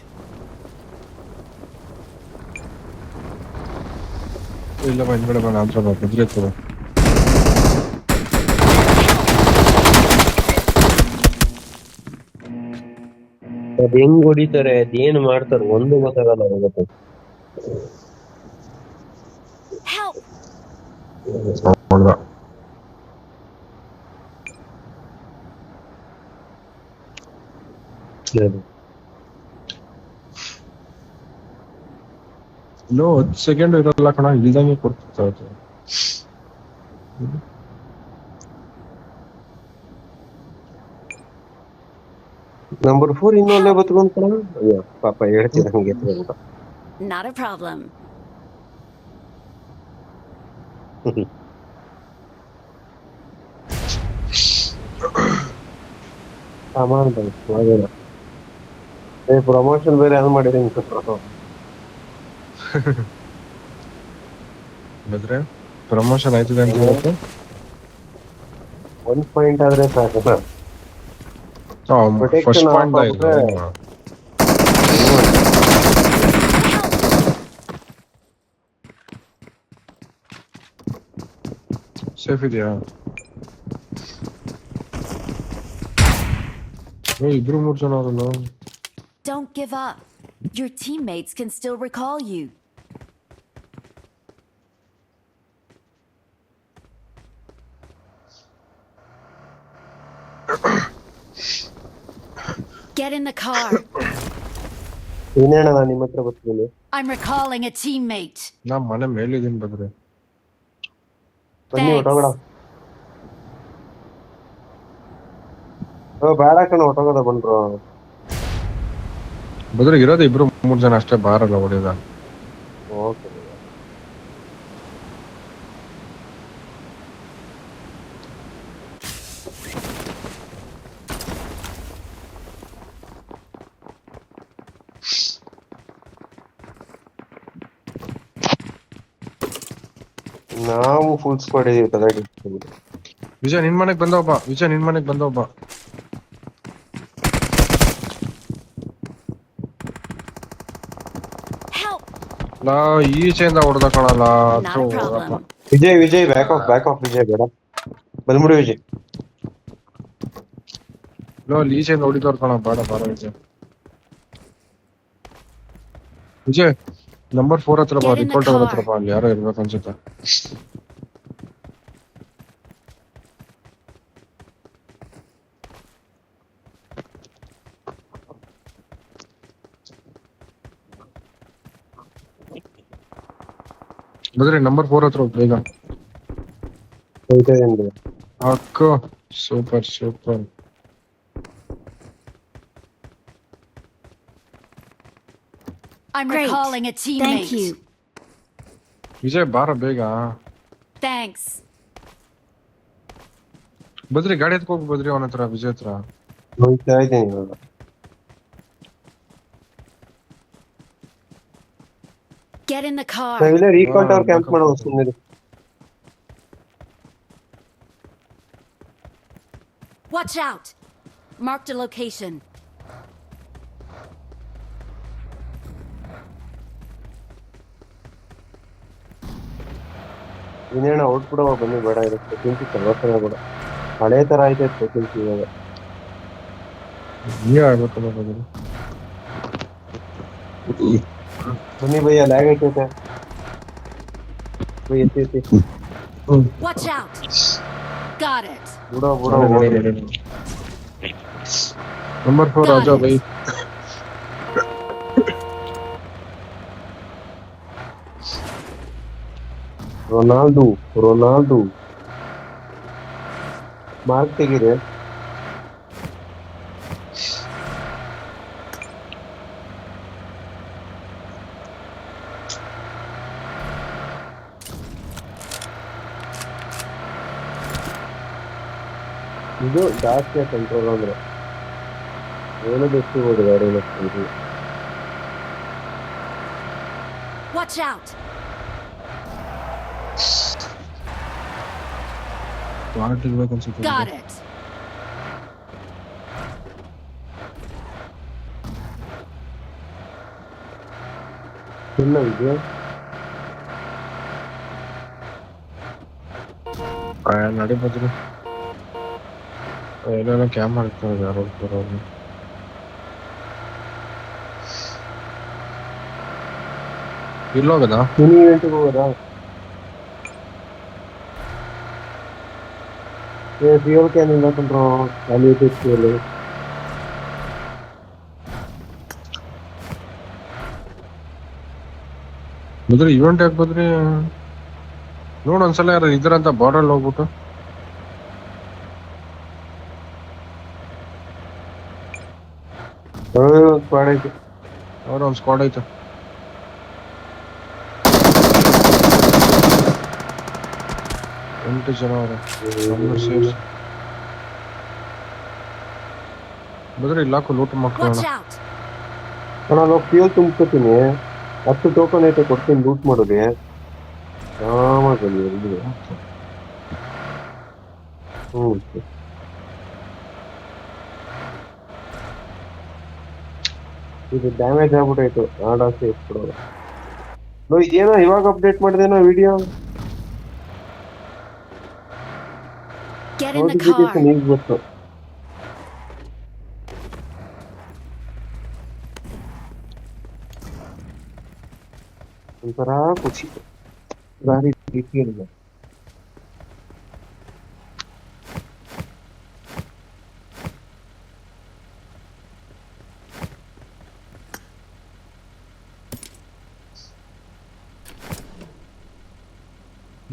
ಇಲ್ಲ ಬಾ ಹಿಂದ್ಗಡೆ ಬಾ ಆಂಧ್ರ ಬಾ ಕುದುರೆ ತಗೋ. ಅದ್ ಹೆಂಗ್ ಹೊಡಿತಾರೆ ಅದೇನ್ ಮಾಡ್ತಾರೆ ಒಂದು ಗೊತ್ತಾಗಲ್ಲ ಹೋಗುತ್ತೆ. Help! ಹೊಡ್ದ. ಇನ್ನೂ 10 ಸೆಕೆಂಡ್ ಇರಲ್ಲ ಕಣ, ಇಲ್ದಂಗೆ ಕೊಡ್ತಿರ್ತಾರೆ. ನಂಬರ್ 4 ಇನ್ನೂ ಅಲ್ಲೇ ಬತ್ಕೊಂಡ್ ಕಣ. ಅಯ್ಯೋ ಪಾಪ ಹೇಳ್ತೀರ ಹಂಗೆ ಅಂತ. Not a problem. ಸಾಮಾನ್ ಅದೇನ ಪ್ರಮೋಷನ್ ಬೇರೆ ಅದು ಮಾಡಿದ್ರೆ ಬಂದ್ರೆ ಪ್ರಮೋಷನ್ ಆಯ್ತದೆ ಅಂತ ಹೇಳುತ್ತೆ. 1 ಪಾಯಿಂಟ್ ಆದ್ರೆ ಸಾಕು. ಫಸ್ಟ್ ಪಾಯಿಂಟ್ ಆಯ್ತು. ಸೇಫ್ ಇದೆಯಾ? ಇಬ್ರು 3 ಜನ ಅವರಲ್ಲ. Don't give up. Your teammates can still recall you. Get in the car. ಏನೇಣ ನಾನು ನಿಮ್ಮ ಹತ್ರ ಬರ್ತೀನಿ. I'm recalling a teammate. ನಾ ಮನೆ ಮೇಲಿದ್ದೀನಿ ಬಂದ್ರೆ. ಬನ್ನಿ ಹೊಟ್ಟೋಗಡ. ಬೇಡ ಕಣ ಹೊಟ್ಟೋಗದ ಬಂದ್ರು. ಬದ್ರೆ ಇರೋದು ಇಬ್ರು 3 ಜನ ಅಷ್ಟೇ, ಬಾರಲ್ಲ ಹೊಡೆದ. ಓಕೆ ನಾವು ಫುಲ್ ಸ್ಕ್ವಾಡ್ ಇದೀವಿ ತಲೆಗೆ. ವಿಜಯ್ ನಿನ್ ಮನೆಗ್ ಬಂದವಪ್ಪ. ವಿಜಯ್ ನಿನ್ ಮನೆಗ್ ಬಂದವಪ್ಪ. Help! ನಾ ಈಚೆಯಿಂದ ಹೊಡೆದ ಕಣಲ್ಲ. Not a problem. Vijay back of Vijay ಬೇಡ ಬಂದ್ಬಿಡಿ ವಿಜಯ್. ಅಲ್ಲಿ ಈಚೆಯಿಂದ ಹೊಡಿದವ್ರ ಕಣ. ಬೇಡ ಬಾರ ವಿಜಯ್. ವಿಜಯ್ ನಂಬರ್ 4 ಹತ್ರ ಬಾ. ರಿಪೋರ್ಟ್ ಹತ್ರ ಬಾ. ಅಲ್ಲಿ ಯಾರೋ ಇರ್ಬೇಕು ಅನ್ಸುತ್ತೆ. ಬದ್ರೆ ನಂಬರ್ 4 ಹತ್ರ ಹೋಗ್ ಬೇಗ. ಅಕ್ಕ super super. I'm Great. recalling a teammate. Thank you. Vijay ಬಾರ ಬೇಗ. Thanks. ಬದ್ರಿ ಗಾಡಿ ಎತ್ಕೊ ಹೋಗ್ ಬದ್ರಿ ಅವನ ಹತ್ರ, ವಿಜಯ್ ಹತ್ರ. ಹೋಗ್ತಾ ಇದ್ದೀನಿ ಇವಾಗ. Get in the car. ನಾವಿಲ್ಲೇ ರೀಕಾಲ್ ಟವರ್ ಕ್ಯಾಂಪ್ ಮಾಡೋದು ಸುಮ್ಮನೆ. Watch out. Marked a location. ಇನ್ನೇನ ಔಟ್ಬಿಡವ ಬನ್ನಿ. ಬೇಡ ಇರುತ್ತೆ ಸೆಕೆಂಡ್ ಕೆಲಸನೇ ಬೇಡ. ಹಳೆ ತರ ಐತೆ ಸೆಕೆಂಡ್ ಇವಾಗ. ಹಿಂಗೆ ಆಗ್ಬೇಕಲ್ಲ ಬದ್ರಿ. ಬನ್ನಿ ಭಯ್ಯ ಲ್ಯಾಗ್ ಐತೈತೆ. ಎತ್ತಿ Watch out. Got it. ಬಿಡೋ number 4 Raja by. Ronaldo mark ತೆಗೀರಿ. ಇದು ಜಾಸ್ತಿ ಕಂಟ್ರೋಲ್ ಅಂದ್ರೆ ಏನು ಬೆಚ್ಚಿಬೋದು ಗಾಡಿ. Watch out. ಪಾರ್ಟ್ ಇರ್ಬೇಕು ಅನ್ಸುತ್ತೆ. Got it. ಚೆನ್ನಾಗಿದೆ. ನಡಿಬೋದು ಎಲ್ಲೆಲ್ಲ ಕ್ಯಾಮ್ ಮಾಡ್ತಾರೆ ಯಾರು ಬರೋರು. ಇಲ್ಲೋಗದ ಮಿನಿ ಇವೆಂಟ್ಗೆ ಹೋಗೋದಾ? ರಿಯಲ್ ಕ್ಯಾನ್ ಇಲ್ಲ ಕಂಡ್ರೋ ಖಾಲಿ ಐತೆ. ಬದ್ರಿ ಇವೆಂಟ್ ಯಾಕೆ ಬದ್ರಿ ನೋಡ್ ಒಂದ್ಸಲ ಯಾರು ಇದ್ರಂತ ಬಾರ್ಡರ್ ಹೋಗ್ಬಿಟ್ಟು ಸ್ಕ್ವಾಡ್ ಐತೆ. ಅವ್ರ ಒಂದ್ ಸ್ಕ್ವಾಡ್ ಐತೆ. ಎಂಟು ಜನ ಅವ್ರ ಸೇರ್ಸಿ ಬದ್ರಿ ಇಲ್ಲಾಕು ಲೂಟ್ ಮಕ್ಕಳು. Watch out! ನಾನು ಫ್ಯೂಲ್ ತುಂಬ್ಕೊತೀನಿ. 10 ಟೋಕನ್ ಐತೆ ಕೊಡ್ತೀನಿ ಲೂಟ್ ಮಾಡೋದು. ಆರಾಮಾಗಲಿ ಎಲ್ಲಿ. ಇದು ಡ್ಯಾಮೇಜ್ ಆಗ್ಬಿಟ್ಟೈತು. ಆಡಾಸೆ ಇಟ್ಬಿಡೋದು. ಇದೇನೋ ಇವಾಗ ಅಪ್ಡೇಟ್ ಮಾಡಿದೇನೋ video Get in the notification car. ಈಗ ಗೊತ್ತು. ಒಂಥರ ಖುಷಿ. ಗಾಡಿ ರೀತಿಯಲ್ಲಿ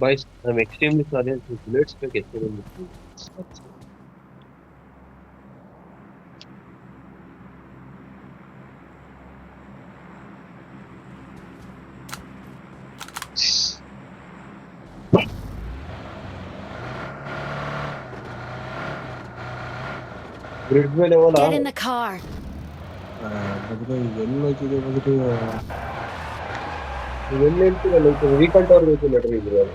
Boys, I'm extremely sorry. Let's make it. Grid ಮೇಲೆ ಹೋಗಲ್ಲ. Get in the car. Badri ಎಲ್ಲೋಯ್ತಿದೆ Badri ಎಲ್ಲಿ ಹೇಳ್ತೀರಲ್ಲ ವೀಕೆಂಡ್ ಅವ್ರ ಬೇಕು ನಡ್ರಿ ಇದ್ರು.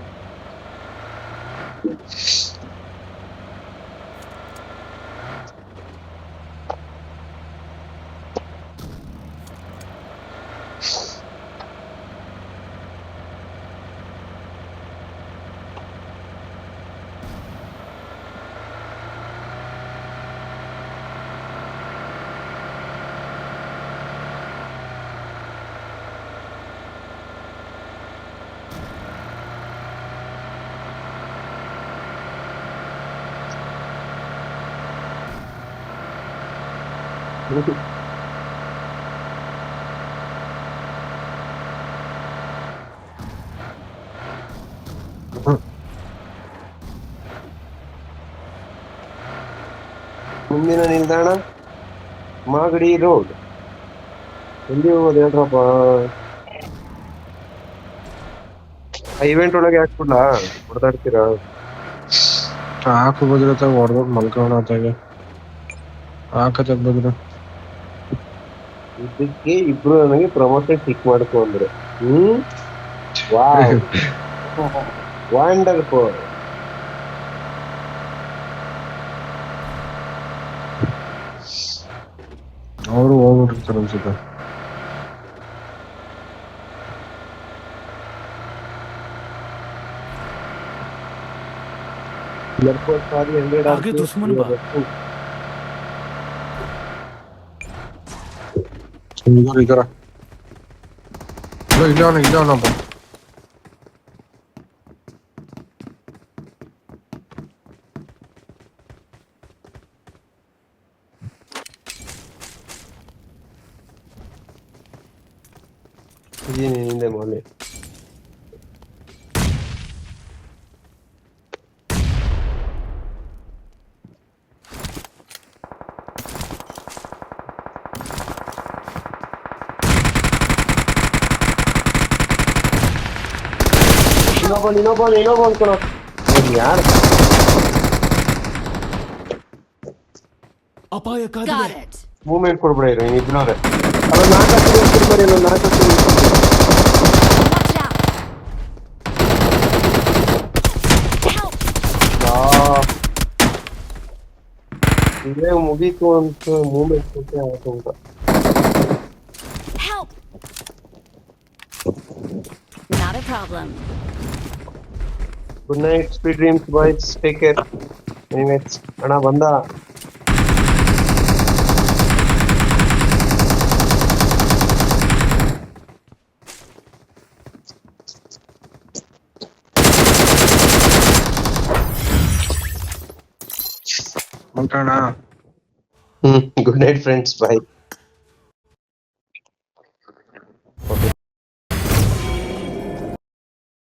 ಮುಂದಿನ ನಿಲ್ದಾಣ ಮಾಗಡಿ ರೋಡ್. ಎಲ್ಲಿ ಹೋಗೋದು ಹೇಳ್ರಪ್ಪ? ಇವೆಂಟ್ ಒಳಗೆ ಹಾಕ್ಬಿಡ್ಲಾ? ಹೊಡೆದಾಡ್ತೀರಾ? ಹಾಕು ಬದ್ರತಾಗ ಹೊಡೆದ್ ಮಲ್ಕೋಣ ಅತ್ತಾಗ ಹಾಕತ್ತಾಗ ಬದ್ರ ಇದಕ್ಕೆ ಇಬ್ರು ನನಗೆ ಪ್ರಮೋಷನ್ ಟಿಕ್ ಮಾಡ್ಕೊ ಅಂದ್ರೆ. Wow wonderful. ಅವರು ಹೋಗ್ಬಿಟ್ಟಿರ್ತಾರೆ ಅನ್ಸುತ್ತೆ. आगे दुश्मन बा। ಇದರ ಇಲ್ಲವನಪ್ಪ. ಇದೀನಿ ಹಿಂದೆ ಮನೆ. ಇನ್ನೊಬ್ಬ ಅನ್ಕೊಳ ಯಾರು ಅಪಾಯಕಾರಿದೆ. Got it. ಮೂವ್ಮೆಂಟ್ ಕೊಡ್ಬಿಡ ಇರೋ ಇಬ್ನವ್ರೆ. ಅಲ್ಲ 4 ಬರ್ರಿ 4 Watch out. Help. ಇಲ್ಲೇ ಮುಗೀತು ಅಂತ ಮೂವ್ಮೆಂಟ್ ಕೊಟ್ಟೆ ಆಯ್ತು ಅಂತ. Help. Not a problem. Good night sweet dreams boys take care anyways ಅಣ್ಣ ಬಂದ ಮಲ್ಕೋಣ. ಗುಡ್ ನೈಟ್ ಫ್ರೆಂಡ್ಸ್ ಬಾಯ್